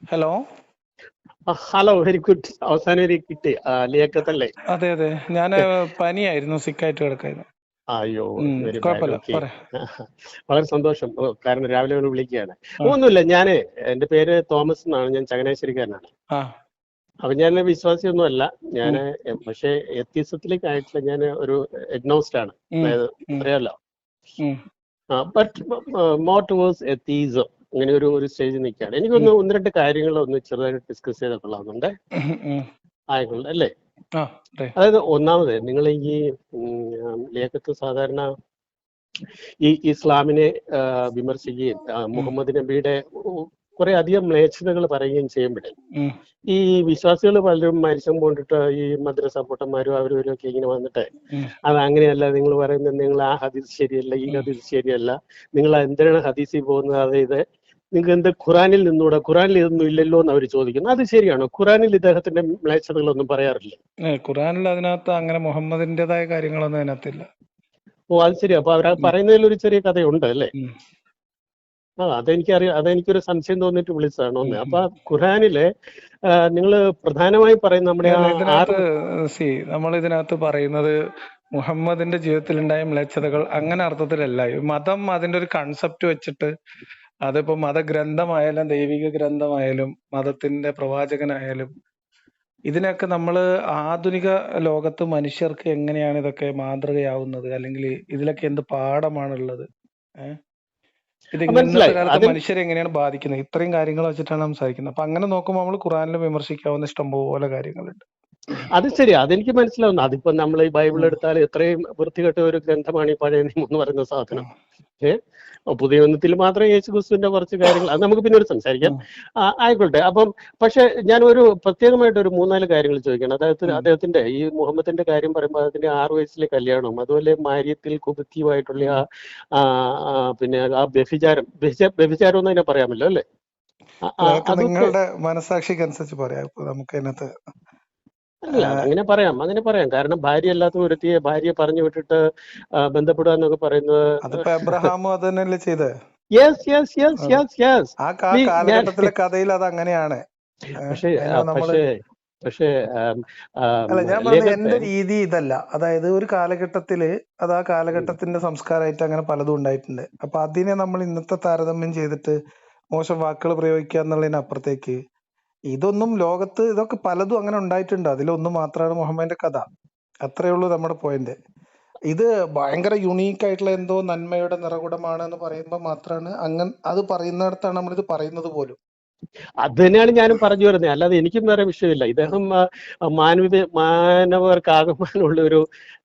Hello. Hello, very good. അവസാനം ഒരു കിട്ടി. ലിയാഖത്തല്ലേ? അതെ അതെ, ഞാൻ പനിയായിരുന്നു, സിക്കായിട്ട് കിടക്കായിരുന്നു. അയ്യോ, വെരി ബാഡ്. കുഴപ്പമില്ല, ഓക്കെ. പറ. വളരെ സന്തോഷം. കാരണം രാവിലെ ഒന്ന് വിളിക്കുകയാണ്. ആ ഒന്നുമില്ല, എന്റെ പേര് തോമസ് എന്നാണ്. ഞാൻ ചങ്ങനാശ്ശേരിക്കാരനാണ്. ആ അപ്പൊ ഞാൻ വിശ്വാസിയൊന്നും അല്ല. ഞാൻ ഉം, പക്ഷേ എത്തിസത്തിലേക്ക് ആയിട്ടില്ല. ഞാൻ ഒരു എഗ്നോസ്റ്റ് ആണ്. ഉം, അതായത് ഉം, അറിയാലോ. ഉം, ബട്ട് മോർ ടുവേഴ്സ് എത്തീസം, ഇങ്ങനെ ഒരു സ്റ്റേജിൽ നിൽക്കുകയാണ്. ഉം, എനിക്കൊന്ന് ഒന്ന് രണ്ട് കാര്യങ്ങൾ ഒന്ന് ചെറുതായിട്ട് ഡിസ്കസ് ചെയ്തിട്ടുള്ളതുണ്ട്. ഉം, ഉം. ആയിക്കോട്ടെ അല്ലേ? ആ അതെ. അതായത് ഒന്നാമത് നിങ്ങൾ ഈ ലേഖത്ത് സാധാരണ ഈ ഇസ്ലാമിനെ വിമർശിക്കുകയും ഉം, മുഹമ്മദ് നബിയുടെ കുറെ അധികം മ്ലേച്ഛതകൾ പറയുകയും ചെയ്യുമ്പോഴേ ഉം, ഈ വിശ്വാസികൾ പലരും മരിച്ചും കൊണ്ടിട്ട് ഈ മദ്രസ പൊട്ടന്മാരും അവരും ഒക്കെ ഇങ്ങനെ വന്നിട്ട് ഉം, അത് അങ്ങനെയല്ല, നിങ്ങൾ പറയുന്നത് നിങ്ങൾ ആ ഹദീസ് ശരിയല്ല, ഈ ഉം. ഹദീസ് ശരിയല്ല, നിങ്ങൾ എന്തിനാണ് ഹദീസിൽ പോകുന്നത്, അതായത് നിങ്ങൾക്ക് എന്ത് ഖുറാനിൽ നിന്നൂടെ, ഖുറാനിൽ ഇതൊന്നും ഇല്ലല്ലോ എന്ന് അവർ ചോദിക്കുന്നു. അത് ശരിയാണോ? ഖുറാനിൽ ഇദ്ദേഹത്തിന്റെ മ്ലേച്ഛതകളൊന്നും പറയാറില്ല? ഖുറാനിൽ അതിനകത്ത് അങ്ങനെ മുഹമ്മദിന്റേതായ കാര്യങ്ങളൊന്നും അതിനകത്തില്ല. ഓ, അത് ശരി. അപ്പൊ അവർ ഉം, പറയുന്നതിൽ ഒരു ചെറിയ കഥയുണ്ട് അല്ലേ? ഉം, അതെനിക്കൊരു സംശയം തോന്നിയിട്ട് വിളിച്ചതാണ് ഉം, ഒന്ന്. ഉം. അപ്പൊ ഖുറാനില് നിങ്ങൾ പ്രധാനമായും പറയുന്ന നമ്മുടെ ആ അല്ല, ആറ്. ഇതിനകത്ത് നമ്മൾ ഇതിനകത്ത് പറയുന്നത് മുഹമ്മദിന്റെ ജീവിതത്തിൽ ഉണ്ടായ മ്ലേച്ഛതകൾ അങ്ങനെ അർത്ഥത്തിലല്ല. ഈ മതം അതിന്റെ ഒരു കൺസെപ്റ്റ് വെച്ചിട്ട്, അതിപ്പോ മതഗ്രന്ഥമായാലും ദൈവിക ഗ്രന്ഥമായാലും മതത്തിന്റെ പ്രവാചകനായാലും, ഇതിനൊക്കെ നമ്മൾ ആധുനിക ലോകത്ത് മനുഷ്യർക്ക് എങ്ങനെയാണ് ഇതൊക്കെ മാതൃകയാവുന്നത്, അല്ലെങ്കിൽ ഇതിലൊക്കെ എന്ത് പാഠമാണുള്ളത്, ഏഹ് ഇത് ഇന്നത്തെ മനസ്സിലായി. കാലത്ത് അതിൽ മനുഷ്യരെ എങ്ങനെയാണ് ബാധിക്കുന്നത്, ഇത്രയും കാര്യങ്ങൾ വെച്ചിട്ടാണ് സംസാരിക്കുന്നത്. അപ്പൊ അങ്ങനെ നോക്കുമ്പോൾ നമ്മൾ ഖുറാനിൽ വിമർശിക്കാവുന്ന ഇഷ്ടംപോലെ കാര്യങ്ങളുണ്ട്. അത് ശരി, അതെനിക്ക് മനസ്സിലാവുന്നു. അതിപ്പോ നമ്മൾ ഈ ബൈബിൾ ഉം, എടുത്താൽ എത്രയും വൃത്തികെട്ട ഒരു ഗ്രന്ഥമാണ് ഈ പഴയ നിയമം എന്ന് പറയുന്ന സാധനം. ഉം, ഏഹ് പുതിയ നിയമത്തിൽ മാത്രം യേശു ക്രിസ്തുവിന്റെ കുറച്ച് കാര്യങ്ങൾ, അത് നമുക്ക് പിന്നീട് സംസാരിക്കാം. ഉം, ആയിക്കോട്ടെ. അപ്പം പക്ഷെ ഞാൻ ഒരു പ്രത്യേകമായിട്ട് ഒരു മൂന്നാല് കാര്യങ്ങൾ ചോദിക്കണം. ഉം, അദ്ദേഹത്തിന്റെ ഈ മുഹമ്മദിന്റെ കാര്യം പറയുമ്പോൾ അതിന്റെ 6 വയസ്സിലെ കല്യാണവും അതുപോലെ മാര്യത്തിൽ കുബുത്തിയുമായിട്ടുള്ള ഉം. പിന്നെ ആ വ്യഭിചാരം എന്ന് അതിനെ പറയാമല്ലോ അല്ലേ? അല്ല, അതൊക്കെ അതൊക്കെ. നിങ്ങളുടെ മനസാക്ഷിക്ക് അനുസരിച്ച് പറയാം. ഇപ്പൊ നമുക്ക് അതിനകത്ത് അല്ല, അങ്ങനെ പറയാം. കാരണം ഭാര്യ അല്ലാത്ത ഒരുത്തിയെ ഭാര്യ പറഞ്ഞു വിട്ടിട്ട് ബന്ധപ്പെടുക എന്നൊക്കെ പറയുന്നത്. അതിപ്പോ എബ്രഹാമും അത് തന്നെയല്ലേ ചെയ്തത്? യെസ് യെസ് യെസ് അതെ. Yes yes. ആ ഞാൻ കാലഘട്ടത്തിലെ കഥയിൽ അത് അങ്ങനെയാണ്. പക്ഷേ അതിന് നമ്മള് പക്ഷേ പക്ഷേ അല്ല, ഞാൻ പറഞ്ഞ ലേഖത്തെ. എന്റെ രീതി ഇതല്ല. അതായത് ഒരു കാലഘട്ടത്തില് അത് ആ കാലഘട്ടത്തിന്റെ സംസ്കാരമായിട്ട് അങ്ങനെ പലതും ഉണ്ടായിട്ടുണ്ട്. അപ്പൊ അതിനെ നമ്മൾ ഇന്നത്തെ താരതമ്യം ചെയ്തിട്ട് മോശം വാക്കുകൾ പ്രയോഗിക്കുക എന്നുള്ളതിനപ്പുറത്തേക്ക് ഇതൊന്നും ലോകത്ത് ഇതൊക്കെ പലതും അങ്ങനെ ഉണ്ടായിട്ടുണ്ട്. അതിലൊന്ന് മാത്രമാണ് മുഹമ്മദിന്റെ കഥ. അത്രേ ഉള്ളൂ നമ്മുടെ പോയിന്റ്. ഇത് ഭയങ്കര യുണീക്ക് ആയിട്ടുള്ള എന്തോ നന്മയുടെ നിറകുടമാണ് എന്ന് പറയുമ്പോൾ മാത്രമാണ് അങ്ങനെ അത് പറയുന്നിടത്താണ് നമ്മളിത് പറയുന്നത് പോലും. അത് തന്നെയാണ് ഞാനും പറഞ്ഞു വരുന്നത്. അല്ലാതെ എനിക്കും വേറെ വിഷയമില്ല. ഇദ്ദേഹം മാനവർക്കാകമാനുള്ള ഒരു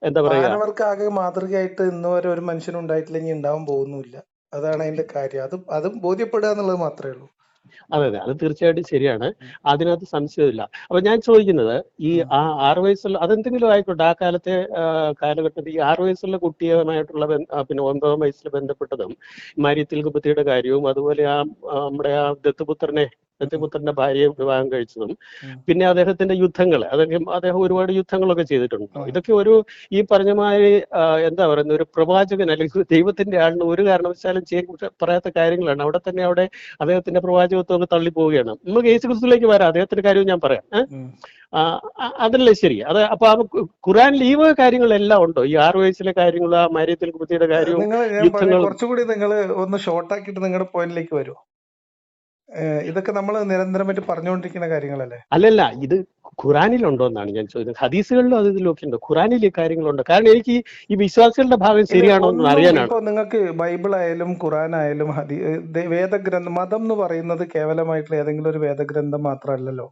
എന്താ പറയാ. മാനവർക്കാകെ മാതൃകയായിട്ട് ഇന്ന് വരെ ഒരു മനുഷ്യനും ഉണ്ടായിട്ടില്ലെങ്കിൽ ഉണ്ടാവാൻ പോകുന്നുമില്ല. അതാണ് അതിന്റെ കാര്യം. അത് ബോധ്യപ്പെടുക എന്നുള്ളത് മാത്രമേ ഉള്ളൂ. അതെ അതെ, അത് തീർച്ചയായിട്ടും ശരിയാണ്. അതിനകത്ത് സംശയമില്ല. അപ്പൊ ഞാൻ ചോദിക്കുന്നത്, ഈ ഉം. 6 വയസ്സുള്ള അതെന്തെങ്കിലും ആയിക്കോട്ടെ, ആ കാലത്തെ കാലഘട്ടത്തിൽ ഈ 6 വയസ്സുള്ള കുട്ടിയുമായിട്ടുള്ള പിന്നെ 9 വയസ്സിൽ ബന്ധപ്പെട്ടതും മരിയത്തിൽ കുബത്തിയുടെ കാര്യവും അതുപോലെ നമ്മുടെ ആ ദത്തുപുത്രന്റെ ഭാര്യയെ വിവാഹം കഴിച്ചതും പിന്നെ അദ്ദേഹത്തിന്റെ യുദ്ധങ്ങൾ, അദ്ദേഹം ഒരുപാട് യുദ്ധങ്ങളൊക്കെ ചെയ്തിട്ടുണ്ടോ? ഇതൊക്കെ ഈ പറഞ്ഞ മാതിരി എന്താ പറയുന്ന ഒരു പ്രവാചകൻ അല്ലെങ്കിൽ ദൈവത്തിന്റെ ആളിന് ഒരു കാരണവശാലും പറയാത്ത കാര്യങ്ങളാണ്. അവിടെ അദ്ദേഹത്തിന്റെ പ്രവാചകത്വമൊക്കെ തള്ളി പോവുകയാണ്. നമുക്ക് യേശു ക്രിസ്തുവിലേക്ക് വരാം, അദ്ദേഹത്തിന്റെ കാര്യവും ഞാൻ പറയാം. അതല്ലേ ശരി? അപ്പൊ ഖുറാനിൽ ഈ വക കാര്യങ്ങളെല്ലാം ഉണ്ടോ? ഈ 6 വയസ്സിലെ കാര്യങ്ങൾ, ആ മരിയത്തിൽ കുബത്തിയുടെ കാര്യവും യുദ്ധങ്ങളും. കുറച്ചുകൂടി നിങ്ങൾ ഒന്ന് ഷോർട്ടാക്കിയിട്ട് നിങ്ങളുടെ പോയിന്റിലേക്ക് വരുമോ? ഇതൊക്കെ നമ്മൾ നിരന്തരമായിട്ട് പറഞ്ഞുകൊണ്ടിരിക്കുന്ന കാര്യങ്ങളല്ലേ? അല്ലല്ല, ഇത് ഖുറാനിലുണ്ടോ എന്നാണ് ഞാൻ ചോദിക്കുന്നത്. ഹദീസുകളിലും അത് ഇതിലൊക്കെ ഉണ്ടോ? ഖുറാനിൽ ഈ കാര്യങ്ങളുണ്ടോ? കാരണം എനിക്ക് ഈ വിശ്വാസികളുടെ ഭാഗം ശരിയാണോ എന്ന് അറിയാനാണ്. ഇപ്പൊ നിങ്ങൾക്ക് ബൈബിൾ ആയാലും ഖുറാൻ ആയാലും വേദഗ്രന്ഥം, മതം എന്ന് പറയുന്നത് കേവലമായിട്ടുള്ള ഏതെങ്കിലും ഒരു വേദഗ്രന്ഥം മാത്രമല്ലല്ലോ.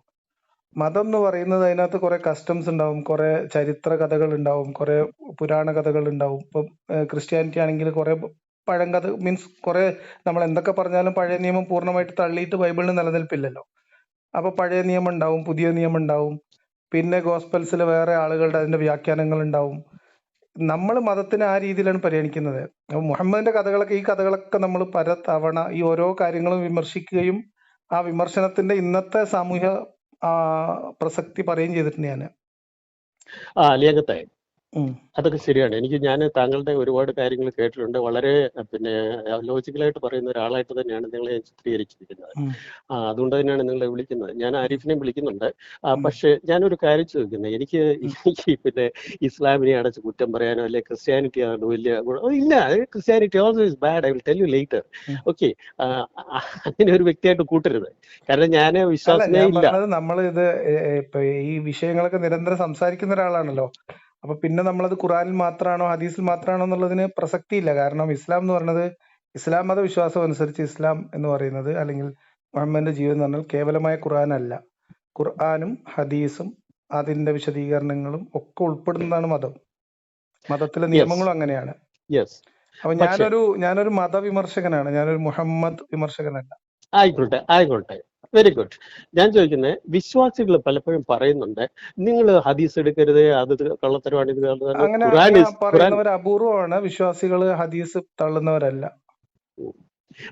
മതം എന്ന് പറയുന്നത് അതിനകത്ത് കുറെ കസ്റ്റംസ് ഉണ്ടാവും, കുറെ ചരിത്ര കഥകൾ ഉണ്ടാവും, കുറെ പുരാണ കഥകൾ ഉണ്ടാവും. ഇപ്പം ക്രിസ്ത്യാനിറ്റി ആണെങ്കിൽ കുറെ പഴങ്കഥ, മീൻസ് കുറെ നമ്മൾ എന്തൊക്കെ പറഞ്ഞാലും പഴയ നിയമം പൂർണ്ണമായിട്ട് തള്ളിയിട്ട് ബൈബിളിന് നിലനിൽപ്പില്ലല്ലോ. അപ്പൊ പഴയ നിയമം ഉണ്ടാവും, പുതിയ നിയമം ഉണ്ടാവും, പിന്നെ ഗോസ്പൽസിൽ വേറെ ആളുകളുടെ അതിന്റെ വ്യാഖ്യാനങ്ങൾ ഉണ്ടാവും. നമ്മൾ മതത്തിനെ ആ രീതിയിലാണ് പരിഗണിക്കുന്നത്. മുഹമ്മദിന്റെ കഥകളൊക്കെ, ഈ കഥകളൊക്കെ നമ്മൾ പലതവണ ഈ ഓരോ കാര്യങ്ങളും വിമർശിക്കുകയും ആ വിമർശനത്തിന്റെ ഇന്നത്തെ സാമൂഹ്യ പ്രസക്തി പറയുകയും ചെയ്തിട്ടുണ്ട് ഞാൻ. ലേഖത്തെ ഉം. അതൊക്കെ ശരിയാണ്. ഞാൻ താങ്കളുടെ ഒരുപാട് കാര്യങ്ങൾ കേട്ടിട്ടുണ്ട്. വളരെ പിന്നെ ലോജിക്കലായിട്ട് പറയുന്ന ഒരാളായിട്ട് തന്നെയാണ് നിങ്ങളെ ഞാൻ ചിത്രീകരിച്ചിരിക്കുന്നത്. ഉം. അതുകൊണ്ട് തന്നെയാണ് നിങ്ങളെ വിളിക്കുന്നത്. ഞാൻ ഉം. ആരിഫിനെയും വിളിക്കുന്നുണ്ട്. ഉം. പക്ഷേ ഞാനൊരു കാര്യം ചോദിക്കുന്നത്, എനിക്ക് ഉം. ഈ പിന്നെ ഇസ്ലാമിനെ അടച്ച് കുറ്റം പറയാനോ അല്ലെ ക്രിസ്ത്യാനിറ്റി ആണ് വലിയ ഇല്ല. Christianity also is bad, I will tell you later. ഉം. ഓക്കെ, അങ്ങനെ ഒരു വ്യക്തിയായിട്ട് കൂട്ടരുത്. കാരണം ഞാൻ അല്ല, വിശ്വാസമേ ഞാൻ ഇല്ല. പറഞ്ഞത് നമ്മൾ ഇത് ഇപ്പൊ ഈ വിഷയങ്ങളൊക്കെ നിരന്തരം സംസാരിക്കുന്ന ഒരാളാണല്ലോ. അപ്പൊ പിന്നെ നമ്മളത് ഖുറാനിൽ മാത്രമാണോ ഹദീസിൽ മാത്രമാണോ എന്നുള്ളതിന് പ്രസക്തിയില്ല. കാരണം ഇസ്ലാം എന്ന് പറയുന്നത്, ഇസ്ലാം മത വിശ്വാസം അനുസരിച്ച് ഇസ്ലാം എന്ന് പറയുന്നത്, അല്ലെങ്കിൽ മുഹമ്മദിന്റെ ജീവിതം എന്ന് പറഞ്ഞാൽ കേവലമായ ഖുറാനല്ല. ഖുർആനും ഹദീസും അതിന്റെ വിശദീകരണങ്ങളും ഒക്കെ ഉൾപ്പെടുന്നതാണ് മതം. മതത്തിലെ യെസ്, നിയമങ്ങളും അങ്ങനെയാണ്. യെസ്. അപ്പൊ പക്ഷേ ഞാനൊരു മതവിമർശകനാണ്, ഞാനൊരു മുഹമ്മദ് വിമർശകനല്ല. ആയിക്കോട്ടെ, വെരി ഗുഡ്. ഞാൻ ചോദിക്കുന്നത്, വിശ്വാസികൾ പലപ്പോഴും പറയുന്നുണ്ട്, നിങ്ങൾ ഹദീസ് എടുക്കരുത്, അത് കള്ളത്തരമാണ്, ഇത് കള്ളത്തരമാണ്. അങ്ങനെ ഖുറാൻ അങ്ങനെ ഖുറാൻ പറയുന്നവർ അപൂർവമാണ്. വിശ്വാസികൾ ഹദീസ് തള്ളുന്നവരല്ല.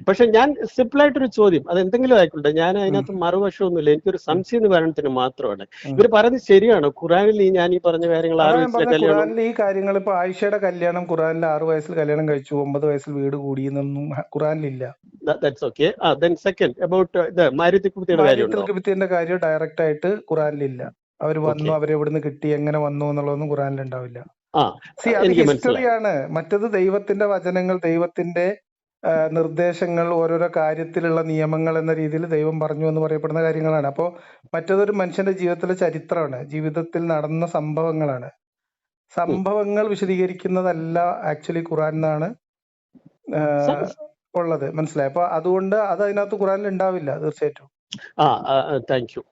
പക്ഷെ ഞാൻ സിമ്പിളായിട്ടൊരു ചോദ്യം, അത് എന്തെങ്കിലും ആയിക്കോട്ടെ, ഞാൻ ഉം. അതിനകത്ത് മറുവശമൊന്നുമില്ല, എനിക്കൊരു ഉം. സംശയ നിവാരണത്തിന് മാത്രമാണ്. ഉം. ഇവർ പറയുന്നത് ശരിയാണോ? ഖുറാനിൽ ഞാൻ ഈ പറഞ്ഞ കാര്യങ്ങൾ 6 അതാ ഞാൻ വയസ്സിലെ പറഞ്ഞ കല്യാണം? ഖുറാനിൽ ഈ കാര്യങ്ങൾ, ഇപ്പൊ ആയിഷയുടെ കല്യാണം ഖുറാനിൽ 6 വയസ്സിൽ കല്യാണം കഴിച്ചു, 9 വയസ്സിൽ വീട് കൂടി എന്നൊന്നും ഖുറാനിലില്ല. That's okay. Then second about മാരിയത്തിക്കുട്ടിയുടെ മാരിയത്തുൽ കാര്യമുണ്ടോ? കിബിത്തിന്റെ കാര്യം ഡയറക്റ്റ് ആയിട്ട് ഖുറാനിലില്ല. അവർ വന്നു, ഓക്കെ, അവരെവിടുന്ന് കിട്ടി, എങ്ങനെ വന്നു എന്നുള്ളതൊന്നും ഖുറാനിൽ ഉണ്ടാവില്ല. അത് എനിക്ക് മനസ്സിലായി. ഹിസ്റ്ററിയാണ്. മറ്റത് ദൈവത്തിന്റെ വചനങ്ങൾ, ദൈവത്തിന്റെ നിർദ്ദേശങ്ങൾ, ഓരോരോ കാര്യത്തിലുള്ള നിയമങ്ങൾ എന്ന രീതിയിൽ ദൈവം പറഞ്ഞു എന്ന് പറയപ്പെടുന്ന കാര്യങ്ങളാണ്. അപ്പോൾ മറ്റതൊരു മനുഷ്യന്റെ ജീവിതത്തിലെ ചരിത്രമാണ്, ജീവിതത്തിൽ നടന്ന സംഭവങ്ങളാണ്. സംഭവങ്ങൾ വിശദീകരിക്കുന്നതല്ല ആക്ച്വലി ഖുറാൻ എന്നാണ് ഉള്ളത്. മനസ്സിലായി? അപ്പൊ അതുകൊണ്ട് അത് അതിനകത്ത് ഖുറാനിൽ ഉണ്ടാവില്ല തീർച്ചയായിട്ടും. Thank you.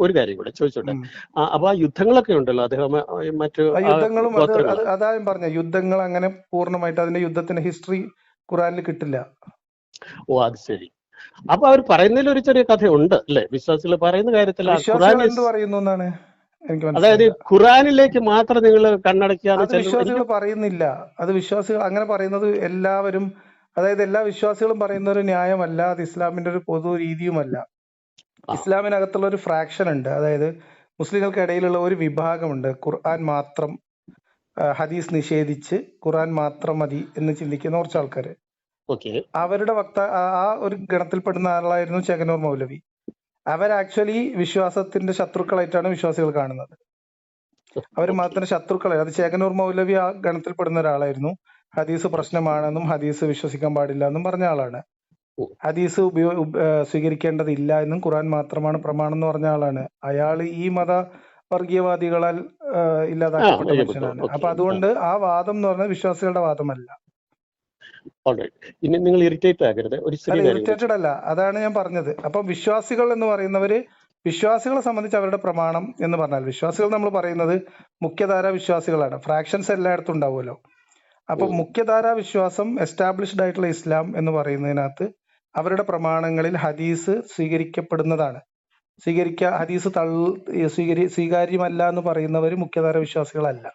ഒരു കാര്യം കൂടെ ചോദിച്ചോട്ടെ. ഉം. അപ്പൊ ആ യുദ്ധങ്ങളൊക്കെ ഉണ്ടല്ലോ, അദ്ദേഹം മറ്റു ആ യുദ്ധങ്ങളും ഗോത്രങ്ങൾ. അതാ ഞാൻ പറഞ്ഞ യുദ്ധങ്ങൾ അങ്ങനെ പൂർണ്ണമായിട്ട് അതിന്റെ യുദ്ധത്തിന്റെ ഹിസ്റ്ററി ഖുറാനിൽ കിട്ടില്ല. അത് ശരി. അപ്പൊ അവർ പറയുന്നതിൽ ഒരു ചെറിയ കഥയുണ്ട് അല്ലെ? വിശ്വാസികൾ പറയുന്ന കാര്യത്തിൽ വിശ്വാസികൾ എന്ത് പറയുന്നു എന്നാണ് എനിക്ക് അതായത് മനസ്സിലായില്ല. ഖുറാനിലേക്ക് മാത്രം നിങ്ങൾ കണ്ണടക്കിയാണ് അത് വിശ്വാസികൾ പറയുന്നില്ല. അത് വിശ്വാസികൾ അങ്ങനെ പറയുന്നത് എല്ലാവരും, അതായത് എല്ലാ വിശ്വാസികളും പറയുന്ന ഒരു ന്യായമല്ല. അത് ഇസ്ലാമിന്റെ ഒരു പൊതു രീതിയുമല്ല. ഇസ്ലാമിനകത്തുള്ള ഒരു ഫ്രാക്ഷൻ ഉണ്ട്. അതായത് മുസ്ലിങ്ങൾക്കിടയിലുള്ള ഒരു വിഭാഗമുണ്ട്, ഖുർആൻ മാത്രം, ഹദീസ് നിഷേധിച്ച് ഖുർആൻ മാത്രം മതി എന്ന് ചിന്തിക്കുന്ന കുറച്ച് ആൾക്കാർ. അവരുടെ ആ ഒരു ഗണത്തിൽപ്പെടുന്ന ആളായിരുന്നു ചെകനൂർ മൗലവി. അവർ ആക്ച്വലി വിശ്വാസത്തിന്റെ ശത്രുക്കളായിട്ടാണ് വിശ്വാസികൾ കാണുന്നത്. അവർ മതത്തിന്റെ ശത്രുക്കളായി. അത് ചേകനൂർ മൗലവി ആ ഗണത്തിൽപ്പെടുന്ന ഒരാളായിരുന്നു. ഹദീസ് പ്രശ്നമാണെന്നും ഹദീസ് വിശ്വസിക്കാൻ പാടില്ല എന്നും പറഞ്ഞ ആളാണ്. ഹദീസ് സ്വീകരിക്കേണ്ടതില്ല എന്നും ഖുർആൻ മാത്രമാണ് പ്രമാണം എന്ന് പറഞ്ഞ ആളാണ്. അയാൾ ഈ മത വർഗീയവാദികളാൽ ഇല്ലാതാക്കപ്പെട്ട മനുഷ്യനാണ്. അപ്പൊ അതുകൊണ്ട് ആ വാദം എന്ന് പറഞ്ഞാൽ വിശ്വാസികളുടെ വാദമല്ല. ഇനി നിങ്ങൾ ഇറിറ്റേറ്റ് ആകരുത്. ഇറിറ്റേറ്റഡ് അല്ല, അതാണ് ഞാൻ പറഞ്ഞത്. അപ്പൊ വിശ്വാസികൾ എന്ന് പറയുന്നവര്, വിശ്വാസികളെ സംബന്ധിച്ച് അവരുടെ പ്രമാണം എന്ന് പറഞ്ഞാൽ, വിശ്വാസികൾ നമ്മൾ പറയുന്നത് മുഖ്യധാര വിശ്വാസികളാണ്. ഫ്രാക്ഷൻസ് എല്ലായിടത്തും ഉണ്ടാവുമല്ലോ. അപ്പൊ മുഖ്യധാര വിശ്വാസം, എസ്റ്റാബ്ലിഷ്ഡ് ആയിട്ടുള്ള ഇസ്ലാം എന്ന് പറയുന്നതിനകത്ത് അവരുടെ പ്രമാണങ്ങളിൽ ഹദീസ് സ്വീകരിക്കപ്പെടുന്നതാണ്. ഹദീസ് സ്വീകാര്യമല്ല എന്ന് പറയുന്നവർ മുഖ്യധാര വിശ്വാസികളല്ല.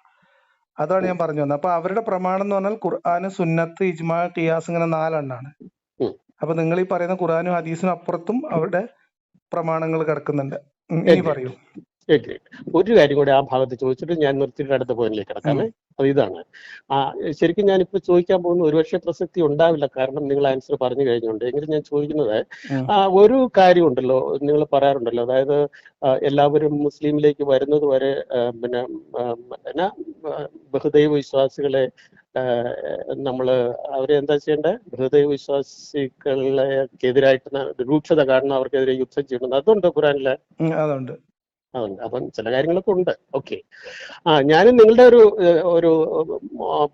അതാണ് ഞാൻ പറഞ്ഞു വന്നത്. അപ്പൊ അവരുടെ പ്രമാണം എന്ന് പറഞ്ഞാൽ ഖുർആന്, സുന്നത്ത്, ഇജ്മാ, ഖിയാസ്, ഇങ്ങനെ 4 എണ്ണാണ്. അപ്പൊ നിങ്ങൾ ഈ പറയുന്ന ഖുർആനും ഹദീസിനും അപ്പുറത്തും അവരുടെ പ്രമാണങ്ങൾ കിടക്കുന്നുണ്ട്. ഇനി പറയൂ. ഒരു കാര്യം കൂടെ ആ ഭാഗത്ത് ചോദിച്ചിട്ട് ഞാൻ നിർത്തിയിട്ട് അടുത്ത പോയിന്റിലേക്ക് കിടക്കാമേ. അത് ഇതാണ്, ശരിക്കും ഞാനിപ്പോ ചോദിക്കാൻ പോകുന്ന ഒരുപക്ഷെ പ്രസക്തി ഉണ്ടാവില്ല, കാരണം നിങ്ങൾ ആൻസർ പറഞ്ഞു കഴിഞ്ഞുകൊണ്ട്. എങ്കിലും ഞാൻ ചോദിക്കുന്നത്, ഒരു കാര്യമുണ്ടല്ലോ നിങ്ങൾ പറയാറുണ്ടല്ലോ, അതായത് എല്ലാവരും മുസ്ലിമിലേക്ക് വരുന്നത് വരെ പിന്നെ ബഹുദൈവ വിശ്വാസികളെ നമ്മള് അവരെ എന്താ ചെയ്യേണ്ടത്? ബഹുദൈവ വിശ്വാസികളെക്കെതിരായിട്ട് രൂക്ഷത കാരണം അവർക്കെതിരെ യുദ്ധം ചെയ്യണം. അതുണ്ട് ഖുറാനിലെ? അതുണ്ട്. അപ്പം ചില കാര്യങ്ങളൊക്കെ ഉണ്ട്. ഓക്കെ, ഞാനും നിങ്ങളുടെ ഒരു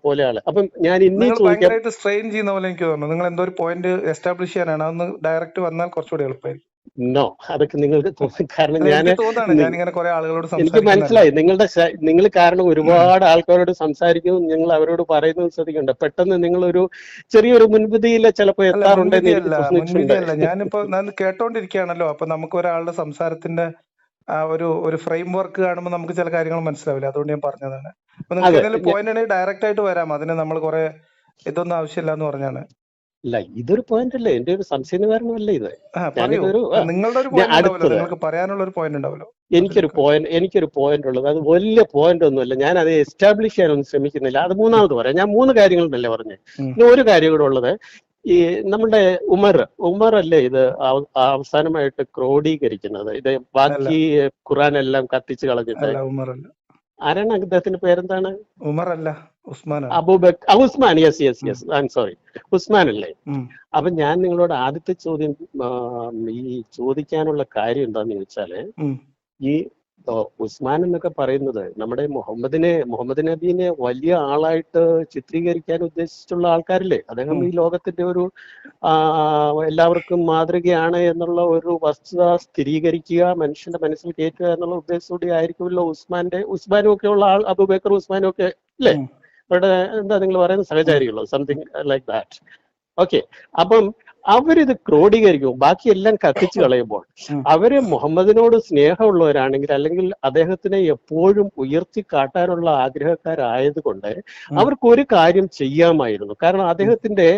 പോലെ ആള്. അപ്പം ഞാൻ ഇനി ഭയങ്കരമായിട്ട് സ്ട്രെയിൻ ചെയ്യുന്ന പോലെ എനിക്ക് തോന്നുന്നു. നിങ്ങൾ എന്തോ ഒരു പോയിന്റ് എസ്റ്റാബ്ലിഷ് ചെയ്യാനാണ്, അതൊന്ന് ഡയറക്റ്റ് വന്നാൽ കുറച്ചുകൂടി എളുപ്പമായിരിക്കും. നോ, അതൊക്കെ നിങ്ങൾക്ക് തോന്നും. കാരണം ഞാനിങ്ങനെ കുറെ ആളുകളോട് എനിക്ക് മനസ്സിലായി നിങ്ങൾ കാരണം ഒരുപാട് ആൾക്കാരോട് സംസാരിക്കും, നിങ്ങൾ അവരോട് പറയുന്നത് ശ്രദ്ധിക്കണ്ട. പെട്ടെന്ന് നിങ്ങളൊരു ചെറിയൊരു മുൻവിധിയില്ല ചിലപ്പോ എത്താറുണ്ടെന്ന് എനിക്ക് തോന്നിയിട്ടുണ്ട്. ഞാൻ കേട്ടോണ്ടിരിക്കുകയാണല്ലോ. അപ്പൊ നമുക്ക് ഒരാളുടെ സംസാരത്തിന്റെ ഒരു ഫ്രെയിം വർക്ക് കാണുമ്പോൾ നമുക്ക് ചില കാര്യങ്ങൾ മനസ്സിലാവില്ല. അതുകൊണ്ട് ഞാൻ പറഞ്ഞതാണ്. അപ്പൊ നിങ്ങൾക്ക് എന്തെങ്കിലും പോയിന്റ് ഉണ്ടെങ്കിൽ ഡയറക്റ്റ് ആയിട്ട് വരാം. അതിന് നമ്മൾ കുറെ ഇതൊന്നും ആവശ്യമില്ല എന്ന് പറഞ്ഞാണ്. അല്ല, ഇതൊരു പോയിന്റ് അല്ലേ, എന്റെ ഒരു സംശയ നിവാരണമല്ലേ ഇത്. പറയൂ. ഞാനിതൊരു നിങ്ങളുടെ ഒരു പോയിന്റ് ഉണ്ടാവല്ലോ, അടുത്തത് നിങ്ങൾക്ക് പറയാനുള്ള ഒരു പോയിന്റ് ഉണ്ടാവല്ലോ. എനിക്കൊരു പോയിന്റ് ഉള്ളത്, അത് വലിയ പോയിന്റ് ഒന്നുമല്ല, ഞാൻ അത് എസ്റ്റാബ്ലിഷ് ചെയ്യാനൊന്നും ശ്രമിക്കുന്നില്ല. അത് മൂന്നാമത് പറയാം. ഞാൻ 3 കാര്യങ്ങളെന്നല്ലേ പറഞ്ഞേ. ഇനി ഒരു കാര്യം കൂടെ ഉള്ളത്, ഈ നമ്മുടെ ഉമർ അല്ലേ ഇത് അവസാനമായിട്ട് ക്രോഡീകരിക്കുന്നത്, ഇത് ബാക്കി ഖുറാനെല്ലാം കത്തിച്ച് കളഞ്ഞിട്ട്. ആരാണ് അദ്ദേഹത്തിന്റെ പേരെന്താണ്? ഉമർ അല്ല, Usman. Usman, yes yes yes, I am sorry, Usman അല്ലേ. അപ്പൊ ഞാൻ നിങ്ങളോട് ആദ്യത്തെ ചോദ്യം ഈ ചോദിക്കാനുള്ള കാര്യം എന്താന്ന് ചോദിച്ചാല്, ഈ ഉസ്മാൻ എന്നൊക്കെ പറയുന്നത് നമ്മുടെ മുഹമ്മദ് നബീനെ വലിയ ആളായിട്ട് ചിത്രീകരിക്കാൻ ഉദ്ദേശിച്ചുള്ള ആൾക്കാരില്ലേ. അദ്ദേഹം ഈ ലോകത്തിന്റെ ഒരു എല്ലാവർക്കും മാതൃകയാണ് എന്നുള്ള ഒരു വസ്തുത സ്ഥിരീകരിക്കുക, മനുഷ്യന്റെ മനസ്സിൽ കയറ്റുക എന്നുള്ള ഉദ്ദേശത്തോടെ ആയിരിക്കുമല്ലോ ഉസ്മാനും ഒക്കെ ഉള്ള ആൾ, അബൂബക്കർ ഉസ്മാനും ഒക്കെ അല്ലേ, അവരുടെ എന്താ നിങ്ങൾ പറയുന്ന സഹചാരികളോ, സംതിങ് ലൈക്ക് ദാറ്റ്. ഓക്കെ, അപ്പം അവരിത് ക്രോഡീകരിക്കും, ബാക്കിയെല്ലാം കത്തിച്ചു കളയുമ്പോൾ അവര് മുഹമ്മദിനോട് സ്നേഹമുള്ളവരാണെങ്കിൽ, അല്ലെങ്കിൽ അദ്ദേഹത്തിനെ എപ്പോഴും ഉയർത്തി കാട്ടാനുള്ള ആഗ്രഹക്കാരായതുകൊണ്ട് അവർക്ക് ഒരു കാര്യം ചെയ്യാമായിരുന്നു. കാരണം അദ്ദേഹത്തിന്റെ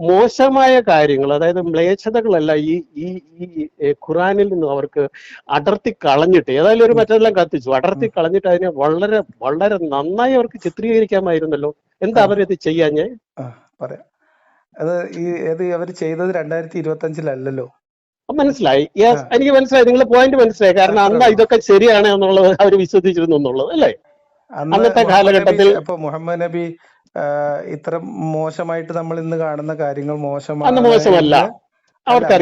മോശമായ കാര്യങ്ങൾ, അതായത് മ്ലേച്ഛതകളല്ല ഈ ഖുറാനിൽ നിന്നും അവർക്ക് അടർത്തി കളഞ്ഞിട്ട്, ഏതായാലും ഒരു മറ്റെല്ലാം കത്തിച്ചു അടർത്തി കളഞ്ഞിട്ട് അതിനെ വളരെ വളരെ നന്നായി അവർക്ക് ചിത്രീകരിക്കാമായിരുന്നല്ലോ. എന്താ അവരത് ചെയ്യാഞ്ഞേ? അത് അവർ ചെയ്തത് 2025-ലല്ലോ. മനസ്സിലായി, എനിക്ക് മനസ്സിലായി, നിങ്ങളെ പോയിന്റ് മനസ്സിലായി. കാരണം അന്ന് ഇതൊക്കെ ശരിയാണ് എന്നുള്ളത് അവർ വിശ്വസിച്ചിരുന്നു എന്നുള്ളത് അല്ലേ. അന്നത്തെ കാലഘട്ടത്തിൽ മുഹമ്മദ് നബി ഇത്ര മോശമായിട്ട് നമ്മൾ ഇന്ന് കാണുന്ന കാര്യങ്ങൾ മോശമല്ല,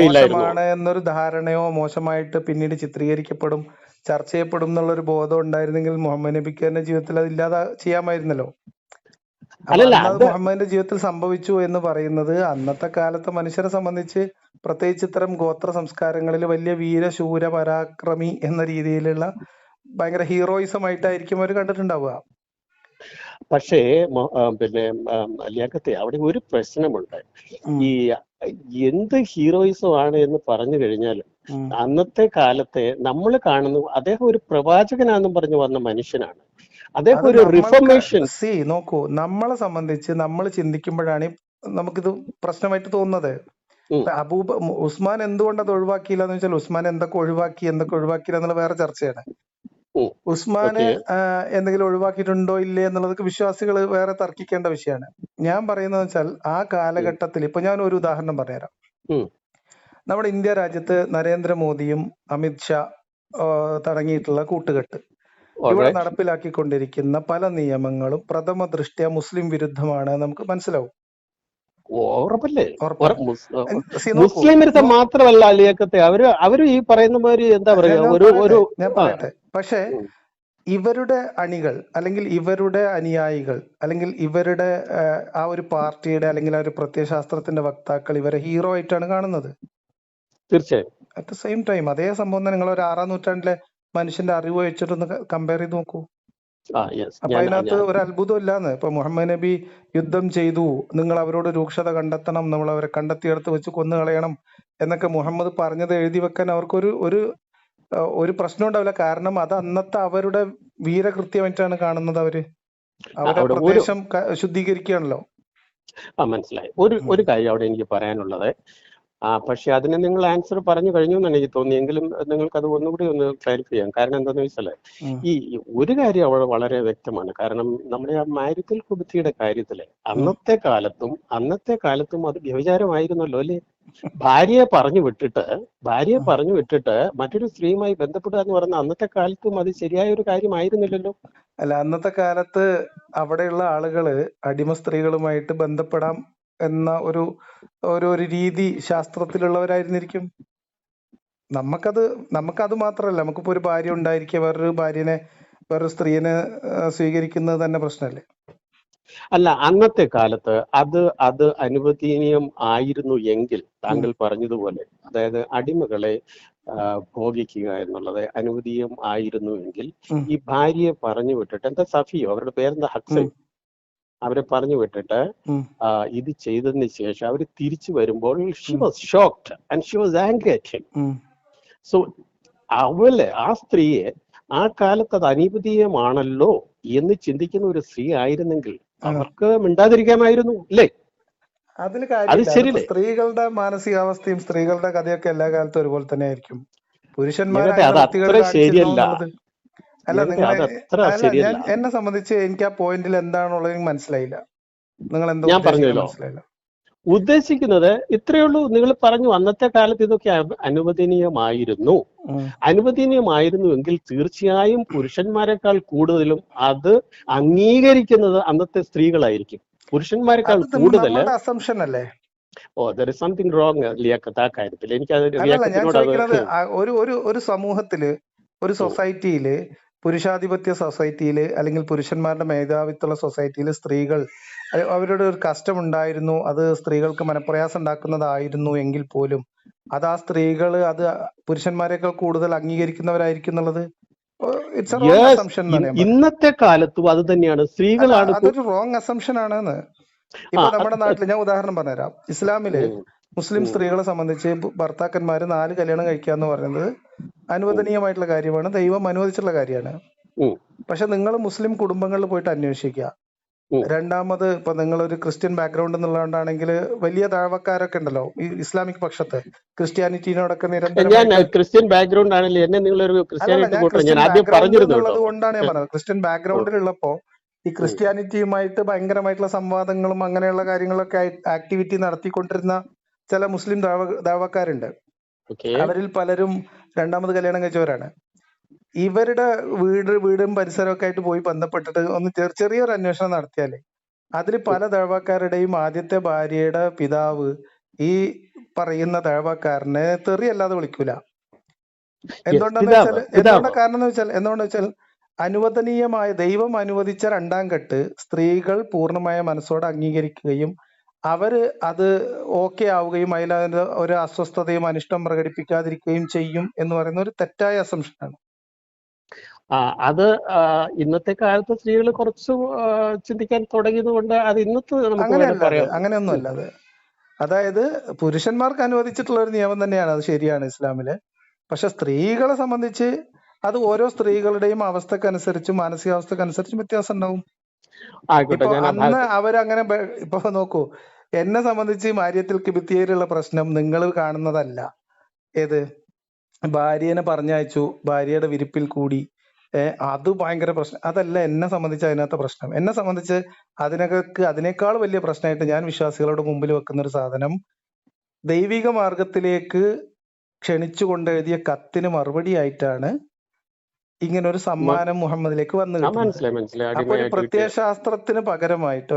മോശമാണ് എന്നൊരു ധാരണയോ മോശമായിട്ട് പിന്നീട് ചിത്രീകരിക്കപ്പെടും, ചർച്ച ചെയ്യപ്പെടും എന്നുള്ളൊരു ബോധം ഉണ്ടായിരുന്നെങ്കിൽ മുഹമ്മദ് നബിക്ക് തന്നെ ജീവിതത്തിൽ അത് ഇല്ലാതെ ചെയ്യാമായിരുന്നല്ലോ. മുഹമ്മദിന്റെ ജീവിതത്തിൽ സംഭവിച്ചു എന്ന് പറയുന്നത് അന്നത്തെ കാലത്തെ മനുഷ്യരെ സംബന്ധിച്ച്, പ്രത്യേകിച്ച് ഇത്തരം ഗോത്ര സംസ്കാരങ്ങളിൽ വലിയ വീരശൂര പരാക്രമി എന്ന രീതിയിലുള്ള ഭയങ്കര ഹീറോയിസം ആയിട്ടായിരിക്കും അവർ കണ്ടിട്ടുണ്ടാവുക. പക്ഷേ പിന്നെ ലിയാഖത്തെ, അവിടെ ഒരു പ്രശ്നമുണ്ട്. ഈ എന്ത് ഹീറോയിസം ആണ് എന്ന് പറഞ്ഞു കഴിഞ്ഞാൽ, അന്നത്തെ കാലത്തെ നമ്മൾ കാണുന്നു, അദ്ദേഹം ഒരു പ്രവാചകനാണെന്നും പറഞ്ഞു വന്ന മനുഷ്യനാണ്. അദ്ദേഹം ഒരു റിഫോർമേഷൻ. നോക്കൂ, നമ്മളെ സംബന്ധിച്ച് നമ്മൾ ചിന്തിക്കുമ്പോഴാണ് നമുക്കിത് പ്രശ്നമായിട്ട് തോന്നുന്നത്. ഉസ്മാൻ എന്തുകൊണ്ട് അത് ഒഴിവാക്കിയില്ല എന്ന് വെച്ചാൽ, ഉസ്മാൻ എന്തൊക്കെ ഒഴിവാക്കിയില്ല എന്നുള്ള വേറെ ചർച്ചയാണ്. ഉസ്മാന് എന്തെങ്കിലും ഒഴിവാക്കിയിട്ടുണ്ടോ ഇല്ലേ എന്നുള്ളതൊക്കെ വിശ്വാസികൾ വേറെ തർക്കിക്കേണ്ട വിഷയമാണ്. ഞാൻ പറയുന്നത് വെച്ചാൽ, ആ കാലഘട്ടത്തിൽ ഇപ്പൊ ഞാൻ ഒരു ഉദാഹരണം പറഞ്ഞുതരാം. നമ്മുടെ ഇന്ത്യ രാജ്യത്ത് നരേന്ദ്രമോദിയും അമിത്ഷാ തുടങ്ങിയിട്ടുള്ള കൂട്ടുകെട്ട് ഇവിടെ നടപ്പിലാക്കിക്കൊണ്ടിരിക്കുന്ന പല നിയമങ്ങളും പ്രഥമ ദൃഷ്ട്യാ മുസ്ലിം വിരുദ്ധമാണ് നമുക്ക് മനസ്സിലാവും. മുസ്ലിം വിരുദ്ധം മാത്രമല്ല ലിയാഖത്തെ, അവര് ഈ പറയുന്ന മാതിരി എന്താ പറയാ, ഞാൻ പറയട്ടെ. പക്ഷേ ഇവരുടെ അണികൾ, അല്ലെങ്കിൽ ഇവരുടെ അനുയായികൾ, അല്ലെങ്കിൽ ഇവരുടെ ആ ഒരു പാർട്ടിയുടെ അല്ലെങ്കിൽ ആ ഒരു പ്രത്യയശാസ്ത്രത്തിന്റെ വക്താക്കൾ ഇവരെ ഹീറോ ആയിട്ടാണ് കാണുന്നത്. തീർച്ചയായും. അറ്റ് ദ സെയിം ടൈം അതേ സംഭവം നിങ്ങൾ ഒരു 6-ാം നൂറ്റാണ്ടിലെ മനുഷ്യന്റെ അറിവ് വെച്ചിട്ടൊന്ന് കമ്പയർ ചെയ്ത് നോക്കൂ. അപ്പൊ അതിനകത്ത് ഒരു അത്ഭുതം ഇല്ലാന്ന്. ഇപ്പൊ മുഹമ്മദ് നബി യുദ്ധം ചെയ്തു, നിങ്ങൾ അവരോട് രൂക്ഷത കണ്ടെത്തണം, നമ്മൾ അവരെ കണ്ടെത്തിയെടുത്ത് വെച്ച് കൊന്നു കളയണം എന്നൊക്കെ മുഹമ്മദ് പറഞ്ഞത് എഴുതി വെക്കാൻ അവർക്കൊരു ഒരു പ്രശ്നം ഉണ്ടാവില്ല. കാരണം അത് അന്നത്തെ അവരുടെ വീരകൃത്യമായിട്ടാണ് കാണുന്നത്. അവരുടെ പ്രദേശം ശുദ്ധീകരിക്കുകയാണല്ലോ. മനസ്സിലായി. ഒരു കാര്യം അവിടെ എനിക്ക് പറയാനുള്ളത്, പക്ഷെ അതിന് നിങ്ങൾ ആൻസർ പറഞ്ഞു കഴിഞ്ഞു എന്നാണ് എനിക്ക് തോന്നിയെങ്കിലും നിങ്ങൾക്ക് അത് ഒന്നുകൂടി ഒന്ന് ക്ലാരിഫൈ ചെയ്യാം. കാരണം എന്താന്ന് വെച്ചാല്, ഈ ഒരു കാര്യം അവിടെ വളരെ വ്യക്തമാണ്. കാരണം നമ്മുടെ ആ മാരിറ്റൽ കുബുദ്ധിയുടെ കാര്യത്തില് അന്നത്തെ കാലത്തും അത് വ്യഭിചാരമായിരുന്നല്ലോ അല്ലേ. ഭാര്യയെ പറഞ്ഞു വിട്ടിട്ട് മറ്റൊരു സ്ത്രീയുമായി ബന്ധപ്പെടുക എന്ന് പറയുന്ന അന്നത്തെ കാലത്തും അത് ശരിയായ ഒരു കാര്യമായിരുന്നില്ലല്ലോ. അല്ല, അന്നത്തെ കാലത്ത് അവിടെയുള്ള ആളുകള് അടിമ സ്ത്രീകളുമായിട്ട് ബന്ധപ്പെടാം എന്ന ഒരു രീതി ശാസ്ത്രത്തിലുള്ളവരായിരുന്നിരിക്കും. നമുക്കത് മാത്രമല്ല, നമുക്കിപ്പോ ഒരു ഭാര്യ ഉണ്ടായിരിക്കുക, വേറൊരു സ്ത്രീനെ സ്വീകരിക്കുന്നത് തന്നെ പ്രശ്നമല്ലേ. അല്ല, അന്നത്തെ കാലത്ത് അത് അനുവദനീയം ആയിരുന്നു എങ്കിൽ, താങ്കൾ പറഞ്ഞതുപോലെ, അതായത് അടിമകളെ ഭോഗിക്കുക എന്നുള്ളത് അനുവദനീയം ആയിരുന്നു എങ്കിൽ, ഈ ഭാര്യയെ പറഞ്ഞു വിട്ടിട്ട്, എന്താ സഫിയോ അവരുടെ പേരെന്താ, ഹക്സൻ, അവരെ പറഞ്ഞു വിട്ടിട്ട് ഇത് ചെയ്തതിന് ശേഷം അവര് തിരിച്ചു വരുമ്പോൾ she was shocked and she was angry at him. So ആ സ്ത്രീയെ ആ കാലത്ത് അത് അനിവദനീയമാണല്ലോ എന്ന് ചിന്തിക്കുന്ന ഒരു സ്ത്രീ ആയിരുന്നെങ്കിൽ അവർക്ക് മിണ്ടാതിരിക്കാമായിരുന്നു അല്ലേ. അതിൽ അത് കാര്യമില്ല. അതിപ്പോ ശരിയല്ലേ? സ്ത്രീകളുടെ മാനസികാവസ്ഥയും സ്ത്രീകളുടെ കഥയൊക്കെ എല്ലാ കാലത്തും ഒരുപോലെ തന്നെ ആയിരിക്കും. ജഗത്തെ പുരുഷന്മാരായുള്ള അത് വൃത്തികേട് അത്ര കാണിച്ചിരുന്നോ ശരിയല്ല. എന്നുള്ളത് അല്ല ജഗത്തെ നിങ്ങളെ അത് അത്ര അല്ല ശരിയല്ല. എന്നെ സംബന്ധിച്ച് എനിക്ക് ആ പോയിന്റിൽ എന്താണുള്ളത് എനിക്ക് മനസ്സിലായില്ല. നിങ്ങൾ എന്താ ഞാൻ ഉദ്ദേശിക്കുന്നത് പറഞ്ഞല്ലോ, മനസ്സിലായില്ല. ഉദ്ദേശിക്കുന്നത് ഇത്രയേ ഉള്ളൂ. നിങ്ങൾ പറഞ്ഞു അന്നത്തെ കാലത്ത് ഇതൊക്കെ അനുവദനീയമായിരുന്നു. ഉം. അനുവദനീയമായിരുന്നുവെങ്കിൽ തീർച്ചയായും പുരുഷന്മാരെക്കാൾ കൂടുതലും അത് അംഗീകരിക്കുന്നത് അന്നത്തെ സ്ത്രീകളായിരിക്കും. പുരുഷന്മാരെക്കാൾ അത് കൂടുതൽ നമ്മളുടെ അസംഷൻ അല്ലേ? There is something wrong Liaquat ആ കാര്യത്തിൽ. എനിക്ക് അത് അല്ലല്ല ഞാൻ ലിയാഖത്തിനോട് അത് ചോദിക്കുന്നത് ഒരു ഒരു ഒരു സമൂഹത്തില് ഒരു സൊസൈറ്റിയില് പുരുഷാധിപത്യ സൊസൈറ്റിയില് അല്ലെങ്കിൽ പുരുഷന്മാരുടെ മേധാവിത്വമുള്ള സൊസൈറ്റിയിൽ സ്ത്രീകൾ അവരുടെ ഒരു കഷ്ടം ഉണ്ടായിരുന്നു, അത് സ്ത്രീകൾക്ക് മനപ്രയാസം ഉണ്ടാക്കുന്നതായിരുന്നു എങ്കിൽ പോലും അത് ആ സ്ത്രീകൾ അത് പുരുഷന്മാരെക്കാൾ കൂടുതൽ അംഗീകരിക്കുന്നവരായിരിക്കും എന്നുള്ളത് it's A wrong yes, assumption എന്നാണ് ഞാൻ പറയുന്നത്. ഇന്നത്തെ കാലത്തും അത് തന്നെയാണ്. അല്ല സ്ത്രീകളാണ് അതൊരു റോങ് അസംഷൻ ആണെന്ന്. ഇപ്പൊ നമ്മുടെ നാട്ടിൽ ഞാൻ ഉദാഹരണം പറഞ്ഞുതരാം. ഇസ്ലാമില് മുസ്ലിം സ്ത്രീകളെ സംബന്ധിച്ച് ഭർത്താക്കന്മാര് 4 കല്യാണം കഴിക്കുക എന്ന് പറയുന്നത് അനുവദനീയമായിട്ടുള്ള കാര്യമാണ്, ദൈവം അനുവദിച്ചിട്ടുള്ള കാര്യമാണ്. പക്ഷെ നിങ്ങൾ മുസ്ലിം കുടുംബങ്ങളിൽ പോയിട്ട് അന്വേഷിക്കുക. രണ്ടാമത് ഇപ്പൊ നിങ്ങളൊരു ക്രിസ്ത്യൻ ബാക്ക്ഗ്രൗണ്ട് എന്നുള്ളതുകൊണ്ടാണെങ്കിൽ വലിയ താഴ്വക്കാരൊക്കെ ഉണ്ടല്ലോ ഈ ഇസ്ലാമിക് പക്ഷത്ത്, ക്രിസ്ത്യാനിറ്റിനോടൊക്കെ ഞാൻ നിരന്തരമായിട്ട്. ക്രിസ്ത്യൻ ബാക്ക്ഗ്രൗണ്ട് ആണല്ലേ, എന്നെ നിങ്ങളൊരു അല്ലല്ല ക്രിസ്ത്യാനിറ്റി ഞാൻ കൂട്ടർ ഞാൻ ക്രിസ്ത്യൻ ആദ്യം ബാക്ക്ഗ്രൗണ്ട് പറഞ്ഞിരുന്നു എന്നുള്ളത് കേട്ടോ. കൊണ്ടാണ് ഞാൻ പറഞ്ഞത്. ക്രിസ്ത്യൻ ബാക്ക്ഗ്രൗണ്ടിലുള്ളപ്പോ ഈ ക്രിസ്ത്യാനിറ്റിയുമായിട്ട് ഭയങ്കരമായിട്ടുള്ള സംവാദങ്ങളും അങ്ങനെയുള്ള കാര്യങ്ങളൊക്കെ ആക്ടിവിറ്റി നടത്തിക്കൊണ്ടിരുന്ന ചില മുസ്ലിം ദാവക്കാരുണ്ട്. ഓക്കെ, അവരിൽ പലരും രണ്ടാമത് കല്യാണം കഴിച്ചവരാണ്. ഇവരുടെ വീടും പരിസരമൊക്കെ ആയിട്ട് പോയി ബന്ധപ്പെട്ടിട്ട് ഒന്ന് ചെറിയൊരു അന്വേഷണം നടത്തിയാലേ അതിൽ പല ദഴവക്കാരുടെയും ആദ്യത്തെ ഭാര്യയുടെ പിതാവ് ഈ പറയുന്ന ദഴവക്കാരനെ തെറിയല്ലാതെ വിളിക്കൂല. എന്തുകൊണ്ടാന്ന് വെച്ചാൽ അനുവദനീയമായ ദൈവം അനുവദിച്ച 2ാം കെട്ട് സ്ത്രീകൾ പൂർണ്ണമായ മനസ്സോടെ അംഗീകരിക്കുകയും അവര് അത് ഓക്കെ ആവുകയും അതിൽ ഒരു അസ്വസ്ഥതയും അനിഷ്ടം പ്രകടിപ്പിക്കാതിരിക്കുകയും ചെയ്യും എന്ന് പറയുന്ന ഒരു തെറ്റായ അസംഷനാണ്. അത് ഇന്നത്തെ കാലത്ത് സ്ത്രീകൾ കുറച്ച് ചിന്തിക്കാൻ തുടങ്ങിയത് കൊണ്ട് അത് ഇന്നത്തെ നമുക്ക് വേണം പറയാം. അങ്ങനെയൊന്നും അല്ല അത്. അതായത് പുരുഷന്മാർക്ക് അനുവദിച്ചിട്ടുള്ള ഒരു നിയമം തന്നെയാണ്, അത് ശരിയാണ് ഇസ്ലാമില്. പക്ഷെ സ്ത്രീകളെ സംബന്ധിച്ച് അത് ഓരോ സ്ത്രീകളുടെയും അവസ്ഥക്കനുസരിച്ചും മാനസികാവസ്ഥക്കനുസരിച്ചും വ്യത്യാസം ഉണ്ടാവും. ഇപ്പൊ അന്ന് അവരങ്ങനെ ഇപ്പൊ നോക്കൂ, എന്നെ സംബന്ധിച്ച് മാര്യത്തിൽ കിബിത്തിയയിലുള്ള പ്രശ്നം നിങ്ങൾ കാണുന്നതല്ല. ഏത് ഭാര്യനെ പറഞ്ഞയച്ചു, ഭാര്യയുടെ വിരിപ്പിൽ കൂടി, അത് ഭയങ്കര പ്രശ്നം. അതല്ല എന്നെ സംബന്ധിച്ച് അതിനകത്ത് പ്രശ്നം. എന്നെ സംബന്ധിച്ച് അതിനേക്കാൾ വലിയ പ്രശ്നമായിട്ട് ഞാൻ വിശ്വാസികളുടെ മുമ്പിൽ വെക്കുന്ന ഒരു സാധനം, ദൈവിക മാർഗത്തിലേക്ക് ക്ഷണിച്ചു കൊണ്ടെഴുതിയ കത്തിന് മറുപടി ആയിട്ടാണ് ഇങ്ങനെ ഒരു സമ്മാനം മുഹമ്മദിലേക്ക് വന്നു കിട്ടുന്നത്. അപ്പൊ ഒരു പ്രത്യയശാസ്ത്രത്തിന് പകരമായിട്ട്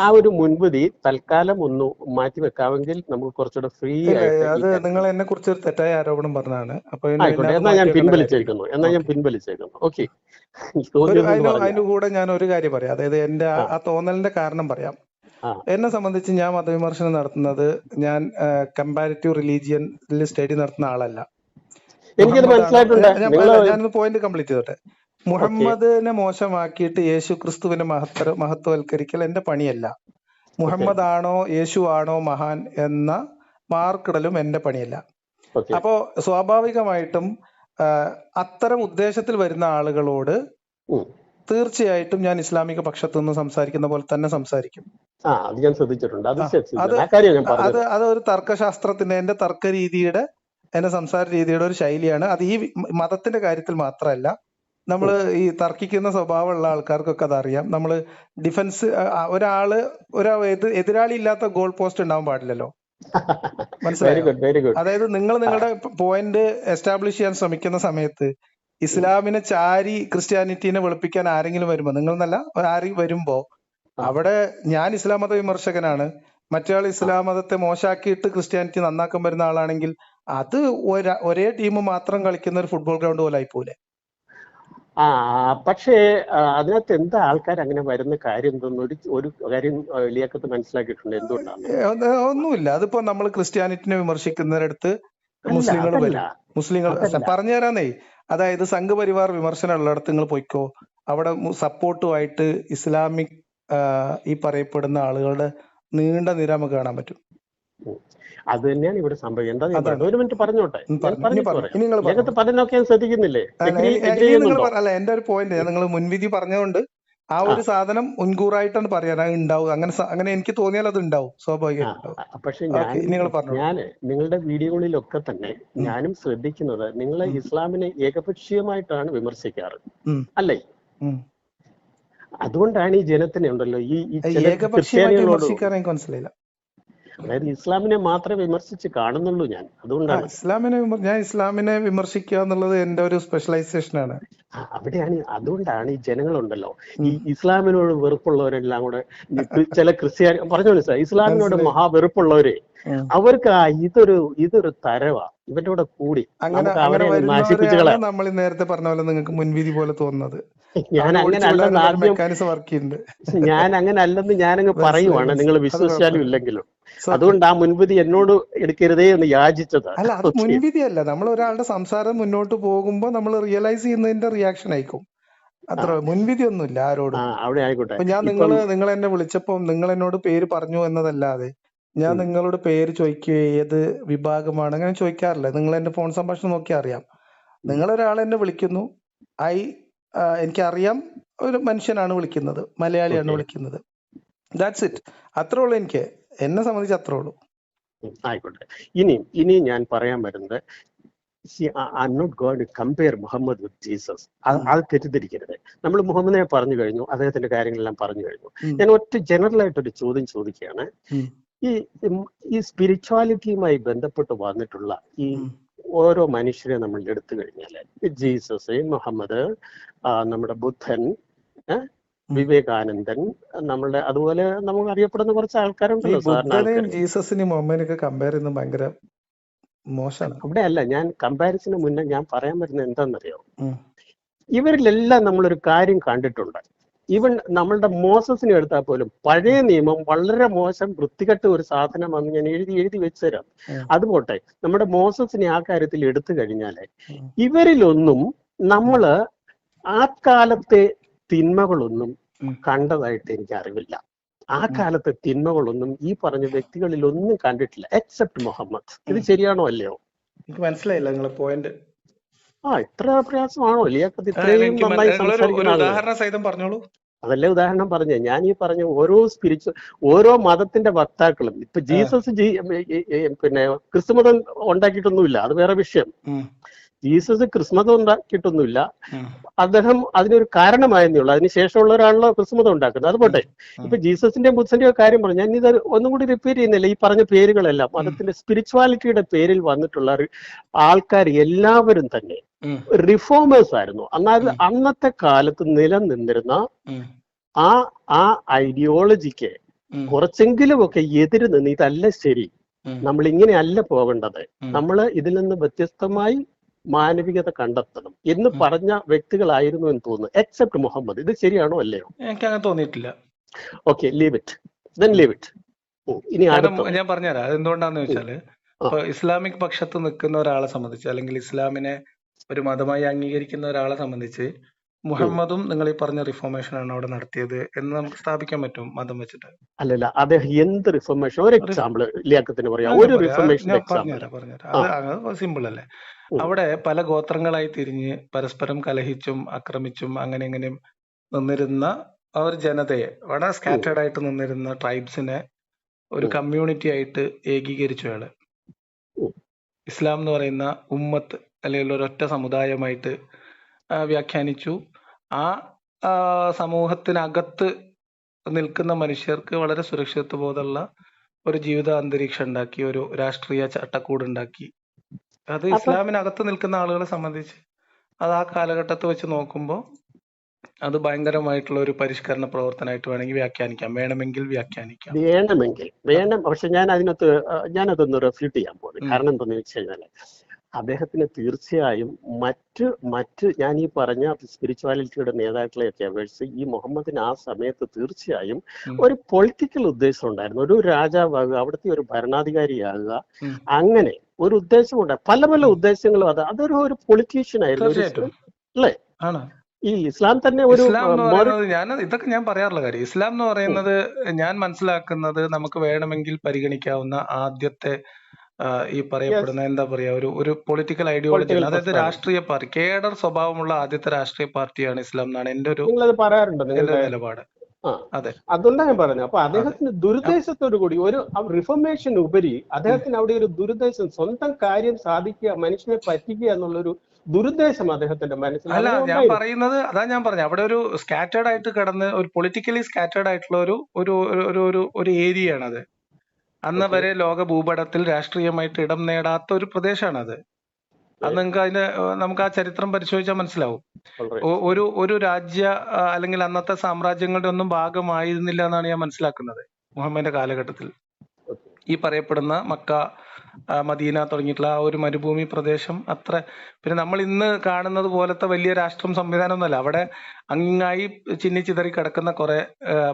ആ ഒരു മുൻവിധി തൽക്കാലം ഒന്ന് മാറ്റി വെക്കാമെങ്കിൽ നമുക്ക് കുറച്ചുകൂടെ ഫ്രീ ആയിട്ട്. അത് നിങ്ങൾ എന്നെ കുറിച്ച് ഒരു തെറ്റായ ആരോപണം പറഞ്ഞാണ്. അപ്പൊ എന്നാ ഞാൻ പിൻവലിച്ചേക്കുന്നു. ഓക്കെ, അതിന്റെ കൂടെ ഞാൻ ഒരു കാര്യം പറയാം. അതായത് എന്റെ ആ തോന്നലിന്റെ കാരണം പറയാം. എന്നെ സംബന്ധിച്ച് ഞാൻ മതവിമർശനം നടത്തുന്നത്, ഞാൻ കമ്പാരിറ്റീവ് റിലീജിയനിൽ സ്റ്റഡി നടത്തുന്ന ആളല്ല. എനിക്കത് മനസ്സിലായിട്ടുണ്ട്. ഞാനൊന്ന് പോയിന്റ് കംപ്ലീറ്റ് ചെയ്തോട്ടെ. മുഹമ്മദിനെ മോശമാക്കിയിട്ട് യേശു ക്രിസ്തുവിനെ മഹത്വവൽക്കരിക്കൽ എന്റെ പണിയല്ല. മുഹമ്മദ് ആണോ യേശു ആണോ മഹാൻ എന്ന മാർക്കിടലും എന്റെ പണിയല്ല. അപ്പോ സ്വാഭാവികമായിട്ടും അത്തരം ഉദ്ദേശത്തിൽ വരുന്ന ആളുകളോട് തീർച്ചയായിട്ടും ഞാൻ ഇസ്ലാമിക പക്ഷത്തു നിന്ന് സംസാരിക്കുന്ന പോലെ തന്നെ സംസാരിക്കും. അത് ഒരു തർക്കശാസ്ത്രത്തിന്റെ, എന്റെ തർക്ക രീതിയുടെ, എന്റെ സംസാര രീതിയുടെ ഒരു ശൈലിയാണ്. അത് ഈ മതത്തിന്റെ കാര്യത്തിൽ മാത്രമല്ല, നമ്മൾ ഈ തർക്കിക്കുന്ന സ്വഭാവമുള്ള ആൾക്കാർക്കൊക്കെ അതറിയാം. നമ്മൾ ഡിഫൻസ് എതിരാളി ഇല്ലാത്ത ഗോൾ പോസ്റ്റ് ഉണ്ടാവാൻ പാടില്ലല്ലോ. മനസ്സിലായോ? അതായത് നിങ്ങൾ നിങ്ങളുടെ പോയിന്റ് എസ്റ്റാബ്ലിഷ് ചെയ്യാൻ ശ്രമിക്കുന്ന സമയത്ത് ഇസ്ലാമിനെ ചാരി ക്രിസ്ത്യാനിറ്റിനെ വെളുപ്പിക്കാൻ ആരെങ്കിലും വരുമ്പോ, നിങ്ങൾ എന്നല്ല ആരെങ്കിലും വരുമ്പോ, അവിടെ ഞാൻ ഇസ്ലാം മത വിമർശകനാണ്, മറ്റേയാൾ ഇസ്ലാം മതത്തെ മോശമാക്കിയിട്ട് ക്രിസ്ത്യാനിറ്റി നന്നാക്കാൻ വരുന്ന ആളാണെങ്കിൽ അത് ഒരേ ടീം മാത്രം കളിക്കുന്ന ഒരു ഫുട്ബോൾ ഗ്രൗണ്ട് പോലെ ആയിപ്പോലെ. പക്ഷേ അതിനകത്ത് എന്താ ആൾക്കാർ അങ്ങനെ വരുന്ന കാര്യം എന്തെന്ന് ഒരു കാര്യം ലിയാഖത്ത് മനസ്സിലാക്കിയിട്ടുണ്ട്. എന്തുകൊണ്ടാണ്? ഒന്നുമില്ല. അതിപ്പോ നമ്മൾ ക്രിസ്ത്യാനിറ്റിനെ വിമർശിക്കുന്നവരടുത്ത് മുസ്ലിങ്ങൾ വരും. മുസ്ലിങ്ങൾ പറഞ്ഞു തരാന്നേ. അതായത് സംഘപരിവാർ വിമർശനം ഉള്ളിടത്ത് നിങ്ങൾ പൊയ്ക്കോ, അവിടെ സപ്പോർട്ടുമായിട്ട് ഇസ്ലാമിക് ഈ പറയപ്പെടുന്ന ആളുകളുടെ നീണ്ട നിര നമുക്ക് കാണാൻ പറ്റും. അത് തന്നെയാണ് ഇവിടെ സംഭവം. എന്താ ഒരു മിനിറ്റ് പറഞ്ഞോട്ടെ, ശ്രദ്ധിക്കുന്നില്ലേ? അല്ല, എന്റെ ഒരു പോയിന്റ്, നിങ്ങൾ മുൻവിധി പറഞ്ഞതുകൊണ്ട് ആ ആ ഒരു സാധനം മുൻകൂറായിട്ടാണ് പറയാൻ അത് ഉണ്ടാവും. അങ്ങനെ എനിക്ക് തോന്നിയാൽ അത് ഉണ്ടാവും, ആ സ്വാഭാവികമായിട്ട് ഉണ്ടാവും. പക്ഷെ ഓക്കെ, നിങ്ങൾ പറഞ്ഞോളൂ. നിങ്ങളുടെ വീഡിയോകളിലൊക്കെ തന്നെ ഉം, ഞാനും ശ്രദ്ധിക്കുന്നത് നിങ്ങൾ ഉം, ഇസ്ലാമിനെ ഏകപക്ഷീയമായിട്ടാണ് വിമർശിക്കാറ്, ഉം, അല്ലേ? ഉം. അതുകൊണ്ടാണ് ഈ ജനത്തിനെ ഉണ്ടല്ലോ ഈ ചിലർക്ക് ഏകപക്ഷീയമായിട്ട് ക്രിസ്ത്യാനികളോട്, വിമർശിക്കാൻ എനിക്ക് മനസ്സിലായില്ല. അതായത് ഇസ്ലാമിനെ മാത്രമേ വിമർശിച്ച് കാണുന്നുള്ളൂ ഞാൻ, അതുകൊണ്ടാണ്. ഞാൻ ഇസ്ലാമിനെ വിമർശിക്കുക എന്നുള്ളത് എന്റെ ഒരു സ്പെഷ്യലൈസേഷൻ ആണ്. അതുകൊണ്ടാണ് ഈ ജനങ്ങളുണ്ടല്ലോ ഈ ഉം. ഇസ്ലാമിനോട് വെറുപ്പുള്ളവരെല്ലാം കൂടെ ചില ക്രിസ്ത്യാനി പറഞ്ഞു മനസ്സിലായി, ഇസ്ലാമിനോട് മനസ്സിലായി. മഹാവെറുപ്പുള്ളവരെ ഉം. അവർക്ക് ഇതൊരു തരവാ, ഇവന്റെ കൂടെ കൂടി അങ്ങനെ നമുക്ക് അങ്ങനെ അവരെ അങ്ങ് നശിപ്പിച്ച് വരുന്നവരെയാണ് കളയാം. നമ്മൾ നേരത്തെ പറഞ്ഞ പോലെ നിങ്ങൾക്ക് മുൻവിധി പോലെ തോന്നുന്നത്. ഞാൻ അവരെ അങ്ങനെ ഒഴിച്ചു അല്ലെന്ന് വിടാനുള്ള ഒരു ആദ്യം, മെക്കാനിസം വർക്ക് ചെയ്യുന്നുണ്ട്. ഞാൻ അങ്ങനെ അല്ലെന്ന് ഞാനങ്ങ് മനസ്സിലായി, പറയുവാണ്, നിങ്ങൾ മനസ്സിലായി. അത് വിശ്വസിച്ചാലും കുഴപ്പമില്ല. ഇല്ലെങ്കിലും. It's okay. അതുകൊണ്ട് ആ മുൻവിധി എന്നോട് എടുക്കരുതേ എന്ന് യാചിച്ചത്. അല്ല, അത് ഓക്കെ, മുൻവിധിയല്ല. നമ്മൾ ഒരാളുടെ സംസാരം മുന്നോട്ട് പോകുമ്പോൾ നമ്മൾ റിയലൈസ് ചെയ്യുന്നതിന്റെ റിയാക്ഷൻ ആയിരിക്കും. ആ അത്ര മുൻവിധി ഒന്നുമില്ല ആരോടും. അവിടെ ആയിക്കോട്ടെ. ഇപ്പൊ ഇപ്പം നിങ്ങൾ എന്നെ വിളിച്ചപ്പോൾ നിങ്ങൾ എന്നോട് പേര് പറഞ്ഞു എന്നതല്ലാതെ ഞാൻ ഉം, നിങ്ങളോട് പേര് ചോദിക്കുകയോ ഏത് വിഭാഗമാണ് അങ്ങനെ ചോദിക്കാറില്ല. നിങ്ങൾ എന്റെ ഫോൺ സംഭാഷണം നോക്കിയാൽ അറിയാം. ഉം, നിങ്ങൾ ഒരാൾ എന്നെ വിളിക്കുന്നു, എനിക്കറിയാം ഒരു മനുഷ്യനാണ് വിളിക്കുന്നത്, മലയാളിയാണ് ഓക്കെ, വിളിക്കുന്നത്. That's it. അത്രേ ഉള്ളൂ. എന്നെ സംബന്ധിച്ച് അത്രേ ഉള്ളൂ. ആയിക്കോട്ടെ. ഇനി ഞാൻ പറയാൻ വരുന്നത്, I'm not going to compare Muhammad with Jesus. അത് തെറ്റിദ്ധരിക്കരുത്. നമ്മൾ മുഹമ്മദിനെ പറഞ്ഞു കഴിഞ്ഞു, അദ്ദേഹത്തിന്റെ കാര്യങ്ങളെല്ലാം പറഞ്ഞു കഴിഞ്ഞു. ഞാൻ ഒറ്റ ജനറൽ ആയിട്ടൊരു ചോദ്യം ചോദിക്കുകയാണ്. ഈ ഈ സ്പിരിച്വാലിറ്റിയുമായി ബന്ധപ്പെട്ട് വന്നിട്ടുള്ള ഈ ഓരോ മനുഷ്യരെ നമ്മൾ എടുത്തു കഴിഞ്ഞാൽ, ജീസസ്, മുഹമ്മദ്, നമ്മുടെ ബുദ്ധൻ, വിവേകാനന്ദൻ, നമ്മളുടെ അതുപോലെ നമുക്ക് അറിയപ്പെടുന്ന കുറച്ച് ആൾക്കാരുണ്ടല്ലോ, സാധാരണ ആൾക്കാർ. ജീസസിനെയും മുഹമ്മദിനെയൊക്കെ കമ്പയർ ചെയ്യുന്നത് ഭയങ്കര മോശമാണ്. അവിടെ അല്ല, ഞാൻ കമ്പാരിസന് മുന്നേ ഞാൻ പറയാൻ വരുന്നത് എന്താണെന്നറിയോ, ഇവരിലെല്ലാം നമ്മളൊരു കാര്യം കണ്ടിട്ടുണ്ട്. ഈവൻ നമ്മളുടെ മോസസിനെ എടുത്താൽ പോലും പഴയ നിയമം വളരെ മോശം വൃത്തികെട്ട ഒരു സാധനമാണെന്ന് ഞാൻ എഴുതി വെച്ചു തരാം. അതുപോട്ടെ, നമ്മുടെ മോസസിനെ ആ കാര്യത്തിൽ എടുത്തു കഴിഞ്ഞാല് ഇവരിലൊന്നും നമ്മള് ആ കാലത്തെ തിന്മകളൊന്നും കണ്ടതായിട്ട് എനിക്ക് അറിവില്ല. ആ കാലത്തെ തിന്മകളൊന്നും ഈ പറഞ്ഞ വ്യക്തികളിൽ ഒന്നും കണ്ടിട്ടില്ല, എക്സെപ്റ്റ് മുഹമ്മദ്. ഇത് ശരിയാണോ അല്ലയോ? എനിക്ക് മനസ്സിലായില്ല നിങ്ങളെ പോയിന്റ്. ഇത്ര പ്രയാസമാണോ ലിയാഖത്ത് ഇത്രയും നന്നായി സംസാരിക്കുന്ന പറഞ്ഞോളൂ. അതല്ലേ ഉദാഹരണം പറഞ്ഞേ. ഞാൻ ഈ പറഞ്ഞ ഓരോ മതത്തിന്റെ വക്താക്കളും, ഇപ്പൊ ജീസസ് പിന്നെ ക്രിസ്തുമതം ഉണ്ടാക്കിയിട്ടൊന്നുമില്ല, അത് വേറെ വിഷയം. ജീസസ് ക്രിസ്മതം ഉണ്ടാക്കിയിട്ടൊന്നുമില്ല, അദ്ദേഹം അതിനൊരു കാരണമായെന്നേ ഉള്ളൂ. അതിനുശേഷമുള്ളവരാണല്ലോ ക്രിസ്മതം ഉണ്ടാക്കുന്നത്. അതുപോട്ടെ, ഇപ്പൊ ജീസസിന്റെയും ബുദ്ധന്റെയും കാര്യം പറഞ്ഞു. ഞാൻ ഇത് ഒന്നും കൂടി റിപ്പീറ്റ് ചെയ്യുന്നില്ല. ഈ പറഞ്ഞ പേരുകളെല്ലാം മതത്തിന്റെ സ്പിരിച്വാലിറ്റിയുടെ പേരിൽ വന്നിട്ടുള്ള ആൾക്കാർ എല്ലാവരും തന്നെ റിഫോമേഴ്സ് ആയിരുന്നു. എന്നാൽ അന്നത്തെ കാലത്ത് നിലനിന്നിരുന്ന ആ ഐഡിയോളജിക്ക് കുറച്ചെങ്കിലും ഒക്കെ എതിര് നിന്ന് ഇതല്ല ശരി, നമ്മൾ ഇങ്ങനെയല്ല പോകേണ്ടത്, നമ്മൾ ഇതിൽ നിന്ന് വ്യത്യസ്തമായി മാനവികത കണ്ടെത്തണം എന്ന് പറഞ്ഞ വ്യക്തികളായിരുന്നു എന്ന് തോന്നുന്നു, എക്സെപ്റ്റ് മുഹമ്മദ്. ഇത് ശരിയാണോ അല്ലയോ? എനിക്ക് അങ്ങനെ തോന്നിയിട്ടില്ല. Okay, leave it, then leave it. ഇനി ഞാൻ പറഞ്ഞുതരാം അതെന്തുകൊണ്ടാന്ന് വെച്ചാല്, ഇപ്പൊ ഇസ്ലാമിക് പക്ഷത്ത് നിൽക്കുന്ന ഒരാളെ സംബന്ധിച്ച്, അല്ലെങ്കിൽ ഇസ്ലാമിനെ ഒരു മതമായി അംഗീകരിക്കുന്ന ഒരാളെ സംബന്ധിച്ച്, മുഹമ്മദും നിങ്ങൾ ഈ പറഞ്ഞ റിഫോർമേഷൻ ആണ് അവിടെ നടത്തിയത് എന്ന് നമുക്ക് സ്ഥാപിക്കാൻ പറ്റും മതം വെച്ചിട്ട്. അല്ലല്ല, അദ്ദേഹം എന്ത് റിഫോർമേഷൻ? ഒരു എക്സാമ്പിൾ ലിയാഖത്തിന് പറയാം, ഒരു റിഫോർമേഷൻ പറഞ്ഞുതരാം. അത് സിമ്പിൾ അല്ലേ? അവിടെ പല ഗോത്രങ്ങളായി തിരിഞ്ഞ് പരസ്പരം കലഹിച്ചും ആക്രമിച്ചും അങ്ങനെ ഇങ്ങനെയും നിന്നിരുന്ന ഒരു ജനതയെ, വളരെ സ്കാറ്റേർഡ് ആയിട്ട് നിന്നിരുന്ന ട്രൈബ്സിനെ ഒരു കമ്മ്യൂണിറ്റി ആയിട്ട് ഏകീകരിച്ചു അയാള്. ഇസ്ലാം എന്ന് പറയുന്ന ഉമ്മത്ത് അല്ലെങ്കിൽ ഒരൊറ്റ സമുദായമായിട്ട് വ്യാഖ്യാനിച്ചു. ആ സമൂഹത്തിനകത്ത് നിൽക്കുന്ന മനുഷ്യർക്ക് വളരെ സുരക്ഷിതത്വ ബോധമുള്ള ഒരു ജീവിത അന്തരീക്ഷം ഉണ്ടാക്കി, ഒരു രാഷ്ട്രീയ ചട്ടക്കൂട് ഉണ്ടാക്കി. അത് ഇസ്ലാമിനകത്ത് നിൽക്കുന്ന ആളുകളെ സംബന്ധിച്ച് അത് ആ കാലഘട്ടത്ത് വെച്ച് നോക്കുമ്പോൾ അത് ഭയങ്കരമായിട്ടുള്ള ഒരു പരിഷ്കരണ പ്രവർത്തനമായിട്ട് വേണമെങ്കിൽ വ്യാഖ്യാനിക്കാം. വേണം. പക്ഷെ ഞാനതൊന്ന് റെഫ്യൂട്ട് ചെയ്യാൻ പോകുന്നത് കാരണം എന്താണെന്ന് വെച്ച് കഴിഞ്ഞാല്, അദ്ദേഹത്തിന് തീർച്ചയായും മറ്റ് ഞാൻ ഈ പറഞ്ഞ സ്പിരിച്വാലിറ്റിയുടെ നേതാക്കളെയൊക്കെ അപേക്ഷിച്ച് ഈ മുഹമ്മദിന് ആ സമയത്ത് തീർച്ചയായും ഒരു പൊളിറ്റിക്കൽ ഉദ്ദേശം ഉണ്ടായിരുന്നു. ഒരു രാജാവാകുക, അവിടുത്തെ ഒരു ഭരണാധികാരിയാകുക, അങ്ങനെ ഒരു ഉദ്ദേശമുണ്ട്. പല ഉദ്ദേശങ്ങളും അതൊരു പൊളിറ്റീഷ്യൻ ആയിരുന്നു, അല്ലേ? ഈ ഇസ്ലാം തന്നെ ഇതൊക്കെ ഞാൻ പറയാറുള്ള കാര്യം. ഇസ്ലാം എന്ന് പറയുന്നത് ഞാൻ മനസ്സിലാക്കുന്നത് നമുക്ക് വേണമെങ്കിൽ പരിഗണിക്കാവുന്ന ആദ്യത്തെ ഈ യെസ്, പറയപ്പെടുന്ന എന്താ പറയാ ഒരു പൊളിറ്റിക്കൽ ഐഡിയോളജി പൊളിറ്റിക്കൽ ഉണ്ട്. അതായത് പ്രസ്ഥാനം. രാഷ്ട്രീയ പാർട്ടി, കേഡർ സ്വഭാവമുള്ള ആദ്യത്തെ രാഷ്ട്രീയ പാർട്ടിയാണ് ഇസ്ലാം എന്നാണ് നിങ്ങളത് പറയാറുണ്ട് എന്റെ നിങ്ങളുടെ ഒരു നിലപാട്. ആ അതെ അതുകൊണ്ടാണ് ഞാൻ പറഞ്ഞത്. അപ്പൊ അതെ അദ്ദേഹത്തിന് അപ്പ് ദുരുദ്ദേശത്തോടു കൂടി ഒരു റിഫർമേഷൻ ഉപരി അദ്ദേഹത്തിന് അവിടെ ഒരു ദുരുദ്ദേശം, സ്വന്തം കാര്യം സാധിക്കുക, മനുഷ്യനെ പറ്റിക്കുക എന്നുള്ളൊരു ദുരുദ്ദേശം അദ്ദേഹത്തിന്റെ മനസ്സിൽ അല്ല അങ്ങനെ ഞാൻ ഉണ്ടായിരുന്നു. പറയുന്നത് അതാ ഞാൻ പറഞ്ഞത്, അവിടെ ഒരു സ്കാറ്റേർഡ് ആയിട്ട് കിടന്ന് ഒരു പൊളിറ്റിക്കലി സ്കാറ്റേർഡ് ആയിട്ടുള്ള ഒരു ഒരു ഒരു ഒരു ഒരു ഏരിയയാണ് അത്. അന്ന് ഓക്കെ, വരെ ലോക ഭൂപടത്തിൽ രാഷ്ട്രീയമായിട്ട് ഇടം നേടാത്ത ഒരു പ്രദേശമാണ് അത്. അത് നിങ്ങൾക്ക് നമുക്ക് ആ ചരിത്രം പരിശോധിച്ചാൽ മനസ്സിലാവും. ഒരു രാജ്യ അല്ലെങ്കിൽ അന്നത്തെ സാമ്രാജ്യങ്ങളുടെ ഒന്നും ഭാഗമായിരുന്നില്ല എന്നാണ് ഞാൻ മനസ്സിലാക്കുന്നത് മുഹമ്മദിന്റെ കാലഘട്ടത്തിൽ. ഈ പറയപ്പെടുന്ന മക്ക, മദീന തുടങ്ങിയിട്ടുള്ള ആ ഒരു മരുഭൂമി പ്രദേശം അത്ര പിന്നെ നമ്മൾ ഇന്ന് കാണുന്നത് പോലത്തെ വലിയ രാഷ്ട്രം സംവിധാനമൊന്നുമല്ല. അവിടെ അങ്ങായി ചിന്നിച്ചിതറി കിടക്കുന്ന കുറെ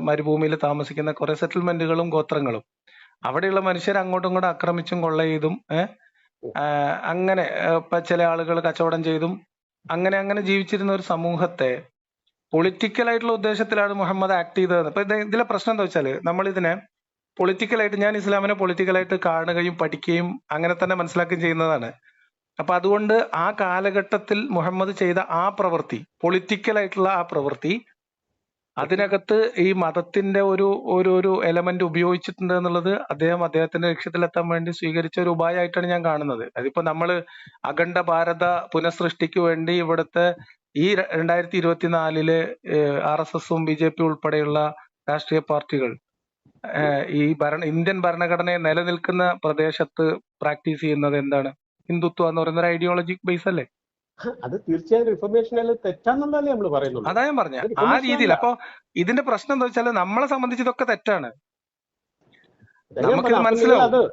മരുഭൂമിയിൽ താമസിക്കുന്ന കുറെ സെറ്റിൽമെന്റുകളും ഗോത്രങ്ങളും, അവിടെയുള്ള മനുഷ്യർ അങ്ങോട്ടും ഇങ്ങോട്ടും ആക്രമിച്ചും കൊള്ള ചെയ്തും അങ്ങനെ ഇപ്പൊ ചില ആളുകൾ കച്ചവടം ചെയ്തും അങ്ങനെ അങ്ങനെ ജീവിച്ചിരുന്ന ഒരു സമൂഹത്തെ പൊളിറ്റിക്കൽ ആയിട്ടുള്ള ഉദ്ദേശത്തിലാണ് മുഹമ്മദ് ആക്ട് ചെയ്തത്. അപ്പൊ ഇതിലെ പ്രശ്നം എന്താ വെച്ചാല്, നമ്മൾ ഇതിനെ പൊളിറ്റിക്കലായിട്ട്, ഞാൻ ഇസ്ലാമിനെ പൊളിറ്റിക്കലായിട്ട് കാണുകയും പഠിക്കുകയും അങ്ങനെ തന്നെ മനസ്സിലാക്കുകയും ചെയ്യുന്നതാണ്. അപ്പൊ അതുകൊണ്ട് ആ കാലഘട്ടത്തിൽ മുഹമ്മദ് ചെയ്ത ആ പ്രവൃത്തി, പൊളിറ്റിക്കലായിട്ടുള്ള ആ പ്രവൃത്തി, അതിനകത്ത് ഈ മതത്തിന്റെ ഒരു ഒരു ഒരു എലമെന്റ് ഉപയോഗിച്ചിട്ടുണ്ട് എന്നുള്ളത് അദ്ദേഹത്തിന്റെ ലക്ഷ്യത്തിലെത്താൻ വേണ്ടി സ്വീകരിച്ച ഒരു ഉപായമായിട്ടാണ് ഞാൻ കാണുന്നത്. അതിപ്പോ നമ്മള് അഖണ്ഡ ഭാരത പുനഃസൃഷ്ടിക്ക് വേണ്ടി ഇവിടുത്തെ ഈ 2024 RSSഉം BJP ഉൾപ്പെടെയുള്ള രാഷ്ട്രീയ പാർട്ടികൾ ഈ ഇന്ത്യൻ ഭരണഘടനയെ നിലനിൽക്കുന്ന പ്രദേശത്ത് പ്രാക്ടീസ് ചെയ്യുന്നത് എന്താണ്? ഹിന്ദുത്വം എന്ന് പറയുന്ന ഒരു ഐഡിയോളജിക് ബേസ് അല്ലേ? അത് തീർച്ചയായും റിഫർമേഷൻ തെറ്റാന്നുള്ളതല്ലേ നമ്മൾ പറയുന്നുള്ളൂ. അതാ ഞാൻ പറഞ്ഞ ആ രീതിയിൽ. അപ്പൊ ഇതിന്റെ പ്രശ്നം എന്താ വെച്ചാൽ നമ്മളെ സംബന്ധിച്ച് ഇതൊക്കെ തെറ്റാണ്, നമുക്കിത് മനസ്സിലാവും.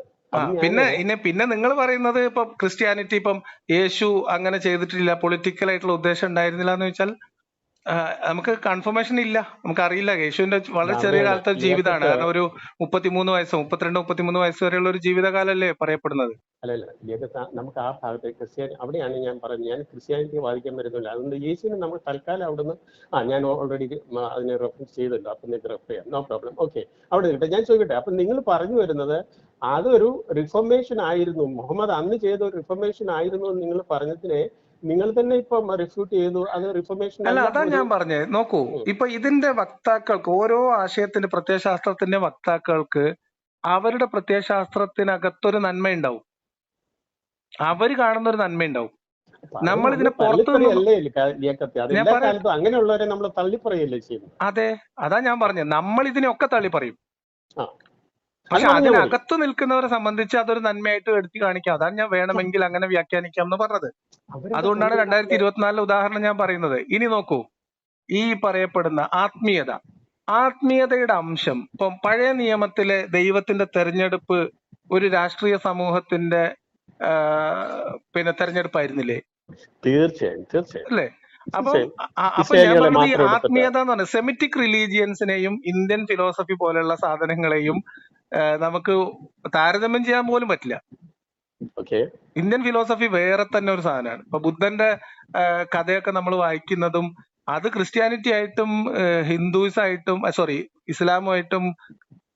പിന്നെ നിങ്ങൾ പറയുന്നത് ഇപ്പൊ ക്രിസ്ത്യാനിറ്റി, ഇപ്പം യേശു അങ്ങനെ ചെയ്തിട്ടില്ല, പൊളിറ്റിക്കൽ ആയിട്ടുള്ള ഉദ്ദേശം ഉണ്ടായിരുന്നില്ല എന്ന് വെച്ചാൽ നമുക്ക് കൺഫർമേഷൻ ഇല്ല, നമുക്കറിയില്ല. യേശുവിന്റെ വളരെ ചെറിയ കാലത്തെ ജീവിതമാണ്. കാരണം ഒരു 33 വയസ്സ് 33 വയസ്സ് വരെയുള്ള ഒരു ജീവിതകാലല്ലേ പറയപ്പെടുന്നത്. അല്ലല്ല, നമുക്ക് ആ ഭാഗത്ത് ക്രിസ്ത്യാനി, അവിടെയാണ് ഞാൻ പറയുന്നത്. ഞാൻ ക്രിസ്ത്യാനിറ്റി വാദിക്കാൻ വരുന്നില്ല. അതുകൊണ്ട് യേശുവിനെ നമ്മൾ തൽക്കാലം അവിടുന്ന് ഞാൻ ഓൾറെഡി അതിനെ റെഫറൻസ് ചെയ്തല്ലോ, അപ്പൊ നിങ്ങൾക്ക് റെഫർ ചെയ്യാം, നോ പ്രോബ്ലം. ഓക്കെ, അവിടെ കിട്ടെ. ഞാൻ ചോദിക്കട്ടെ, അപ്പൊ നിങ്ങൾ പറഞ്ഞു വരുന്നത് അതൊരു റിഫർമേഷൻ ആയിരുന്നു, മുഹമ്മദ് അന്ന് ചെയ്ത ഒരു റിഫർമേഷൻ ആയിരുന്നു എന്ന് നിങ്ങൾ പറഞ്ഞതിനെ നിങ്ങൾ തന്നെ ഇപ്പൊ റിഫ്യൂട്ട് ചെയ്തു, അത് റിഫർമേഷൻ അല്ല. അതാ ഞാൻ പറഞ്ഞത്. നോക്കൂ, ഇപ്പൊ ഇതിന്റെ വക്താക്കൾക്ക്, ഓരോ ആശയത്തിന്റെ പ്രത്യയശാസ്ത്രത്തിന്റെ വക്താക്കൾക്ക് അവരുടെ പ്രത്യയശാസ്ത്രത്തിനകത്തൊരു നന്മയുണ്ടാവും, അവര് കാണുന്ന ഒരു നന്മയുണ്ടാവും. നമ്മൾ ഇതിനെ അങ്ങനെയുള്ളവരെ നമ്മൾ തള്ളിപ്പറയല്ലേ ചെയ്യുന്നത്. അതെ, അതാ ഞാൻ പറഞ്ഞത്, നമ്മൾ ഇതിനെയൊക്കെ തള്ളി പറയും. പക്ഷെ അതിനകത്ത് നിൽക്കുന്നവരെ സംബന്ധിച്ച് അതൊരു നന്മയായിട്ട് എടുത്തു കാണിക്കാം. അതാണ് ഞാൻ വേണമെങ്കിൽ അങ്ങനെ വ്യാഖ്യാനിക്കാം എന്ന് പറഞ്ഞത്. അതുകൊണ്ടാണ് 2024 ഉദാഹരണം ഞാൻ പറയുന്നത്. ഇനി നോക്കൂ, ഈ പറയപ്പെടുന്ന ആത്മീയതയുടെ അംശം, ഇപ്പം പഴയ നിയമത്തിലെ ദൈവത്തിന്റെ തെരഞ്ഞെടുപ്പ് ഒരു രാഷ്ട്രീയ സമൂഹത്തിന്റെ തെരഞ്ഞെടുപ്പായിരുന്നില്ലേ? തീർച്ചയായും അല്ലേ? അപ്പൊ ഞാൻ പറഞ്ഞത് ഈ ആത്മീയത എന്ന് പറഞ്ഞാൽ സെമിറ്റിക് റിലീജിയൻസിനെയും ഇന്ത്യൻ ഫിലോസഫി പോലെയുള്ള സാധനങ്ങളെയും നമുക്ക് താരതമ്യം ചെയ്യാൻ പോലും പറ്റില്ല. ഇന്ത്യൻ ഫിലോസഫി വേറെ തന്നെ ഒരു സാധനമാണ്. ഇപ്പൊ ബുദ്ധന്റെ കഥയൊക്കെ നമ്മൾ വായിക്കുന്നതും അത് ക്രിസ്ത്യാനിറ്റി ആയിട്ടും ഹിന്ദുയിസായിട്ടും ഇസ്ലാമുമായിട്ടും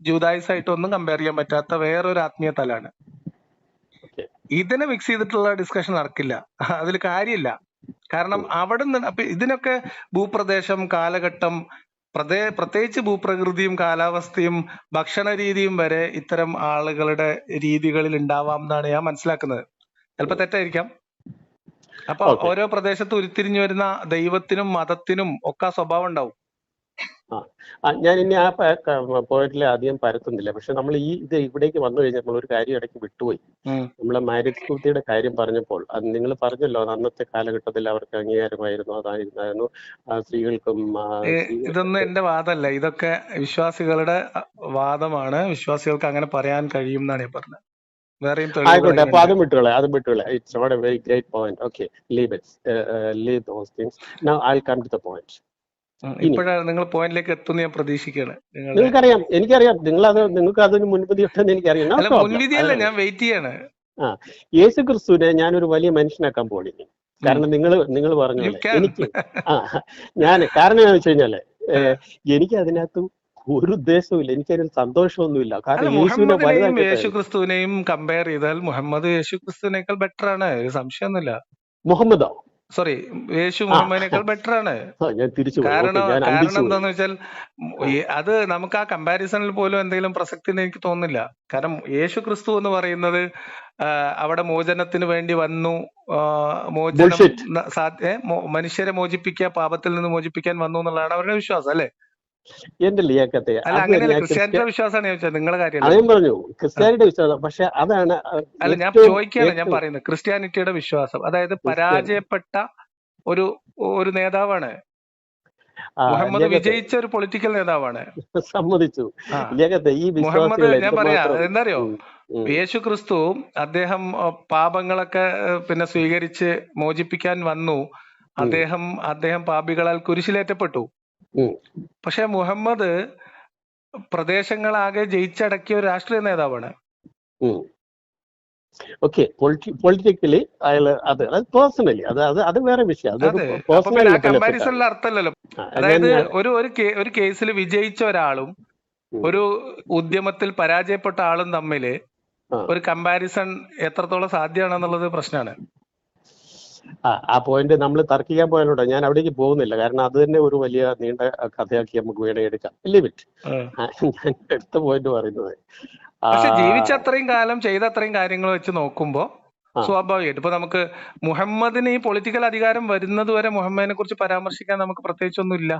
ജൂതായിസായിട്ടും ഒന്നും കമ്പയർ ചെയ്യാൻ പറ്റാത്ത വേറൊരു ആത്മീയ തലാണ്. ഇതിനെ മിക്സ് ചെയ്തിട്ടുള്ള ഡിസ്കഷൻ നടക്കില്ല, അതിൽ കാര്യമില്ല. കാരണം അവിടെ നിന്ന് അപ്പൊ ഇതിനൊക്കെ ഭൂപ്രദേശം, കാലഘട്ടം, പ്രത്യേകിച്ച് ഭൂപ്രകൃതിയും കാലാവസ്ഥയും ഭക്ഷണ രീതിയും വരെ ഇത്തരം ആളുകളുടെ രീതികളിൽ ഉണ്ടാവാം എന്നാണ് ഞാൻ മനസ്സിലാക്കുന്നത്. ചിലപ്പോ തെറ്റായിരിക്കാം. അപ്പൊ ഓരോ പ്രദേശത്ത് ഉരുത്തിരിഞ്ഞു വരുന്ന ദൈവത്തിനും മതത്തിനും ഒക്കെ ആ സ്വഭാവം ഉണ്ടാവും. ഞാൻ ഇനി ആ പോയിന്റിൽ അധികം പരത്തുന്നില്ല. പക്ഷെ നമ്മൾ ഇത് ഇവിടേക്ക് വന്നു കഴിഞ്ഞപ്പോൾ ഒരു കാര്യം ഇടയ്ക്ക് വിട്ടുപോയി. നമ്മളെ മാരേജ് സ്കൂട്ടിയുടെ കാര്യം പറഞ്ഞപ്പോൾ അത് നിങ്ങൾ പറഞ്ഞല്ലോ, അന്നത്തെ കാലഘട്ടത്തിൽ അവർക്ക് അംഗീകാരമായിരുന്നു, അതായിരുന്നു സ്ത്രീകൾക്കും. ഇതൊന്നും എന്റെ വാദമല്ല, ഇതൊക്കെ വിശ്വാസികളുടെ വാദമാണ്. വിശ്വാസികൾക്ക് അങ്ങനെ പറയാൻ കഴിയും എന്നാണ് ഞാൻ പറഞ്ഞത്. ആയിക്കോട്ടെ, അപ്പൊ അതും വിട്ടുകളെ. It's not a very great point. Okay, leave those things. Now I will come to the point. ഇപ്പോഴാണ് നിങ്ങൾ പോയിന്റിലേക്ക് എത്തുന്ന ഞാൻ പ്രതീക്ഷിക്കുകയാണ്. എനിക്കറിയാം, നിങ്ങൾക്ക് അതിന് മുൻവിധി ഉണ്ടെന്ന് എനിക്കറിയാം. മുൻവിധിയല്ല, ഞാൻ വെയിറ്റ് ചെയ്യാണ്. യേശു ക്രിസ്തുവിനെ ഞാനൊരു വലിയ മനുഷ്യനാക്കാൻ പോണില്ല. കാരണം നിങ്ങൾ പറഞ്ഞു എനിക്ക് കാരണം എന്ന് വെച്ച് കഴിഞ്ഞാല് എനിക്ക് അതിനകത്ത് ഒരു ഉദ്ദേശവും ഇല്ല, എനിക്കതിൽ സന്തോഷമൊന്നുമില്ല. അല്ല, കാരണം യേശുവിനെ മുഹമ്മദിനെയും യേശു വലുതാക്കിയിട്ട് ക്രിസ്തുവിനെയും കമ്പയർ ചെയ്താൽ മുഹമ്മദ് യേശു ക്രിസ്തുവിനേക്കാൾ ബെറ്റർ ആണ്, ഒരു സംശയമൊന്നുമില്ല. മുഹമ്മദോ സോറി, യേശു ആ മുഹമ്മദിനേക്കാൾ ബെറ്റർ ആണ്. ഞാൻ തിരിച്ചുപോയി. ഓക്കെ, കാരണം ഞാൻ കാരണം അന്തിച്ചു പോയി. എന്താന്ന് വെച്ചാൽ ആ, അത് നമുക്ക് ആ കമ്പാരിസണിൽ പോലും എന്തെങ്കിലും പ്രസക്തി ഉണ്ടെന്ന് എനിക്ക് തോന്നുന്നില്ല. കാരണം യേശു ക്രിസ്തു എന്ന് പറയുന്നത് അവിടെ മോചനത്തിന് വേണ്ടി വന്നു. മോചനം ബുൾഷിറ്റ്. മനുഷ്യരെ മോചിപ്പിക്കുക, പാപത്തിൽ നിന്ന് മോചിപ്പിക്കാൻ വന്നു എന്നുള്ളതാണ് അവരുടെ വിശ്വാസം, അല്ലേ? എന്റെ ലിയാക്കത്തെ, അല്ല, അത് അങ്ങനെയല്ല, ഞാൻ ക്രിസ്ത്യാനിറ്റിയുടെ വിശ്വാസമാണ് ഞാൻ ചോദിച്ചത്, നിങ്ങളുടെ കാര്യമല്ല. അതേം പറഞ്ഞു, ക്രിസ്ത്യാനിയുടെ വിശ്വാസം. പക്ഷെ അതാണ് അല്ല, ഞാൻ ഏറ്റവും ചോദിക്കുകയാണ്, ഞാൻ ഏറ്റവും പറയുന്നത് ക്രിസ്ത്യാനിറ്റിയുടെ വിശ്വാസം, അതായത് ക്രിസ്ത്യാനി. പരാജയപ്പെട്ട ഒരു ഒരു നേതാവാണ് മുഹമ്മദ്. ലിയാക്കത്തെ വിജയിച്ച ഒരു പൊളിറ്റിക്കൽ നേതാവാണ്. സമ്മതിച്ചു. ആ, ലിയാക്കത്തെ, ഈ മുഹമ്മദ്, വിശ്വാസികൾ ഞാൻ പറയാ എന്തുമാത്രം എന്താറിയോ, ഉം, ഉം, യേശു ക്രിസ്തു അദ്ദേഹം പാപങ്ങളൊക്കെ പിന്നെ സ്വീകരിച്ച് മോചിപ്പിക്കാൻ വന്നു. ഉം, അദ്ദേഹം പാപികളാൽ കുരിശിലേറ്റപ്പെട്ടു. ഉം, പക്ഷെ മുഹമ്മദ് പ്രദേശങ്ങളാകെ ജയിച്ചടക്കിയ ഒരു രാഷ്ട്രീയ നേതാവാണ്. ഉം. ഓക്കെ, പൊളിറ്റിക്കലി അയാള് അത് പേഴ്സണലി അത് വേറെ വിഷയം, അതൊരു അതെ, അപ്പൊ പേഴ്സണൽ പിന്നെ ആ ബെനിഫിറ്റ് ആണ്. കമ്പാരിസണിൽ അർത്ഥമല്ലല്ലോ. ഞാൻ അതായത് ഒരു കേസിൽ വിജയിച്ച ഒരാളും ഉം, ഒരു ഉദ്യമത്തിൽ പരാജയപ്പെട്ട ആളും തമ്മില് ആ ഒരു കമ്പാരിസൺ എത്രത്തോളം സാധ്യമാണെന്നുള്ളത് പ്രശ്നമാണ്. ആ പോയിന്റ് നമ്മൾ തർക്കിക്കാൻ പോയാലോട്ടോ, ഞാൻ അവിടേക്ക് പോകുന്നില്ല. കാരണം അത് തന്നെ ഒരു വലിയ നീണ്ട കഥയാക്കി നമുക്ക് വേണേ എടുക്കാം. ലിമിറ്റ്. ഞാൻ അടുത്ത പോയിന്റ് പറയുന്നത് പക്ഷെ ജീവിച്ച അത്രയും കാലം ചെയ്ത അത്രയും കാര്യങ്ങൾ വെച്ച് നോക്കുമ്പോ ആ സ്വാഭാവികമായിട്ട് ഇപ്പൊ നമുക്ക് മുഹമ്മദിന് ഈ പൊളിറ്റിക്കൽ അധികാരം വരുന്നത് വരെ മുഹമ്മദിനെ കുറിച്ച് പരാമർശിക്കാൻ നമുക്ക് പ്രത്യേകിച്ചൊന്നും ഇല്ല.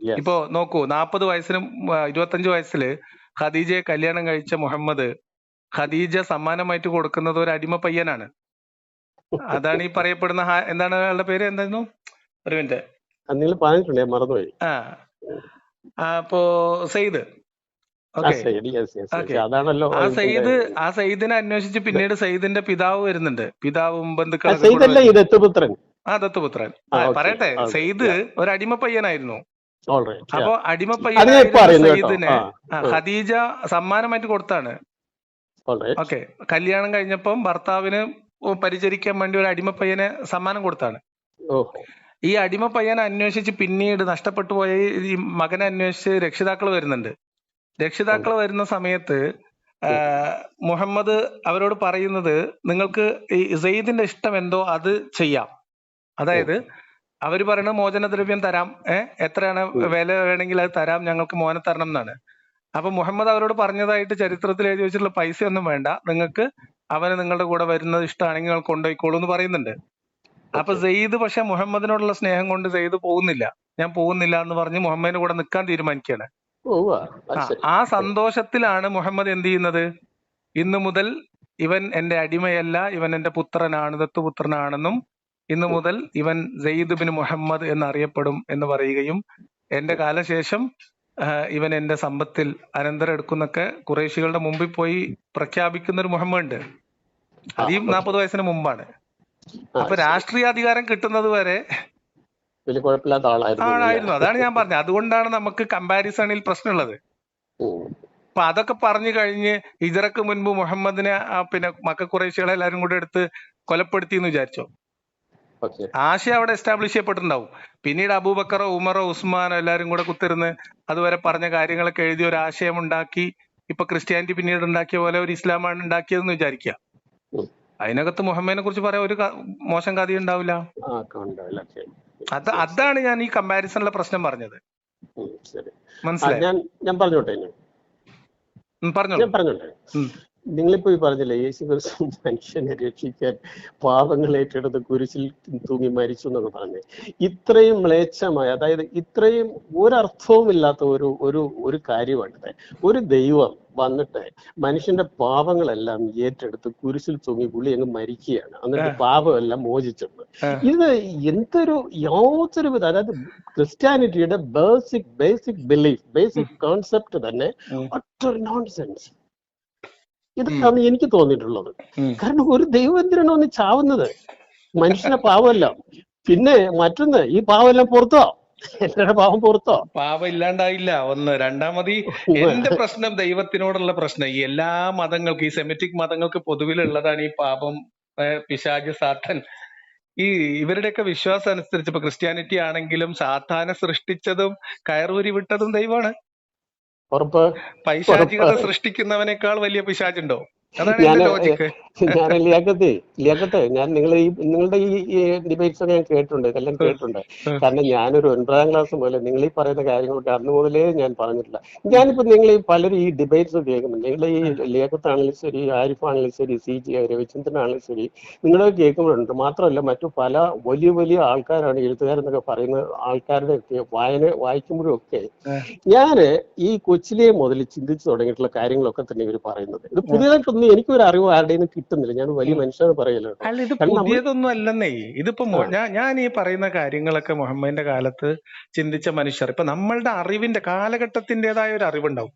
യെസ് ഇപ്പോ നോക്കൂ, 40 വയസ്സിനും 25 വയസ്സില് ഖദീജയെ കല്യാണം കഴിച്ച മുഹമ്മദ് ഖദീജ സമ്മാനമായിട്ട് കൊടുക്കുന്നത് ഒരു അടിമ പയ്യനാണ്. അതാണ് ഈ പറയപ്പെടുന്ന എന്താണ് അയാളുടെ പേര്, എന്തായിരുന്നു? ഒരു മിനിറ്റ്. നിങ്ങൾ പറഞ്ഞിട്ടുണ്ട്, ഞാൻ മറന്നുപോയി. അപ്പോ സെയ്ദ്. ആ ഓക്കെ, ശരി, യെസ് യെസ് യെസ്. ഓക്കെ. അതാണല്ലോ ആ സെയ്ദിനെ അന്വേഷിച്ച് പിന്നീട് സെയ്ദിന്റെ പിതാവ് വരുന്നുണ്ട്, പിതാവും ആ ബന്ധുക്കളൊക്കെ കൂടെ സെയ്തല്ലേ ഈ വരുന്നുണ്ട്. ദത്തുപുത്രൻ? ദത്തുപുത്രൻ. ആ ഓക്കെ, പറയട്ടെ, സെയ്ദ് ഒരു അടിമ പയ്യനായിരുന്നു. ഓൾറൈറ്റ്. അപ്പൊ അത് ഞാൻ ഇപ്പൊ അടിമപ്പയ്യനായിരുന്ന അറിയുന്നു കേട്ടോ. സെയ്ദിനെ ആ ഖദീജ സമ്മാനമായിട്ട് കൊടുത്താണ്. ഓൾറൈറ്റ്. ഓക്കെ, കല്യാണം കഴിഞ്ഞപ്പം ഭർത്താവിന് പരിചരിക്കാൻ വേണ്ടി ഒരു അടിമപ്പയ്യനെ സമ്മാനം കൊടുത്താണ്. ഓഹോ. ഈ അടിമപ്പയ്യനെ അന്വേഷിച്ച് പിന്നീട് നഷ്ടപ്പെട്ടു പോയ ഈ മകനെ അന്വേഷിച്ച് രക്ഷിതാക്കൾ വരുന്നുണ്ട്. രക്ഷിതാക്കൾ വരുന്ന സമയത്ത് മുഹമ്മദ് അവരോട് പറയുന്നത്, നിങ്ങൾക്ക് ഈ സെയ്ദിന്റെ ഇഷ്ടം എന്തോ അത് ചെയ്യാം. അതായത് അവര് പറയുന്നത് മോചനദ്രവ്യം തരാം, എത്രയാണ് വില വേണമെങ്കിൽ അത് തരാം, ഞങ്ങൾക്ക് മോനെ തരണം എന്നാണ്. അപ്പൊ മുഹമ്മദ് അവരോട് പറഞ്ഞതായിട്ട് ചരിത്രത്തിൽ എഴുതി വെച്ചിട്ടുള്ള പൈസ ഒന്നും വേണ്ട, നിങ്ങൾക്ക് അവന് നിങ്ങളുടെ കൂടെ വരുന്നത് ഇഷ്ടമാണെങ്കിൽ നിങ്ങൾ കൊണ്ടുപോയിക്കോളൂ എന്ന് പറയുന്നുണ്ട്. അപ്പൊ സെയ്ദ് പക്ഷെ മുഹമ്മദിനോടുള്ള സ്നേഹം കൊണ്ട് സെയ്ദ് പോകുന്നില്ല. ഞാൻ പോകുന്നില്ല എന്ന് പറഞ്ഞ് മുഹമ്മദിന്റെ കൂടെ നിൽക്കാൻ തീരുമാനിക്കുകയാണ്. ആ സന്തോഷത്തിലാണ് മുഹമ്മദ് എന്ത് ചെയ്യുന്നത്, ഇന്നു മുതൽ ഇവൻ എന്റെ അടിമയല്ല, ഇവൻ എന്റെ പുത്രനാണ്, ദത്തുപുത്രനാണെന്നും ഇന്നു മുതൽ ഇവൻ സെയ്ദ് ബിൻ മുഹമ്മദ് എന്നറിയപ്പെടും എന്ന് പറയുകയും എന്റെ കാലശേഷം ഇവൻ എന്റെ സമ്പത്തിൽ അനന്തരം എടുക്കുന്നൊക്കെ ഖുറൈശികളുടെ മുമ്പിൽ പോയി പ്രഖ്യാപിക്കുന്ന ഒരു മുഹമ്മദ് ഉണ്ട്. അത് ഈ 40 വയസ്സിന് മുമ്പാണ്. അപ്പൊ രാഷ്ട്രീയാധികാരം കിട്ടുന്നത് വരെ വലിയ കുഴപ്പമില്ലാത്ത ആളായിരുന്നു. അതാണ് ഞാൻ പറഞ്ഞത്. അതുകൊണ്ടാണ് നമുക്ക് കമ്പാരിസണിൽ പ്രശ്നമുള്ളത്. അപ്പൊ അതൊക്കെ പറഞ്ഞു കഴിഞ്ഞ് ഹിജറക്ക് മുൻപ് മുഹമ്മദിനെ പിന്നെ മക്ക ഖുറൈശികളെ എല്ലാരും കൂടെ എടുത്ത് കൊലപ്പെടുത്തി എന്ന് വിചാരിച്ചോ? ആശയം അവിടെ എസ്റ്റാബ്ലിഷ് ചെയ്യപ്പെട്ടിട്ടുണ്ടാവും. പിന്നീട് അബൂബക്കറോ ഉമറോ ഉസ്മാനോ എല്ലാരും കൂടെ കുത്തിരുന്ന് അതുവരെ പറഞ്ഞ കാര്യങ്ങളൊക്കെ എഴുതി ഒരു ആശയം ഉണ്ടാക്കി, ഇപ്പൊ ക്രിസ്ത്യാനിറ്റി പിന്നീട് ഉണ്ടാക്കിയ പോലെ ഒരു ഇസ്ലാമാണ് ഉണ്ടാക്കിയതെന്ന് വിചാരിക്കുക. അതിനകത്ത് മുഹമ്മദിനെ കുറിച്ച് പറയാൻ ഒരു മോശം കഥ ഉണ്ടാവില്ല. അതാണ് ഞാൻ ഈ കമ്പാരിസണിലെ പ്രശ്നം പറഞ്ഞത്. മനസ്സിലായി? ഞാൻ പറഞ്ഞോട്ടെ. നിങ്ങളിപ്പോ ഈ പറഞ്ഞില്ലേ, യേശു ക്രിസ്തു മനുഷ്യനെ രക്ഷിക്കാൻ പാപങ്ങൾ ഏറ്റെടുത്ത് കുരിശിൽ തൂങ്ങി മരിച്ചു എന്നൊക്കെ പറഞ്ഞേ, ഇത്രയും മ്ലേച്ഛമായ, അതായത് ഇത്രയും ഒരർത്ഥവും ഇല്ലാത്ത ഒരു കാര്യമാണിത്. ഒരു ദൈവം വന്നിട്ട് മനുഷ്യന്റെ പാപങ്ങളെല്ലാം ഏറ്റെടുത്ത് കുരിശിൽ തൂങ്ങി പുള്ളി അങ്ങ് മരിക്കുകയാണ്, എന്നിട്ട് പാപമെല്ലാം മോചിച്ചിട്ടുണ്ട്. ഇത് യാതൊരു വിധ, അതായത് ക്രിസ്ത്യാനിറ്റിയുടെ ബേസിക് ബിലീഫ്, ബേസിക് കോൺസെപ്റ്റ് തന്നെ അറ്റർ നോൺസെൻസ്. ഇതാണ് എനിക്ക് തോന്നിയിട്ടുള്ളത്. കാരണം ഒരു ദൈവം എന്തിനാണ് ഒന്ന് ചാവുന്നത്? മനുഷ്യനെ പാവമല്ല. പിന്നെ മറ്റൊന്ന്, ഈ പാവമെല്ലാം പുറത്തോ? എന്റെ പാവം പുറത്തോ? പാവം ഇല്ലാണ്ടായില്ല. ഒന്ന്. രണ്ടാമത് എന്റെ പ്രശ്നം ദൈവത്തിനോടുള്ള പ്രശ്നം, ഈ എല്ലാ മതങ്ങൾക്കും, ഈ സെമിറ്റിക് മതങ്ങൾക്ക് പൊതുവിലുള്ളതാണ് ഈ പാപം, പിശാച്, സാത്താൻ. ഈ ഇവരുടെയൊക്കെ വിശ്വാസം അനുസരിച്ച് ഇപ്പൊ ക്രിസ്ത്യാനിറ്റി ആണെങ്കിലും സാത്താനെ സൃഷ്ടിച്ചതും കയറൂരി വിട്ടതും ദൈവമാണ്. ഉറപ്പ് ഉറപ്പ്. പൈശാചികത സൃഷ്ടിക്കുന്നവനേക്കാൾ വലിയ പിശാചുണ്ടോ? അതാണ് ഞാൻ എന്റെ ലോജിക്ക്. ഞാൻ ലിയാഖത്തെ ഞാൻ നിങ്ങളുടെ ഈ ഡിബേറ്റ്സ് ഒക്കെ ഞാൻ കേട്ടിട്ടുണ്ട്, എല്ലാം കേട്ടിട്ടുണ്ട്. കാരണം ഞാനൊരു 9ാം ക്ലാസ് മുതൽ നിങ്ങൾ ഈ പറയുന്ന കാര്യങ്ങളൊക്കെ അന്ന് മുതലേ ഞാൻ പറഞ്ഞിട്ടില്ല. ഞാനിപ്പോ നിങ്ങൾ ഈ പലരും ഈ ഡിബേറ്റ്സ് കേൾക്കുന്നുണ്ട്. നിങ്ങൾ ഈ ലിയാഖത്താണെങ്കിലും ശരി, ആരിഫാണെങ്കിലും ശരി, CG രവിചന്ദ്രനാണെങ്കിലും ശരി, നിങ്ങളൊക്കെ കേൾക്കുമ്പോഴുണ്ട്. മാത്രമല്ല മറ്റു പല വലിയ വലിയ ആൾക്കാരാണ്, എഴുത്തുകാരെന്നൊക്കെ പറയുന്ന ആൾക്കാരുടെ ഒക്കെ വായിക്കുമ്പോഴും ഒക്കെ ഞാന് ഈ കൊച്ചിലെ മുതൽ ചിന്തിച്ചു തുടങ്ങിയിട്ടുള്ള കാര്യങ്ങളൊക്കെ തന്നെ ഇവർ പറയുന്നത്. ഇത് പുതിയതായിട്ടൊന്നും എനിക്കൊരു അറിവ് ആരുടെയും കിട്ടുന്നില്ല. ഞാൻ വലിയ മനുഷ്യനെ പറയല്ലോ. അല്ല, ഇത് പുതിയതൊന്നും അല്ലെന്നേ. ഇതിപ്പോ ഞാൻ ഈ പറയുന്ന കാര്യങ്ങളൊക്കെ മുഹമ്മദിന്റെ കാലത്ത് ചിന്തിച്ച മനുഷ്യർ, ഇപ്പൊ നമ്മളുടെ അറിവിന്റെ കാലഘട്ടത്തിന്റേതായ ഒരു അറിവുണ്ടാവും.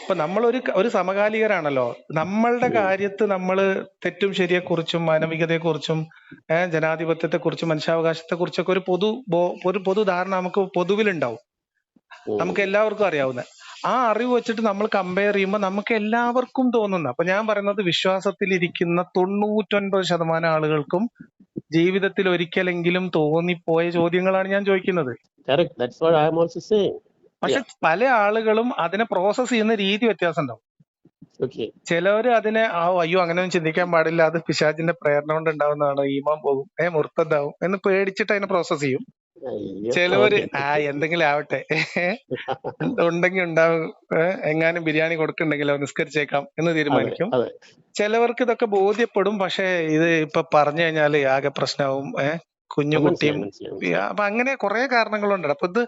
ഇപ്പൊ നമ്മളൊരു സമകാലികരാണല്ലോ. നമ്മളുടെ കാര്യത്ത് നമ്മള് തെറ്റും ശരിയെ കുറിച്ചും മാനവികതയെ കുറിച്ചും ജനാധിപത്യത്തെ കുറിച്ചും മനുഷ്യാവകാശത്തെ കുറിച്ചൊക്കെ ഒരു പൊതു ധാരണ നമുക്ക് പൊതുവിലുണ്ടാവും. നമുക്ക് എല്ലാവർക്കും അറിയാവുന്ന ആ അറിവ് വെച്ചിട്ട് നമ്മൾ കമ്പയർ ചെയ്യുമ്പോൾ നമുക്ക് എല്ലാവർക്കും തോന്നുന്ന, അപ്പൊ ഞാൻ പറയുന്നത് വിശ്വാസത്തിലിരിക്കുന്ന 99% ആളുകൾക്കും ജീവിതത്തിൽ ഒരിക്കലെങ്കിലും തോന്നിപ്പോയ ചോദ്യങ്ങളാണ് ഞാൻ ചോദിക്കുന്നത്. പക്ഷെ പല ആളുകളും അതിനെ പ്രോസസ് ചെയ്യുന്ന രീതി വ്യത്യാസം ഉണ്ടാവും. ചിലവര് അതിനെ അയ്യോ അങ്ങനെയൊന്നും ചിന്തിക്കാൻ പാടില്ല, അത് പിശാചിന്റെ പ്രേരണ കൊണ്ട് ഉണ്ടാവുന്നതാണ്, ഈമാൻ പോകും, മുർത്തദ്ദാവും എന്ന് പേടിച്ചിട്ട് അതിനെ പ്രോസസ് ചെയ്യും. ചിലവര് എന്തെങ്കിലും ആവട്ടെ, ഉണ്ടെങ്കിൽ ഉണ്ടാവും, എങ്ങാനും ബിരിയാണി കൊടുക്കണ്ടെങ്കിലോ നിസ്കരിച്ചേക്കാം എന്ന് തീരുമാനിക്കും. ചിലവർക്ക് ഇതൊക്കെ ബോധ്യപ്പെടും, പക്ഷെ ഇത് ഇപ്പൊ പറഞ്ഞു കഴിഞ്ഞാല് ആകെ പ്രശ്നമാവും, കുഞ്ഞുകുട്ടിയും. അപ്പൊ അങ്ങനെ കുറെ കാരണങ്ങളുണ്ട്. അപ്പൊ ഇത്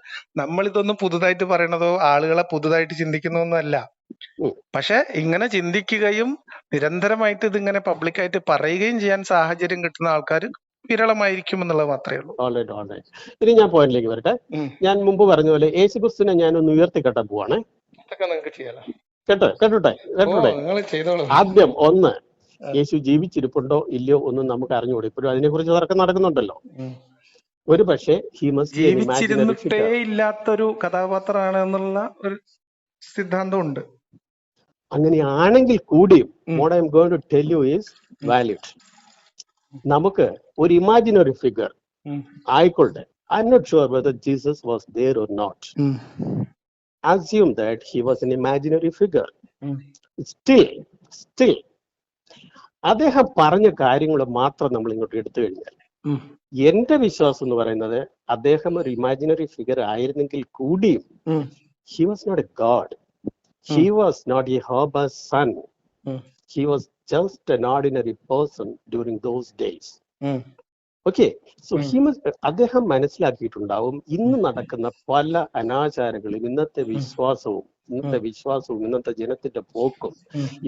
നമ്മളിതൊന്നും പുതുതായിട്ട് പറയണതോ ആളുകളെ പുതുതായിട്ട് ചിന്തിക്കുന്നതൊന്നും അല്ല. പക്ഷെ ഇങ്ങനെ ചിന്തിക്കുകയും നിരന്തരമായിട്ട് ഇതിങ്ങനെ പബ്ലിക്കായിട്ട് പറയുകയും ചെയ്യാൻ സാഹചര്യം കിട്ടുന്ന ആൾക്കാർ വിരളമായിരിക്കും എന്നുള്ളത് മാത്രമേ ഉള്ളൂ. ഇനി ഞാൻ പോയിന്റിലേക്ക് വരട്ടെ. ഞാൻ മുമ്പ് പറഞ്ഞ പോലെ യേശുക്രിസ്തുവിനെ ഞാനൊന്ന് ഉയർത്തിക്കെട്ടാൻ പോവാണ്. കേട്ടോട്ടെ. ആദ്യം ഒന്ന്, യേശു ജീവിച്ചിരിപ്പുണ്ടോ ഇല്ലയോ ഒന്നും നമുക്ക് അറിഞ്ഞുകൂടെ. ഇപ്പോഴും അതിനെ കുറിച്ച് തർക്കം നടക്കുന്നുണ്ടല്ലോ. ഒരു പക്ഷേ ജീവിച്ചിരുന്നിട്ടേ ഇല്ലാത്തൊരു കഥാപാത്രമാണ് എന്നുള്ള ഒരു സിദ്ധാന്തമുണ്ട്. അങ്ങനെയാണെങ്കിൽ കൂടിയും what I am going to tell you is valid. നമുക്ക് ഒരു ഇമാജിനറി ഫിഗർ ആയിക്കൊള്ളട്ടെ. I am not sure whether Jesus was there or not. Assume that he was an imaginary figure. Still അദ്ദേഹം പറഞ്ഞ കാര്യങ്ങൾ മാത്രം നമ്മൾ ഇങ്ങോട്ട് എടുത്തു കഴിഞ്ഞാൽ എന്റെ വിശ്വാസം എന്ന് പറയുന്നത് അദ്ദേഹം ഒരു ഇമാജിനറി ഫിഗർ ആയിരുന്നെങ്കിൽ കൂടിയും he was not a god. He was not Jehovah's son. He was just an ordinary person during those days. Okay, so അദ്ദേഹം മനസ്സിലാക്കിയിട്ടുണ്ടാവും ഇന്ന് നടക്കുന്ന പല അനാചാരങ്ങളും ഇന്നത്തെ വിശ്വാസവും ഇന്നത്തെ ജനത്തിന്റെ പോക്കും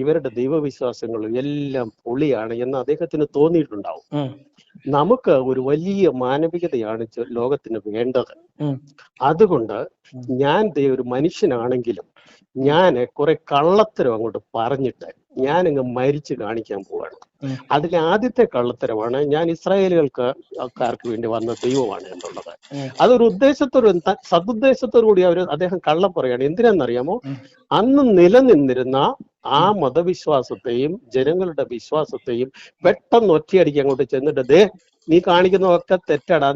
ഇവരുടെ ദൈവവിശ്വാസങ്ങളും എല്ലാം പൊളിയാണ് എന്ന് അദ്ദേഹത്തിന് തോന്നിയിട്ടുണ്ടാവും. നമുക്ക് ഒരു വലിയ മാനവികതയാണ് ലോകത്തിന് വേണ്ടത്. അതുകൊണ്ട് ഞാൻ ഒരു മനുഷ്യനാണെങ്കിലും ഞാൻ കുറെ കള്ളത്തരം അങ്ങോട്ട് പറഞ്ഞിട്ട് ഞാനങ്ങ് മരിച്ചു കാണിക്കാൻ പോവാണ്. അതിലെ ആദ്യത്തെ കള്ളത്തരമാണ് ഞാൻ ഇസ്രായേലുകാർക്ക് വേണ്ടി വന്ന ദൈവമാണ് എന്നുള്ളത്. അതൊരു സതുദ്ദേശത്തോടു കൂടി അദ്ദേഹം കള്ളം പറയാണ്. എന്തിനാണെന്നറിയാമോ? അന്ന് നിലനിന്നിരുന്ന ആ മതവിശ്വാസത്തെയും ജനങ്ങളുടെ വിശ്വാസത്തെയും പെട്ടെന്ന് ഒറ്റയടിക്ക് അങ്ങോട്ട് ചെന്നിട്ട് നീ കാണിക്കുന്നതൊക്കെ തെറ്റാടാ,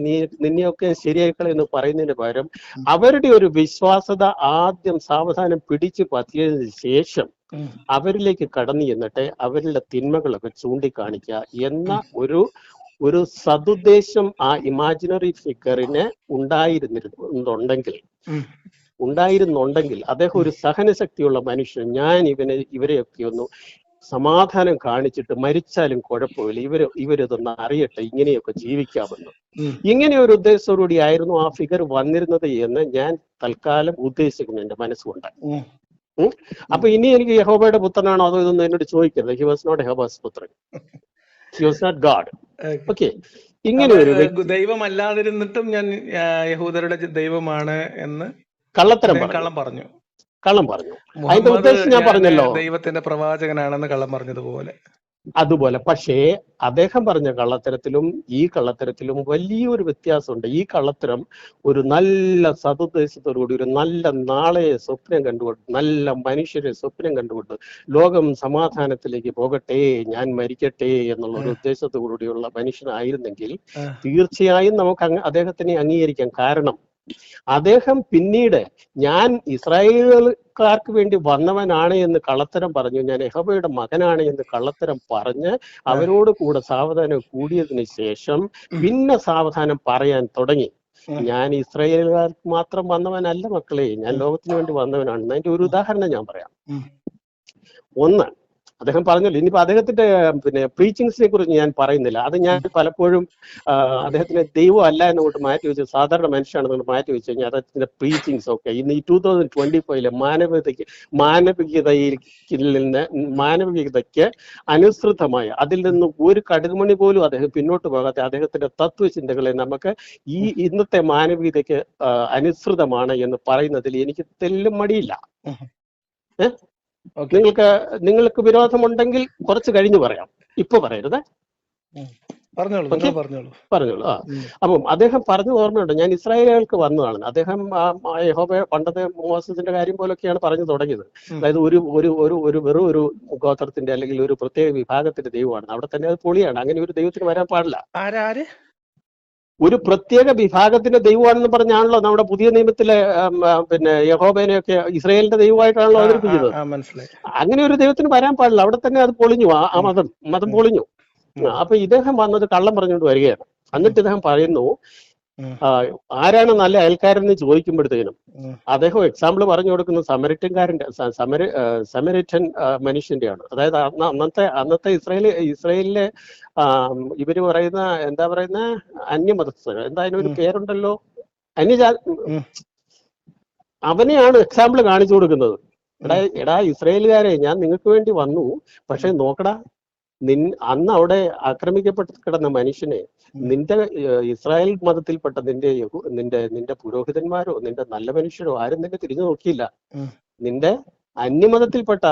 നിന്നെയൊക്കെ ശരിയായിക്കളെ എന്ന് പറയുന്നതിന് പകരം അവരുടെ ഒരു വിശ്വാസത ആദ്യം സാവധാനം പിടിച്ചു പറ്റിയതിനു ശേഷം അവരിലേക്ക് കടന്നു ചെന്നിട്ട് അവരുടെ തിന്മകളൊക്കെ ചൂണ്ടിക്കാണിക്കുക എന്ന ഒരു സതുദ്ദേശം ആ ഇമാജിനറി ഫിഗറിന് ഉണ്ടായിരുന്നുണ്ടെങ്കിൽ അദ്ദേഹം ഒരു സഹനശക്തിയുള്ള മനുഷ്യൻ, ഞാൻ ഇവരെയൊക്കെ ഒന്ന് സമാധാനം കാണിച്ചിട്ട് മരിച്ചാലും കുഴപ്പമില്ല, ഇവരിതൊന്ന് അറിയട്ടെ, ഇങ്ങനെയൊക്കെ ജീവിക്കാമെന്ന്, ഇങ്ങനെ ഒരു ഉദ്ദേശത്തോടുകൂടി ആയിരുന്നു ആ ഫിഗർ വന്നിരുന്നത് എന്ന് ഞാൻ തൽക്കാലം ഉദ്ദേശിക്കുന്നു എന്റെ മനസ്സുകൊണ്ട്. അപ്പൊ ഇനി എനിക്ക് യഹോവയുടെ പുത്രനാണോ അതോ ഇതൊന്നും എന്നോട് ചോദിക്കരുത്. ഹി വാസ് നോട്ട് യഹോവാസ് പുത്രൻ, he was not God. Okay, ഇങ്ങനെ ഒരു ദൈവമല്ലാതിരുന്നിട്ടും ഞാൻ യഹൂദരുടെ ദൈവമാണ് എന്ന് കള്ളം പറഞ്ഞു. അതിന്റെ ഉദ്ദേശം ഞാൻ പറഞ്ഞല്ലോ, ദൈവത്തിന്റെ പ്രവാചകനാണെന്ന് കള്ളം പറഞ്ഞതുപോലെ. അതുപോലെ പക്ഷേ അദ്ദേഹം പറഞ്ഞ കള്ളത്തരത്തിലും ഈ കള്ളത്തരത്തിലും വലിയൊരു വ്യത്യാസമുണ്ട്. ഈ കള്ളത്തരം ഒരു നല്ല സതുദ്ദേശത്തോടുകൂടി ഒരു നല്ല നാളെ സ്വപ്നം കണ്ടുകൊണ്ട്, നല്ല മനുഷ്യരെ സ്വപ്നം കണ്ടുകൊണ്ട് ലോകം സമാധാനത്തിലേക്ക് പോകട്ടെ, ഞാൻ മരിക്കട്ടെ എന്നുള്ള ഒരു ഉദ്ദേശത്തോടുകൂടിയുള്ള മനുഷ്യനായിരുന്നെങ്കിൽ തീർച്ചയായും നമുക്ക് അദ്ദേഹത്തിനെ അംഗീകരിക്കാം. കാരണം അദ്ദേഹം പിന്നീട് ഞാൻ ഇസ്രായേലുകാർക്ക് വേണ്ടി വന്നവനാണ് എന്ന് കള്ളത്തരം പറഞ്ഞു, ഞാൻ യഹോവയുടെ മകനാണ് എന്ന് കള്ളത്തരം പറഞ്ഞ് അവരോട് കൂടെ സാവധാനം കൂടിയതിനു ശേഷം പിന്നെ സാവധാനം പറയാൻ തുടങ്ങി, ഞാൻ ഇസ്രായേലുകാർക്ക് മാത്രം വന്നവനല്ല മക്കളെ, ഞാൻ ലോകത്തിന് വേണ്ടി വന്നവനാണ്. അതിന്റെ ഒരു ഉദാഹരണം ഞാൻ പറയാം. ഒന്ന്, അദ്ദേഹം പറഞ്ഞല്ലോ, ഇനിയിപ്പോ അദ്ദേഹത്തിന്റെ പിന്നെ പ്രീച്ചിങ്സിനെ കുറിച്ച് ഞാൻ പറയുന്നില്ല. അത് ഞാൻ പലപ്പോഴും അദ്ദേഹത്തിന് ദൈവം അല്ല എന്നുകൊണ്ട് മാറ്റി വെച്ച് സാധാരണ മനുഷ്യനാണെന്നുകൊണ്ട് മാറ്റി വെച്ച് കഴിഞ്ഞാൽ അദ്ദേഹത്തിന്റെ പ്രീച്ചിങ്സ് ഒക്കെ ഇന്ന് ഈ 2025 മാനവികതയ്ക്ക് അനുസൃതമായ അതിൽ നിന്ന് ഒരു കടുകുമണി പോലും അദ്ദേഹം പിന്നോട്ട് പോകാതെ അദ്ദേഹത്തിന്റെ തത്വചിന്തകളെ നമുക്ക് ഈ ഇന്നത്തെ മാനവികതയ്ക്ക് അനുസൃതമാണ് എന്ന് പറയുന്നതിൽ എനിക്ക് തെല്ലും മടിയില്ല. നിങ്ങൾക്ക് വിരോധമുണ്ടെങ്കിൽ കുറച്ച് കഴിഞ്ഞ് പറയാം, ഇപ്പൊ പറയരുത്. പറഞ്ഞോളൂ. അപ്പം അദ്ദേഹം പറഞ്ഞ ഓർമ്മയുണ്ട്, ഞാൻ ഇസ്രായേലുകൾക്ക് വന്നതാണ്. അദ്ദേഹം യഹോവ പണ്ടത്തെ മോസസിന്റെ കാര്യം പോലൊക്കെയാണ് പറഞ്ഞു തുടങ്ങിയത്. അതായത് വെറും ഒരു ഗോത്രത്തിന്റെ അല്ലെങ്കിൽ ഒരു പ്രത്യേക വിഭാഗത്തിന്റെ ദൈവമാണ്. അവിടെ തന്നെ അത് പൊളിയാണ്. അങ്ങനെ ഒരു ദൈവത്തിന് വരാൻ പാടില്ല. ഒരു പ്രത്യേക വിഭാഗത്തിന്റെ ദൈവമാണെന്ന് പറഞ്ഞാണല്ലോ നമ്മുടെ പുതിയ നിയമത്തിലെ പിന്നെ യഹോവനെയൊക്കെ ഇസ്രായേലിന്റെ ദൈവമായിട്ടാണല്ലോ അവതരിപ്പിക്കുന്നത്. അങ്ങനെ ഒരു ദൈവത്തിന് വരാൻ പാടില്ല. അവിടെ തന്നെ അത് പൊളിഞ്ഞു, ആ മതം പൊളിഞ്ഞു. അപ്പൊ ഇദ്ദേഹം വന്നത് കള്ളം പറഞ്ഞുകൊണ്ട് വരികയാണ്. എന്നിട്ട് ഇദ്ദേഹം പറയുന്നു, ആരാണ് നല്ല അയൽക്കാരെന്ന് ചോദിക്കുമ്പോഴത്തേനും അദ്ദേഹം എക്സാമ്പിൾ പറഞ്ഞു കൊടുക്കുന്നത് സമരിറ്റൻ മനുഷ്യന്റെയാണ്. അതായത് അന്നത്തെ ഇസ്രായേലിലെ ഇവര് പറയുന്ന എന്താ പറയുന്ന അന്യമതസ്ഥർ, എന്താ അതിനൊരു പേരുണ്ടല്ലോ, അവനെയാണ് എക്സാമ്പിൾ കാണിച്ചു കൊടുക്കുന്നത്. എടാ ഇസ്രായേലുകാരെ, ഞാൻ നിങ്ങൾക്ക് വേണ്ടി വന്നു, പക്ഷെ നോക്കടാ, അന്ന് അവിടെ ആക്രമിക്കപ്പെട്ട് കിടന്ന മനുഷ്യനെ നിന്റെ ഇസ്രായേൽ മതത്തിൽപ്പെട്ട നിന്റെ പുരോഹിതന്മാരോ നിന്റെ നല്ല മനുഷ്യരോ ആരും നിന്നെ തിരിഞ്ഞു നോക്കിയില്ല. നിന്റെ അന്യമതത്തിൽപ്പെട്ട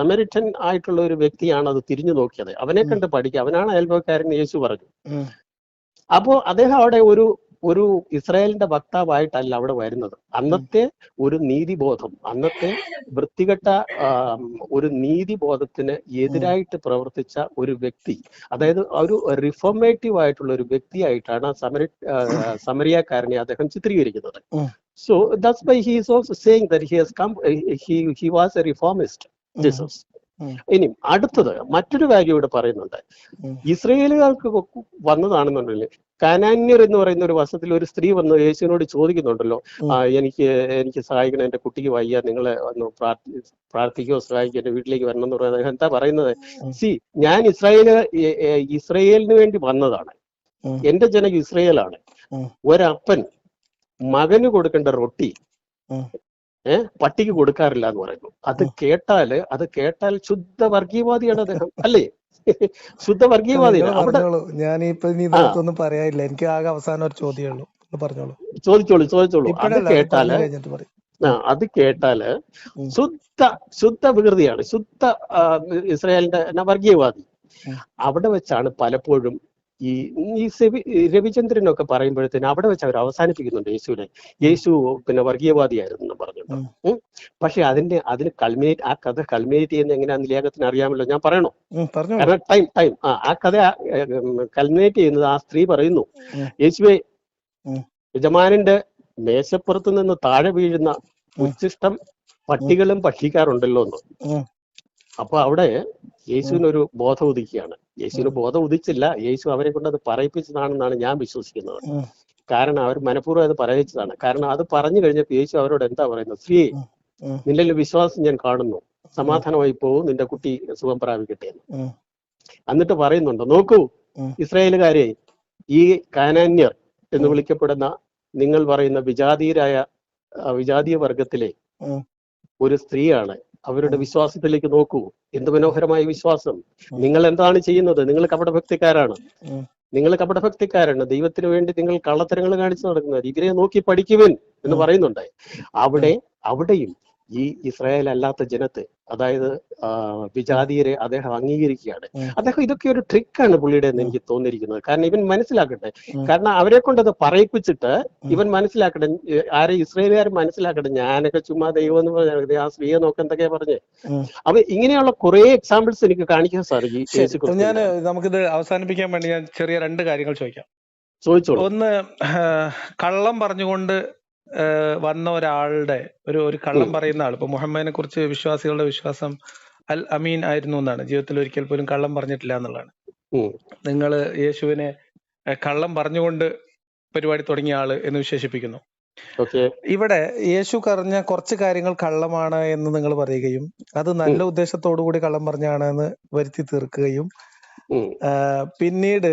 സമരിറ്റൻ ആയിട്ടുള്ള ഒരു വ്യക്തിയാണ് അത് തിരിഞ്ഞു നോക്കിയത്. അവനെ കണ്ട് പഠിക്കുക, അവനാണ് അയൽപക്കാരൻ യേശു പറഞ്ഞു. അപ്പോ അദ്ദേഹം അവിടെ ഒരു ഇസ്രായേലിന്റെ വക്താവായിട്ടല്ല അവിടെ വരുന്നത്. അന്നത്തെ ഒരു നീതിബോധം, അന്നത്തെ വൃത്തികെട്ട ഒരു നീതിബോധത്തിന് എതിരായിട്ട് പ്രവർത്തിച്ച ഒരു വ്യക്തി, അതായത് ഒരു റിഫോർമേറ്റീവ് ആയിട്ടുള്ള ഒരു വ്യക്തിയായിട്ടാണ് സമരിയക്കാരനെ അദ്ദേഹം ചിത്രീകരിക്കുന്നത്. So that's why he is also saying that he was a reformist, Jesus. ഇനി അടുത്തത് മറ്റൊരു കാര്യം ഇവിടെ പറയുന്നുണ്ട്. ഇസ്രായേലുകാർക്ക് വന്നതാണെന്നുണ്ടെങ്കിൽ കനാന്യർ എന്ന് പറയുന്ന ഒരു വസത്തിൽ ഒരു സ്ത്രീ വന്ന് യേശുവിനോട് ചോദിക്കുന്നുണ്ടല്ലോ, എനിക്ക് സഹായിക്കണം, എന്റെ കുട്ടിക്ക് വയ്യ, നിങ്ങളെ ഒന്ന് പ്രാർത്ഥിക്കുകയോ സഹായിക്കുക, എന്റെ വീട്ടിലേക്ക് വരണം എന്ന് പറയുന്നത്. എന്താ പറയുന്നത്? ഞാൻ ഇസ്രായേലിന് വേണ്ടി വന്നതാണ്, എന്റെ ജനം ഇസ്രായേലാണ്. ഒരപ്പൻ മകന് കൊടുക്കേണ്ട റൊട്ടി പട്ടിക്ക് കൊടുക്കാറില്ല എന്ന് പറയുന്നു. അത് കേട്ടാൽ ശുദ്ധ വർഗീയവാദിയാണ് അദ്ദേഹം, അല്ലേ? ശുദ്ധ വർഗീയവാദിയാണ്. അവിടെ ഞാനിപ്പൊന്നും പറയാനില്ല, എനിക്ക് ആകെ അവസാനം ഒരു ചോദ്യമുള്ളൂ, പറഞ്ഞോളൂ. ചോദിച്ചോളൂ. അത് കേട്ടാല് ശുദ്ധ വികൃതിയാണ്, ശുദ്ധ ഇസ്രായേലിന്റെ വർഗീയവാദി. അവിടെ വെച്ചാണ് പലപ്പോഴും ഈ രവിചന്ദ്രനൊക്കെ പറയുമ്പോഴത്തേന് അവിടെ വെച്ച് അവർ അവസാനിപ്പിക്കുന്നുണ്ട് യേശു പിന്നെ വർഗീയവാദിയായിരുന്നു എന്ന് പറഞ്ഞിട്ട്. പക്ഷെ അതിന് ആ കഥ കൾമിനേറ്റ് ചെയ്യുന്ന എങ്ങനെയാന്ന് ലേഖത്തിന് അറിയാമല്ലോ, ഞാൻ പറയണോ? കാരണം ആ കഥ കൾമിനേറ്റ് ചെയ്യുന്നത് ആ സ്ത്രീ പറയുന്നു, യേശുവേ, യജമാനന്റെ മേശപ്പുറത്ത് നിന്ന് താഴെ വീഴുന്ന ഉച്ഛിഷ്ടം പട്ടികളും ഭക്ഷിക്കാറുണ്ടല്ലോ എന്ന്. അപ്പൊ അവിടെ യേശുവിനൊരു ബോധം ഉദിക്കുകയാണ്. യേശുവിന് ബോധം ഉദിച്ചില്ല, യേശു അവരെ കൊണ്ട് അത് പറയിപ്പിച്ചതാണെന്നാണ് ഞാൻ വിശ്വസിക്കുന്നത്. കാരണം അവർ മനഃപൂർവ്വം അത് പറയിച്ചതാണ്. കാരണം അത് പറഞ്ഞു കഴിഞ്ഞപ്പോൾ യേശു അവരോട് എന്താ പറയുന്നത്? സ്ത്രീ, നിന്റെ വിശ്വാസം ഞാൻ കാണുന്നു, സമാധാനമായി പോകും, നിന്റെ കുട്ടി സുഖം പ്രാപിക്കട്ടെ എന്ന്. എന്നിട്ട് പറയുന്നുണ്ട്, നോക്കൂ ഇസ്രായേലുകാരെ, ഈ കാനാന്യർ എന്ന് വിളിക്കപ്പെടുന്ന നിങ്ങൾ പറയുന്ന വിജാതീയ വർഗത്തിലെ ഒരു സ്ത്രീയാണ്. അവരുടെ വിശ്വാസത്തിലേക്ക് നോക്കൂ, എന്ത് മനോഹരമായ വിശ്വാസം. നിങ്ങൾ എന്താണ് ചെയ്യുന്നത്? നിങ്ങൾ കപടഭക്തിക്കാരാണ്, ദൈവത്തിന് വേണ്ടി നിങ്ങൾ കള്ളത്തരങ്ങൾ കാണിച്ചു നടക്കുന്നത്. ഇവരെ നോക്കി പഠിക്കുവിൻ എന്ന് പറയുന്നുണ്ട്. അവിടെയും ഈ ഇസ്രായേൽ അല്ലാത്ത ജനത്തെ, അതായത് വിജാതീയരെ അദ്ദേഹം അംഗീകരിക്കുകയാണ്. അദ്ദേഹം ഇതൊക്കെ ഒരു ട്രിക്കാണ് പുള്ളിയുടെ എന്ന് എനിക്ക് തോന്നിയിരിക്കുന്നത്. കാരണം ഇവൻ മനസ്സിലാക്കട്ടെ, കാരണം അവരെ കൊണ്ടത് പറയിപ്പിച്ചിട്ട് ഇവൻ മനസ്സിലാക്കട്ടെ, ഇസ്രായേലുകാർ മനസ്സിലാക്കട്ടെ, ഞാനൊക്കെ ചുമ്മാ ദൈവം എന്ന് പറഞ്ഞ ആ സ്ത്രീയെ നോക്കാൻ എന്തൊക്കെയാ പറഞ്ഞേ. അപ്പൊ ഇങ്ങനെയുള്ള കുറെ എക്സാമ്പിൾസ് എനിക്ക് കാണിക്കാൻ സാധിക്കും. നമുക്കിത് അവസാനിപ്പിക്കാൻ വേണ്ടി ഞാൻ ചെറിയ 2 കാര്യങ്ങൾ ചോദിക്കാം. ചോദിച്ചോളൂ. ഒന്ന് കള്ളം പറഞ്ഞുകൊണ്ട് വന്ന ഒരാളുടെ ഒരു കള്ളം ഉം, പറയുന്ന ആൾ, ഇപ്പൊ മുഹമ്മദിനെ കുറിച്ച് വിശ്വാസികളുടെ വിശ്വാസം അൽ അമീൻ ആയിരുന്നു എന്നാണ്, ജീവിതത്തിൽ ഒരിക്കൽ പോലും കള്ളം പറഞ്ഞിട്ടില്ല എന്നുള്ളതാണ്. ഉം, നിങ്ങൾ യേശുവിനെ കള്ളം പറഞ്ഞുകൊണ്ട് പരിപാടി തുടങ്ങിയ ആള് എന്ന് വിശേഷിപ്പിക്കുന്നു. ഓക്കെ. ഇവിടെ യേശു പറഞ്ഞ കുറച്ച് കാര്യങ്ങൾ കള്ളമാണ് എന്ന് നിങ്ങൾ പറയുകയും അത് നല്ല ഉദ്ദേശത്തോടു കൂടി കള്ളം പറഞ്ഞാണ് എന്ന് വരുത്തി തീർക്കുകയും പിന്നീട്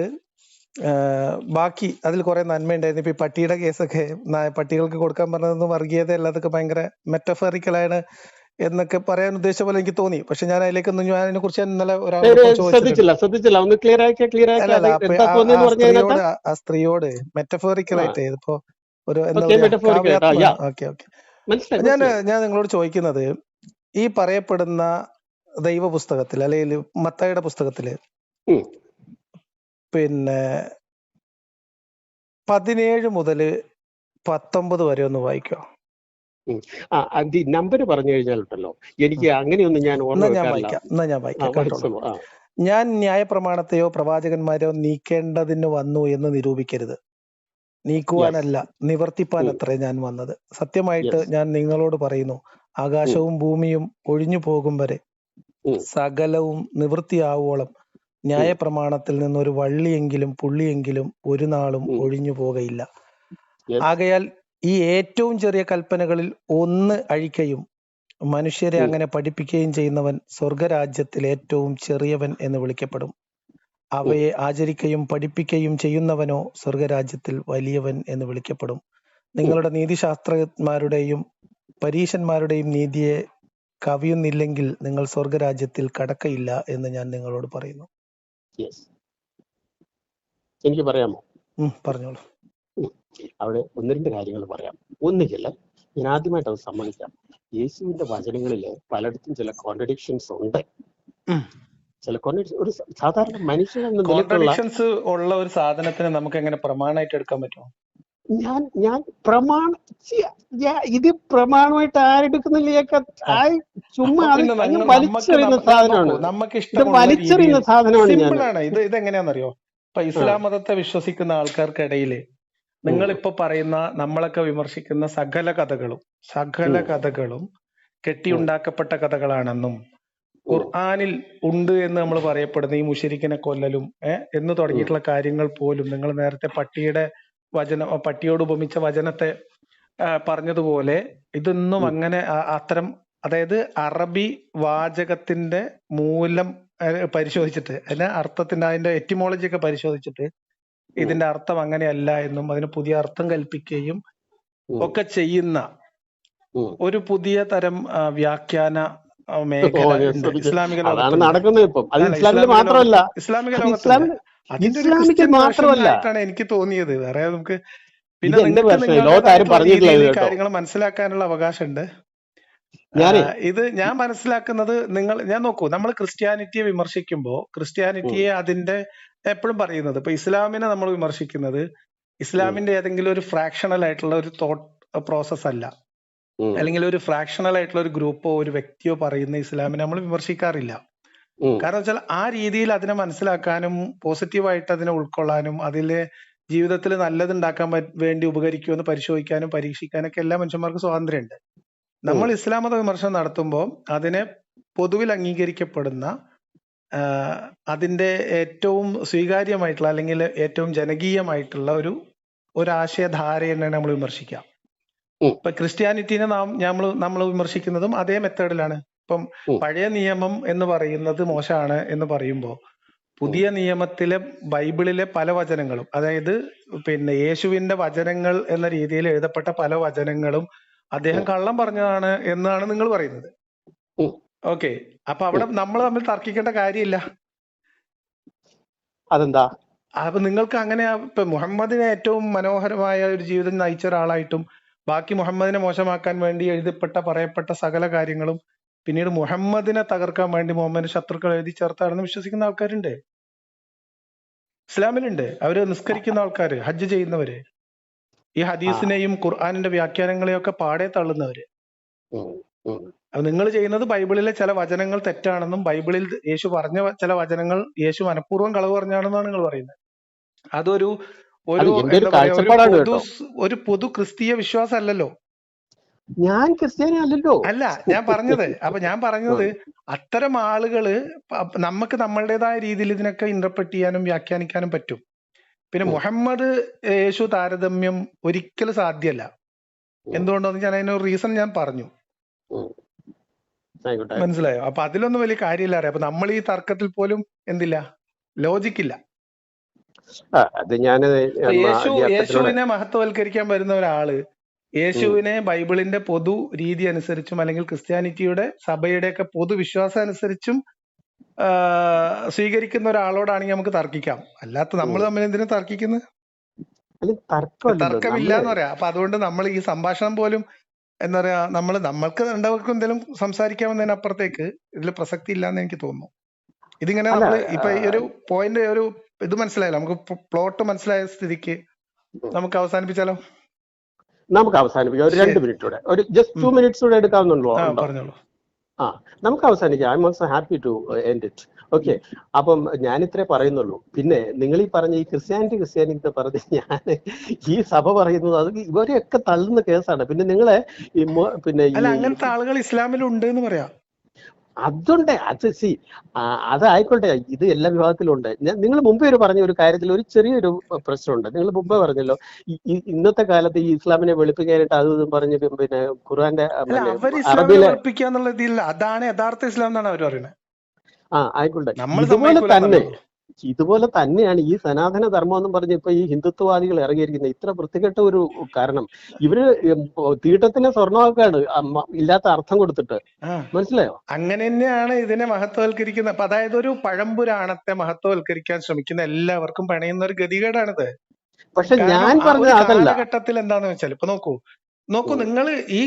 ബാക്കി അതിൽ കുറെ നന്മയുണ്ടായിരുന്നു. ഇപ്പൊ ഈ പട്ടിയുടെ കേസൊക്കെ പട്ടികൾക്ക് കൊടുക്കാൻ പറഞ്ഞതൊന്നും വർഗീയത അല്ലാതൊക്കെ ഭയങ്കര മെറ്റഫറിക്കലാണ് എന്നൊക്കെ പറയാൻ ഉദ്ദേശിച്ച പോലെ എനിക്ക് തോന്നി. പക്ഷെ ഞാൻ അതിലേക്കൊന്നും, ഞാൻ അതിനെ കുറിച്ച് ഇന്നലെ ഒരാളോട് ശ്രദ്ധിച്ചില്ല. ഒന്ന് ക്ലിയർ ആക്കി അല്ല എന്താ തോന്നിയെന്ന് പറഞ്ഞതിനകത്ത്. ആ സ്ത്രീയോട് മെറ്റഫറിക്കലായിട്ട് ഇപ്പോ ഒരു എന്താ ഓക്കെ, പറയാ മെറ്റഫോറിക്കൽ ആയിട്ട് കാവ്യാത്മ. യാ, ഓക്കെ ഓക്കെ. മനസ്സിലായി ഞാൻ മനസ്സിലായി. ഞാൻ നിങ്ങളോട് ചോദിക്കുന്നത്, ഈ പറയപ്പെടുന്ന ദൈവ പുസ്തകത്തിൽ അല്ലെങ്കിൽ മത്തായിയുടെ പുസ്തകത്തില് ഉം. പിന്നെ 17 മുതൽ 19 വരെ ഒന്ന് വായിക്കോ. അത് നമ്പർ പറഞ്ഞു കഴിഞ്ഞാലുണ്ടല്ലോ എനിക്ക് അങ്ങനെയൊന്നും ഞാൻ ഓർമ്മ എന്നാ ഞാൻ വെക്കാറില്ല. വായിക്കാം കേട്ടോളൂ. വായിച്ചോളൂ. ഞാൻ ന്യായപ്രമാണത്തെയോ പ്രവാചകന്മാരെയോ നീക്കേണ്ടതിന് വന്നു എന്ന് നിരൂപിക്കരുത്, നീക്കുവാനല്ല നിവർത്തിപ്പാൻ അത്രേ ഞാൻ വന്നത്. സത്യമായിട്ട് ഞാൻ നിങ്ങളോട് പറയുന്നു, ആകാശവും ഭൂമിയും ഒഴിഞ്ഞു പോകും വരെ സകലവും നിവൃത്തിയാവോളം ന്യായപ്രമാണത്തിൽ നിന്നൊരു വള്ളിയെങ്കിലും പുള്ളിയെങ്കിലും ഒരു നാളും ഒഴിഞ്ഞു പോകയില്ല. ആകയാൽ ഈ ഏറ്റവും ചെറിയ കൽപ്പനകളിൽ ഒന്ന് അഴിക്കുകയും മനുഷ്യരെ അങ്ങനെ പഠിപ്പിക്കുകയും ചെയ്യുന്നവൻ സ്വർഗരാജ്യത്തിൽ ഏറ്റവും ചെറിയവൻ എന്ന് വിളിക്കപ്പെടും. അവയെ ആചരിക്കുകയും പഠിപ്പിക്കുകയും ചെയ്യുന്നവനോ സ്വർഗരാജ്യത്തിൽ വലിയവൻ എന്ന് വിളിക്കപ്പെടും. നിങ്ങളുടെ നീതിശാസ്ത്രജ്ഞന്മാരുടെയും പരീശന്മാരുടെയും നീതിയെ കവിയുന്നില്ലെങ്കിൽ നിങ്ങൾ സ്വർഗരാജ്യത്തിൽ കടക്കയില്ല എന്ന് ഞാൻ നിങ്ങളോട് പറയുന്നു. എനിക്ക് പറയാമോ? പറഞ്ഞോളൂ. അവിടെ ഒന്ന് രണ്ട് കാര്യങ്ങൾ പറയാം. ഒന്നുകിൽ ഞാൻ ആദ്യമായിട്ട് അത് സമ്മതിക്കാം, യേശുവിന്റെ വചനങ്ങളിൽ പലയിടത്തും ചില കോൺട്രഡിക്ഷൻസ് ഉണ്ട്. ചില ഒരു സാധാരണ മനുഷ്യനെന്ന നിലയ്ക്കുള്ള ഉള്ള ഒരു സാധനത്തിന് നമുക്ക് എങ്ങനെ പ്രമാണമായിട്ട് എടുക്കാൻ പറ്റുമോ? ഞാൻ ഇത് പ്രമാണമായിട്ട് ആരെടുക്കുന്നില്ല, ചുമ്മാ വലിച്ചെറിയുന്ന സാധനമാണ്. ഇത് വലിച്ചെറിയുന്ന സാധനമാണ്. ഇതെങ്ങനെയാണെന്നറിയോ? ഇപ്പൊ ഇസ്ലാം മതത്തെ വിശ്വസിക്കുന്ന ആൾക്കാർക്കിടയില് നിങ്ങളിപ്പോ പറയുന്ന, നമ്മളൊക്കെ വിമർശിക്കുന്ന സകല കഥകളും കെട്ടിയുണ്ടാക്കപ്പെട്ട കഥകളാണെന്നും ഖുർആനിൽ ഉണ്ട് എന്ന് നമ്മൾ പറയപ്പെടുന്ന ഈ മുശരിക്കിനെ കൊല്ലലും എന്ന് തുടങ്ങിയിട്ടുള്ള കാര്യങ്ങൾ പോലും, നിങ്ങൾ നേരത്തെ പട്ടിയോട് ഉപമിച്ച വചനത്തെ പറഞ്ഞതുപോലെ ഇതൊന്നും അങ്ങനെ അത്തരം, അതായത് അറബി വാചകത്തിന്റെ മൂലം പരിശോധിച്ചിട്ട് അതിന്റെ അർത്ഥത്തിന്റെ അതിന്റെ എറ്റിമോളജി ഒക്കെ പരിശോധിച്ചിട്ട് ഇതിന്റെ അർത്ഥം അങ്ങനെയല്ല എന്നും അതിന് പുതിയ അർത്ഥം കൽപ്പിക്കുകയും ഒക്കെ ചെയ്യുന്ന ഒരു പുതിയ തരം വ്യാഖ്യാന മേഖല ഇസ്ലാമിക ലോകത്തിലാണ് എനിക്ക് തോന്നിയത്. വേറെ നമുക്ക് പിന്നെ കാര്യങ്ങൾ മനസ്സിലാക്കാനുള്ള അവകാശമുണ്ട്. ഇത് ഞാൻ മനസ്സിലാക്കുന്നത്, ഞാൻ നോക്കൂ, നമ്മൾ ക്രിസ്ത്യാനിറ്റിയെ വിമർശിക്കുമ്പോൾ ക്രിസ്ത്യാനിറ്റിയെ അതിന്റെ എപ്പോഴും പറയുന്നത്, ഇപ്പൊ ഇസ്ലാമിനെ നമ്മൾ വിമർശിക്കുന്നത് ഇസ്ലാമിന്റെ ഏതെങ്കിലും ഒരു ഫ്രാക്ഷണൽ ആയിട്ടുള്ള ഒരു തോട്ട് പ്രോസസ് അല്ല, അല്ലെങ്കിൽ ഒരു ഫ്രാക്ഷണൽ ആയിട്ടുള്ള ഒരു ഗ്രൂപ്പോ ഒരു വ്യക്തിയോ പറയുന്ന ഇസ്ലാമിനെ നമ്മൾ വിമർശിക്കാറില്ല. കാരണം വെച്ചാൽ ആ രീതിയിൽ അതിനെ മനസ്സിലാക്കാനും പോസിറ്റീവായിട്ട് അതിനെ ഉൾക്കൊള്ളാനും അതിലെ ജീവിതത്തിൽ നല്ലതുണ്ടാക്കാൻ വേണ്ടി ഉപകരിക്കുമെന്ന് പരിശോധിക്കാനും പരീക്ഷിക്കാനൊക്കെ എല്ലാ മനുഷ്യന്മാർക്ക് സ്വാതന്ത്ര്യമുണ്ട്. നമ്മൾ ഇസ്ലാം മത വിമർശനം നടത്തുമ്പോൾ അതിനെ പൊതുവിൽ അംഗീകരിക്കപ്പെടുന്ന അതിന്റെ ഏറ്റവും സ്വീകാര്യമായിട്ടുള്ള അല്ലെങ്കിൽ ഏറ്റവും ജനകീയമായിട്ടുള്ള ഒരു ആശയധാരയാണ് നമ്മൾ വിമർശിക്കുക. ഇപ്പൊ ക്രിസ്ത്യാനിറ്റിനെ നമ്മൾ വിമർശിക്കുന്നതും അതേ മെത്തേഡിലാണ്. ഇപ്പം പഴയ നിയമം എന്ന് പറയുന്നത് മോശമാണ് എന്ന് പറയുമ്പോൾ പുതിയ നിയമത്തിലെ ബൈബിളിലെ പല വചനങ്ങളും, അതായത് പിന്നെ യേശുവിന്റെ വചനങ്ങൾ എന്ന രീതിയിൽ എഴുതപ്പെട്ട പല വചനങ്ങളും അദ്ദേഹം കള്ളം പറഞ്ഞതാണ് എന്നാണ് നിങ്ങൾ പറയുന്നത്. ഓക്കെ, അപ്പൊ അവിടെ നമ്മൾ തമ്മിൽ തർക്കിക്കേണ്ട കാര്യമില്ല. അതെന്താ? അപ്പൊ നിങ്ങൾക്ക് അങ്ങനെ ഇപ്പൊ മുഹമ്മദിനെ ഏറ്റവും മനോഹരമായ ഒരു ജീവിതം നയിച്ച ഒരാളായിട്ടും ബാക്കി മുഹമ്മദിനെ മോശമാക്കാൻ വേണ്ടി പറയപ്പെട്ട സകല കാര്യങ്ങളും പിന്നീട് മുഹമ്മദിനെ തകർക്കാൻ വേണ്ടി മുഹമ്മദിന്റെ ശത്രുക്കൾ എഴുതി ചേർത്താണെന്ന് വിശ്വസിക്കുന്ന ആൾക്കാരുണ്ട്, ഇസ്ലാമിലുണ്ട്. അവര് നിസ്കരിക്കുന്ന ആൾക്കാര്, ഹജ്ജ് ചെയ്യുന്നവര്, ഈ ഹദീസിനെയും ഖുർആാനിന്റെ വ്യാഖ്യാനങ്ങളെയും ഒക്കെ പാടെ തള്ളുന്നവര്. അപ്പൊ നിങ്ങൾ ചെയ്യുന്നത് ബൈബിളിലെ ചില വചനങ്ങൾ തെറ്റാണെന്നും ബൈബിളിൽ യേശു പറഞ്ഞ ചില വചനങ്ങൾ യേശു മനഃപൂർവ്വം കളവ് പറഞ്ഞാണെന്നാണ് നിങ്ങൾ പറയുന്നത്. അതൊരു ഒരു എന്റെ ഒരു എന്താ പറയാ കാഴ്ചപ്പാടാണ് കേട്ടോ. ഒരു പൊതു ക്രിസ്തീയ വിശ്വാസം അല്ലല്ലോ. ഞാൻ ക്രിസ്ത്യാനി അല്ലല്ലോ. അല്ല ഞാൻ പറഞ്ഞത്. അപ്പൊ ഞാൻ പറഞ്ഞത് അത്തരം ആളുകള് നമുക്ക് നമ്മളുടേതായ രീതിയിൽ ഇതിനൊക്കെ ഇന്റർപ്രറ്റ് ചെയ്യാനും വ്യാഖ്യാനിക്കാനും പറ്റും. പിന്നെ മുഹമ്മദ് യേശു താരതമ്യം ഒരിക്കലും സാധ്യമല്ല. എന്തുകൊണ്ടെന്ന് ഞാൻ അതിനൊരു റീസൺ ഞാൻ പറഞ്ഞു. മനസ്സിലായോ? അപ്പൊ അതിലൊന്നും വലിയ കാര്യമില്ല അറിയാം. അപ്പൊ നമ്മൾ ഈ തർക്കത്തിൽ പോലും എന്തില്ല, ലോജിക്കില്ല. അത് ഞാൻ യേശുവിനെ മഹത്വവൽക്കരിക്കാൻ വരുന്ന ഒരാള് യേശുവിനെ ബൈബിളിന്റെ പൊതു രീതി അനുസരിച്ചും അല്ലെങ്കിൽ ക്രിസ്ത്യാനിറ്റിയുടെ സഭയുടെ ഒക്കെ പൊതുവിശ്വാസം അനുസരിച്ചും സ്വീകരിക്കുന്ന ഒരാളോടാണെങ്കിൽ നമുക്ക് തർക്കിക്കാം. അല്ലാത്ത നമ്മൾ തമ്മിൽ എന്തിനു തർക്കിക്കുന്നത്? തർക്കമില്ല എന്ന് പറയാം. അപ്പൊ അതുകൊണ്ട് നമ്മൾ ഈ സംഭാഷണം പോലും എന്താ പറയാ, നമ്മൾക്ക് രണ്ടവർക്കും എന്തെങ്കിലും സംസാരിക്കാമെന്നതിനപ്പുറത്തേക്ക് ഇതിൽ പ്രസക്തി ഇല്ലാന്ന് എനിക്ക് തോന്നുന്നു. ഇതിങ്ങനെ നമ്മൾ ഇപ്പൊ ഈ ഒരു പോയിന്റ് ഒരു ഇത് മനസ്സിലായല്ലോ, നമുക്ക് പ്ലോട്ട് മനസ്സിലായ സ്ഥിതിക്ക് നമുക്ക് അവസാനിപ്പിച്ചാലോ? നമുക്ക് അവസാനിപ്പിക്കാം. ഒരു 2 മിനിറ്റ് കൂടെ, ഒരു ജസ്റ്റ് 2 മിനിറ്റ്സ് കൂടെ എടുക്കാവുന്നുള്ളൂ. പറഞ്ഞോളൂ. നമുക്ക് അവസാനിക്കാം. I'm also happy to end it. Okay, അപ്പം ഞാൻ ഇത്രേ പറയുന്നുള്ളൂ. പിന്നെ നിങ്ങൾ ഈ പറഞ്ഞ ഈ ക്രിസ്ത്യാനിറ്റി പറഞ്ഞ് ഞാൻ ഈ സഭ പറയുന്നത് അത് ഇവരെയൊക്കെ തള്ളുന്ന കേസാണ്. പിന്നെ നിങ്ങളെ പിന്നെ അങ്ങനത്തെ ആളുകൾ ഇസ്ലാമിലുണ്ട് എന്ന് പറയാം. അതുണ്ട്. അതായിക്കോട്ടെ, ഇത് എല്ലാ വിഭാഗത്തിലും ഉണ്ട്. നിങ്ങൾ മുമ്പേ പറഞ്ഞ ഒരു കാര്യത്തിൽ ഒരു ചെറിയൊരു പ്രശ്നമുണ്ട്. നിങ്ങൾ മുമ്പേ പറഞ്ഞല്ലോ ഇന്നത്തെ കാലത്ത് ഈ ഇസ്ലാമിനെ വെളുപ്പിക്കാനായിട്ട് അത് പറഞ്ഞ് പിന്നെ ഖുർആന്റെ അറബിയിലെ അതാണ് യഥാർത്ഥ ഇസ്ലാം എന്നാണ് അവർ പറയുന്നത്. ആയിക്കോട്ടെ. ഇതുപോലെ തന്നെയാണ് ഈ സനാതന ധർമ്മം എന്നും പറഞ്ഞ് ഇപ്പൊ ഈ ഹിന്ദുത്വവാദികൾ ഇറങ്ങിയിരിക്കുന്നത്. ഇത്ര വൃത്തികെട്ട ഒരു കാരണം. ഇവര് തീട്ടത്തിന് സ്വർണ്ണമൊക്കെയാണ് ഇല്ലാത്ത അർത്ഥം കൊടുത്തിട്ട്. മനസ്സിലായോ? അങ്ങനെ തന്നെയാണ് ഇതിനെ മഹത്വവൽക്കരിക്കുന്നത്. അപ്പൊ അതായത് ഒരു പഴംപുരാണത്തെ മഹത്വവൽക്കരിക്കാൻ ശ്രമിക്കുന്ന എല്ലാവർക്കും പണയുന്ന ഒരു ഗതികേടാണിത്. പക്ഷെ ഞാൻ പറഞ്ഞ കാലഘട്ടത്തിൽ എന്താന്ന് വെച്ചാൽ ഇപ്പൊ നോക്കൂ നിങ്ങൾ ഈ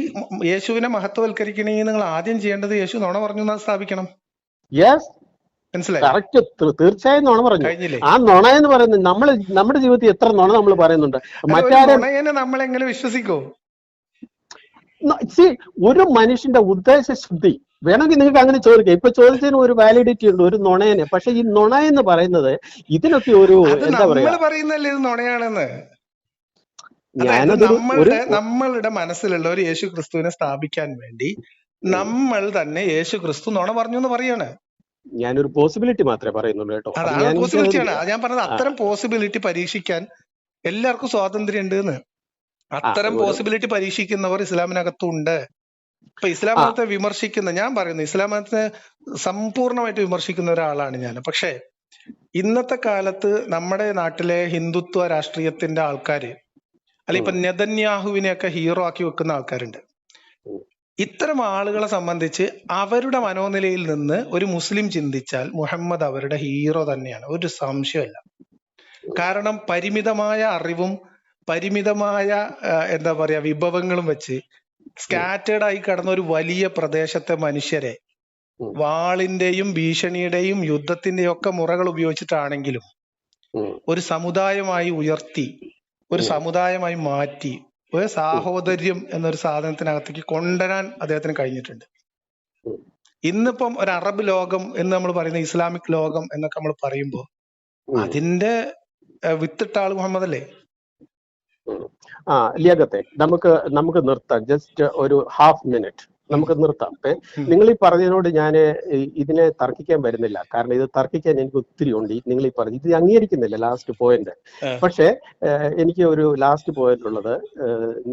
യേശുവിനെ മഹത്വവൽക്കരിക്കണമെങ്കിൽ നിങ്ങൾ ആദ്യം ചെയ്യേണ്ടത് യേശു നുണ പറഞ്ഞു സ്ഥാപിക്കണം. കറക്റ്റ്, തീർച്ചയായും നുണ പറഞ്ഞു. ആ നുണ എന്ന് പറയുന്നത് നമ്മുടെ ജീവിതത്തിൽ എത്ര നുണ നമ്മൾ പറയുന്നുണ്ട്. നമ്മൾ എങ്ങനെ വിശ്വസിക്കോ? ഒരു മനുഷ്യന്റെ ഉദ്ദേശ ശുദ്ധി വേണമെങ്കിൽ നിങ്ങൾക്ക് അങ്ങനെ ചോദിക്കാം. ഇപ്പൊ ചോദിച്ചതിന് ഒരു വാലിഡിറ്റി ഉണ്ട്, ഒരു നുണയന്. പക്ഷെ ഈ നുണ എന്ന് പറയുന്നത് ഇതിനൊക്കെ ഒരു എന്താ പറയാ, പറയുന്നല്ലേ ഇത് നുണയാണെന്ന്. നമ്മളുടെ മനസ്സിലുള്ള ഒരു യേശു ക്രിസ്തുവിനെ സ്ഥാപിക്കാൻ വേണ്ടി നമ്മൾ തന്നെ യേശു ക്രിസ്തു നുണ പറഞ്ഞു എന്ന് പറയാണ്. ഞാനൊരു പോസിബിലിറ്റി മാത്രമേ പറയുന്നുള്ളൂ കേട്ടോ. അതാണ് പോസിബിലിറ്റിയാണ് ഞാൻ പറഞ്ഞത്. അത്തരം പോസിബിലിറ്റി പരീക്ഷിക്കാൻ എല്ലാവർക്കും സ്വാതന്ത്ര്യം ഉണ്ട് എന്ന്. അത്തരം പോസിബിലിറ്റി പരീക്ഷിക്കുന്നവർ ഇസ്ലാമിനകത്തുണ്ട്. ഇപ്പൊ ഇസ്ലാം മതത്തെ വിമർശിക്കുന്ന, ഞാൻ പറയുന്നു ഇസ്ലാം മതത്തെ സമ്പൂർണമായിട്ട് വിമർശിക്കുന്ന ഒരാളാണ് ഞാൻ. പക്ഷെ ഇന്നത്തെ കാലത്ത് നമ്മുടെ നാട്ടിലെ ഹിന്ദുത്വ രാഷ്ട്രീയത്തിന്റെ ആൾക്കാര്, അല്ലെ ഇപ്പൊ നെതന്യാഹുവിനെയൊക്കെ ഹീറോ ആക്കി വെക്കുന്ന ആൾക്കാരുണ്ട്. ഇത്തരം ആളുകളെ സംബന്ധിച്ച് അവരുടെ മനോനിലയിൽ നിന്ന് ഒരു മുസ്ലിം ചിന്തിച്ചാൽ മുഹമ്മദ് അവരുടെ ഹീറോ തന്നെയാണ്, ഒരു സംശയമല്ല. കാരണം പരിമിതമായ അറിവും പരിമിതമായ എന്താ പറയാ വിഭവങ്ങളും വെച്ച് സ്കാറ്റേർഡ് ആയി കിടന്ന ഒരു വലിയ പ്രദേശത്തെ മനുഷ്യരെ വാളിന്റെയും ഭീഷണിയുടെയും യുദ്ധത്തിന്റെയും ഒക്കെ മുറകൾ ഉപയോഗിച്ചിട്ടാണെങ്കിലും ഒരു സമുദായമായി ഉയർത്തി, ഒരു സമുദായമായി മാറ്റി, ഒരു സാഹോദര്യം എന്നൊരു സാധനത്തിനകത്തേക്ക് കൊണ്ടുവരാൻ അദ്ദേഹത്തിന് കഴിഞ്ഞിട്ടുണ്ട്. ഇന്നിപ്പം ഒരു അറബ് ലോകം എന്ന് നമ്മൾ പറയുന്ന ഇസ്ലാമിക് ലോകം എന്നൊക്കെ നമ്മൾ പറയുമ്പോൾ അതിന്റെ വിത്തിട്ട ആള് മുഹമ്മദ് അല്ലേ? ലിയാഖത്തെ, നമുക്ക് നിർത്താം. ജസ്റ്റ് ഒരു ഹാഫ് മിനിറ്റ് നമുക്ക് നിർത്താം. നിങ്ങൾ ഈ പറഞ്ഞതിനോട് ഞാൻ ഇതിനെ തർക്കിക്കാൻ വരുന്നില്ല. കാരണം ഇത് തർക്കിക്കാൻ എനിക്ക് ഒത്തിരി ഉണ്ട്. നിങ്ങൾ ഈ പറഞ്ഞു ഇത് അംഗീകരിക്കുന്നില്ല ലാസ്റ്റ് പോയിന്റ്. പക്ഷെ എനിക്ക് ഒരു ലാസ്റ്റ് പോയിന്റ് ഉള്ളത്,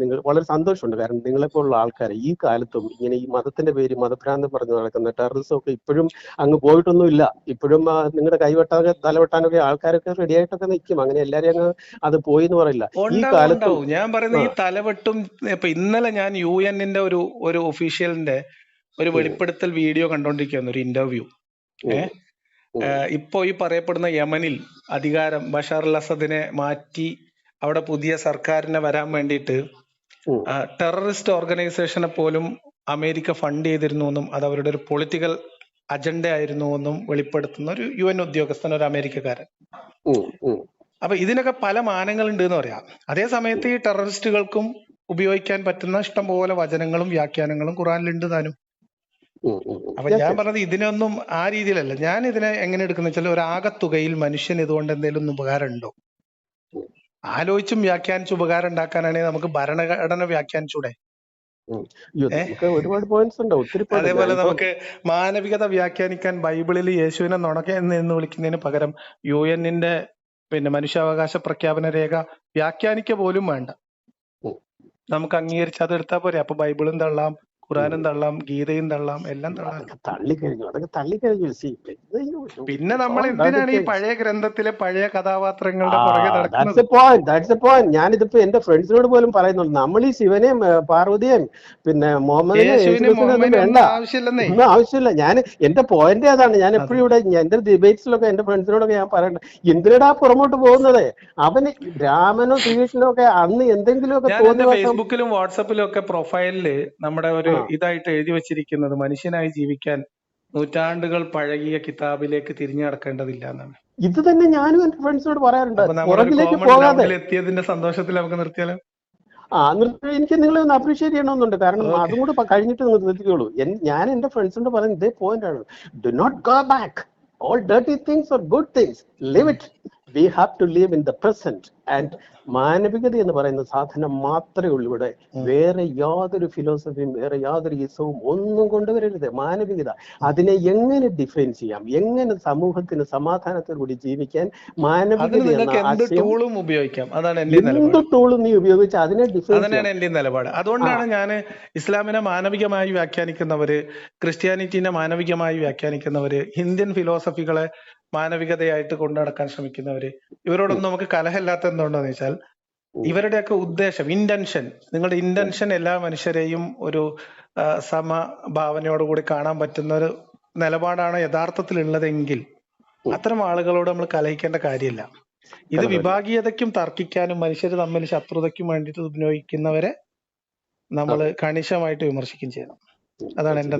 നിങ്ങൾ വളരെ സന്തോഷമുണ്ട്. കാരണം നിങ്ങളെപ്പോലുള്ള ആൾക്കാർ ഈ കാലത്തും ഇങ്ങനെ ഈ മതത്തിന്റെ പേര് മതഭ്രാന്തം പറഞ്ഞു നടക്കുന്ന ടെററിസം ഒക്കെ ഇപ്പോഴും അങ്ങ് പോയിട്ടൊന്നുമില്ല. ഇപ്പോഴും നിങ്ങളുടെ കൈവെട്ടാനൊക്കെ തലവെട്ടാനൊക്കെ ആൾക്കാരൊക്കെ റെഡി ആയിട്ടൊക്കെ നിൽക്കും. അങ്ങനെ എല്ലാവരും അങ്ങ് അത് പോയി എന്ന് പറയില്ല. ഈ കാലത്ത് ഞാൻ പറയുന്നത് ഈ തലവെട്ടും. ഇപ്പൊ ഇന്നലെ ഞാൻ UN-ന്റെ ഒരു ഒഫീഷ്യലിന്റെ ഒരു വെളിപ്പെടുത്തൽ വീഡിയോ കണ്ടോണ്ടിരിക്കുകയാണ്, ഒരു ഇന്റർവ്യൂ. ഇപ്പോ ഈ പറയപ്പെടുന്ന യമനിൽ അധികാരം ബഷാർ അൽ അസദിനെ മാറ്റി അവിടെ പുതിയ സർക്കാരിനെ വരാൻ വേണ്ടിയിട്ട് ടെററിസ്റ്റ് ഓർഗനൈസേഷനെ പോലും അമേരിക്ക ഫണ്ട് ചെയ്തിരുന്നു എന്നും അത് അവരുടെ ഒരു പൊളിറ്റിക്കൽ അജണ്ട ആയിരുന്നു എന്നും വെളിപ്പെടുത്തുന്ന ഒരു UN ഉദ്യോഗസ്ഥൻ, ഒരു അമേരിക്കക്കാരൻ. അപ്പൊ ഇതിനൊക്കെ പല മാനങ്ങളുണ്ട് എന്ന് പറയാം. അതേ സമയത്ത് ഈ ടെററിസ്റ്റുകൾക്കും ഉപയോഗിക്കാൻ പറ്റുന്ന ഇഷ്ടം പോലെ വചനങ്ങളും വ്യാഖ്യാനങ്ങളും ഖുറാനിലുണ്ട് താനും. അപ്പൊ ഞാൻ പറഞ്ഞത് ഇതിനൊന്നും ആ രീതിയിലല്ല. ഞാൻ ഇതിനെ എങ്ങനെ എടുക്കുന്ന വെച്ചാൽ ഒരു ആകത്തുകയിൽ മനുഷ്യൻ ഇതുകൊണ്ട് എന്തെങ്കിലും ഉപകാരം ഉണ്ടോ? ആലോചിച്ചും വ്യാഖ്യാനിച്ച് ഉപകാരം ഉണ്ടാക്കാനാണെങ്കിൽ നമുക്ക് ഭരണഘടന വ്യാഖ്യാനിച്ചൂടെ? അയ്യോ, നമുക്ക് ഒരുപാട് പോയിന്റ്സ് ഉണ്ട്, ഒത്തിരി പോയിന്റ്. അതേപോലെ നമുക്ക് മാനവികത വ്യാഖ്യാനിക്കാൻ ബൈബിളിൽ യേശുവിനെ നുണകൻ എന്ന് വിളിക്കുന്നതിന് പകരം UN-ന്റെ മനുഷ്യാവകാശ പ്രഖ്യാപന രേഖ വ്യാഖ്യാനിക്ക പോലും വേണ്ട, നമുക്ക് അംഗീകരിച്ച് അത് എടുത്താൽ പോരെ. അപ്പൊ ബൈബിളും തള്ളാം, ഖുറാനും തള്ളാം, ഗീതയും തള്ളാം, എല്ലാം തള്ളാം. അതൊക്കെ തള്ളിക്കഴിഞ്ഞു. പിന്നെ നമ്മൾ എന്തിനാണ് ഈ പഴയ ഗ്രന്ഥത്തിലെ പഴയ കഥാപാത്രങ്ങളുടെ പുറകെ നടക്കുന്നത്? ഞാനിതിപ്പോ എന്റെ ഫ്രണ്ട്സിനോട് പോലും പറയുന്നുണ്ട്, നമ്മൾ ഈ ശിവനെയും പാർവതിയെയും മുഹമ്മദിനെയും വേണ്ട, ഒന്നും ആവശ്യമില്ല. ഞാൻ എന്റെ പോയിന്റ് അതാണ്. ഞാൻ എപ്പോഴും ഇവിടെ എന്റെ ഡിബേറ്റ്സിലൊക്കെ എന്റെ ഫ്രണ്ട്സിനോടൊക്കെ ഞാൻ പറയണ്ട, എന്തിനാ പുറമോട്ട് പോകുന്നത്? അവന് രാമനോ ശ്രീകൃഷ്ണനോ ഒക്കെ അന്ന് എന്തെങ്കിലുമൊക്കെ ഫേസ്ബുക്കിലും വാട്സപ്പിലും ഒക്കെ പ്രൊഫൈലില് നമ്മുടെ ഒരു ഇതായിട്ട് എഴുതി വെച്ചിരിക്കുന്നത് മനുഷ്യനായി ജീവിക്കാൻ നൂറ്റാണ്ടുകൾ പഴകിയ കിതാബിലേക്ക് തിരിഞ്ഞു നടക്കേണ്ടതില്ല എന്നാണ്. ഇത് തന്നെ ഞാനും എന്റെ ഫ്രണ്ട്സിനോട് പറയാറുണ്ട്. എത്തിയതിന്റെ സന്തോഷത്തിൽ നമുക്ക് നിർത്തിയാലോ? എനിക്ക് നിങ്ങളെ ഒന്ന് അപ്രീഷിയേറ്റ് ചെയ്യണമെന്നുണ്ട്, കാരണം അതും കൂടെ കഴിഞ്ഞിട്ട് നിങ്ങൾ നിർത്തിക്കോളൂ. ഞാൻ എന്റെ ഫ്രണ്ട്സിനോട് പറയുന്നത് ഇതേ പോയിന്റ് ആണ്. Do not go back. All dirty things or good things, live it. We have to live in the present. And മാനവികത എന്ന് പറയുന്ന സാധനം മാത്രമേ ഉള്ളൂ ഇവിടെ. വേറെ യാതൊരു ഫിലോസഫിയും വേറെ യാതൊരു ഈസവും ഒന്നും കൊണ്ടുവരരുത്. മാനവികത അതിനെ എങ്ങനെ ഡിഫൈൻ ചെയ്യാം, എങ്ങനെ സമൂഹത്തിന് സമാധാനത്തോടുകൂടി ജീവിക്കാൻ മാനവികത എന്ത് ടൂളും ഉപയോഗിക്കാം. അതാണ് എന്ത് ടൂളും നീ ഉപയോഗിച്ച് അതിനെ ഡിഫൈൻ. അതാണ് എന്റെ നിലപാട്. അതുകൊണ്ടാണ് ഞാൻ ഇസ്ലാമിനെ മാനവികമായി വ്യാഖ്യാനിക്കുന്നവര്, ക്രിസ്ത്യാനിറ്റിനെ മാനവികമായി വ്യാഖ്യാനിക്കുന്നവര്, ഇന്ത്യൻ ഫിലോസഫികളെ മാനവികതയായിട്ട് കൊണ്ടു നടക്കാൻ ശ്രമിക്കുന്നവര്, ഇവരോടൊന്നും നമുക്ക് കലഹമില്ലാത്ത എന്തുകൊണ്ടാന്ന് വെച്ചാൽ ഇവരുടെയൊക്കെ ഉദ്ദേശം, ഇന്റൻഷൻ, നിങ്ങളുടെ ഇന്റൻഷൻ എല്ലാ മനുഷ്യരെയും ഒരു സമഭാവനയോടുകൂടി കാണാൻ പറ്റുന്ന ഒരു നിലപാടാണ് യഥാർത്ഥത്തിൽ ഉള്ളതെങ്കിൽ അത്തരം ആളുകളോട് നമ്മൾ കലഹിക്കേണ്ട കാര്യമില്ല. ഇത് വിഭാഗീയതയ്ക്കും തർക്കിക്കാനും മനുഷ്യർ തമ്മിൽ ശത്രുതയ്ക്കും വേണ്ടിയിട്ട് ഉപയോഗിക്കുന്നവരെ നമ്മൾ കണിശമായിട്ട് വിമർശിക്കുകയും ചെയ്യണം. അതാണ് എന്റെ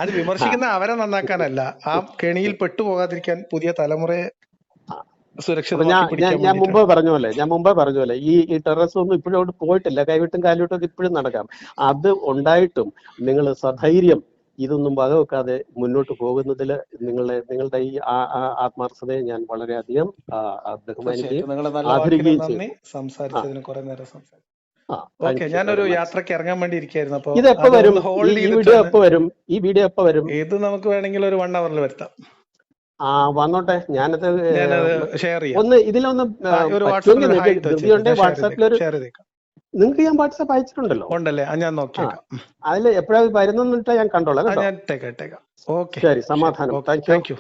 അത് വിമർശിക്കുന്ന അവരെ നന്നാക്കാനല്ല, ആ കെണിയിൽ പെട്ടുപോകാതിരിക്കാൻ പുതിയ തലമുറയെ ഞാൻ മുമ്പേ പറഞ്ഞ പോലെ ഈ ടെററിസം ഒന്നും ഇപ്പോഴും പോയിട്ടില്ല. കൈവിട്ടും കാലുവിട്ടും ഇപ്പോഴും നടക്കാം. അത് ഉണ്ടായിട്ടും നിങ്ങൾ സധൈര്യം ഇതൊന്നും വകവെക്കാതെ മുന്നോട്ട് പോകുന്നതിൽ നിങ്ങളുടെ ഈ ആത്മാർത്ഥതയെ ഞാൻ വളരെയധികം ബഹുമാനിക്കുകയും ആദരിക്കുകയും ചെയ്യും. ഞാനൊരു യാത്രക്ക് ഇറങ്ങാൻ വേണ്ടി ഇരിക്കായിരുന്നു. അപ്പൊ ഇത് എപ്പോ വരും? ഈ വീഡിയോ എപ്പോ വരും? ഇത് നമുക്ക് വേണമെങ്കിൽ ഒരു 1 hour വരുത്താം. വന്നോട്ടെ, ഞാനത് ഷെയർ ചെയ്യാം. ഒന്ന് ഇതിലൊന്ന് വാട്സാപ്പിലൊരു നിങ്ങൾക്ക് ഞാൻ വാട്സാപ്പ് അയച്ചിട്ടുണ്ടല്ലോ. ഉണ്ടല്ലേ? ഞാൻ നോക്കിയേക്കാം. അതിൽ എപ്പോഴാണ് വരുന്നിട്ട് ഞാൻ കണ്ടോളാം. ഞാൻ ഇട്ടേക്കാം. ശരി, സമാധാനം. Thank you.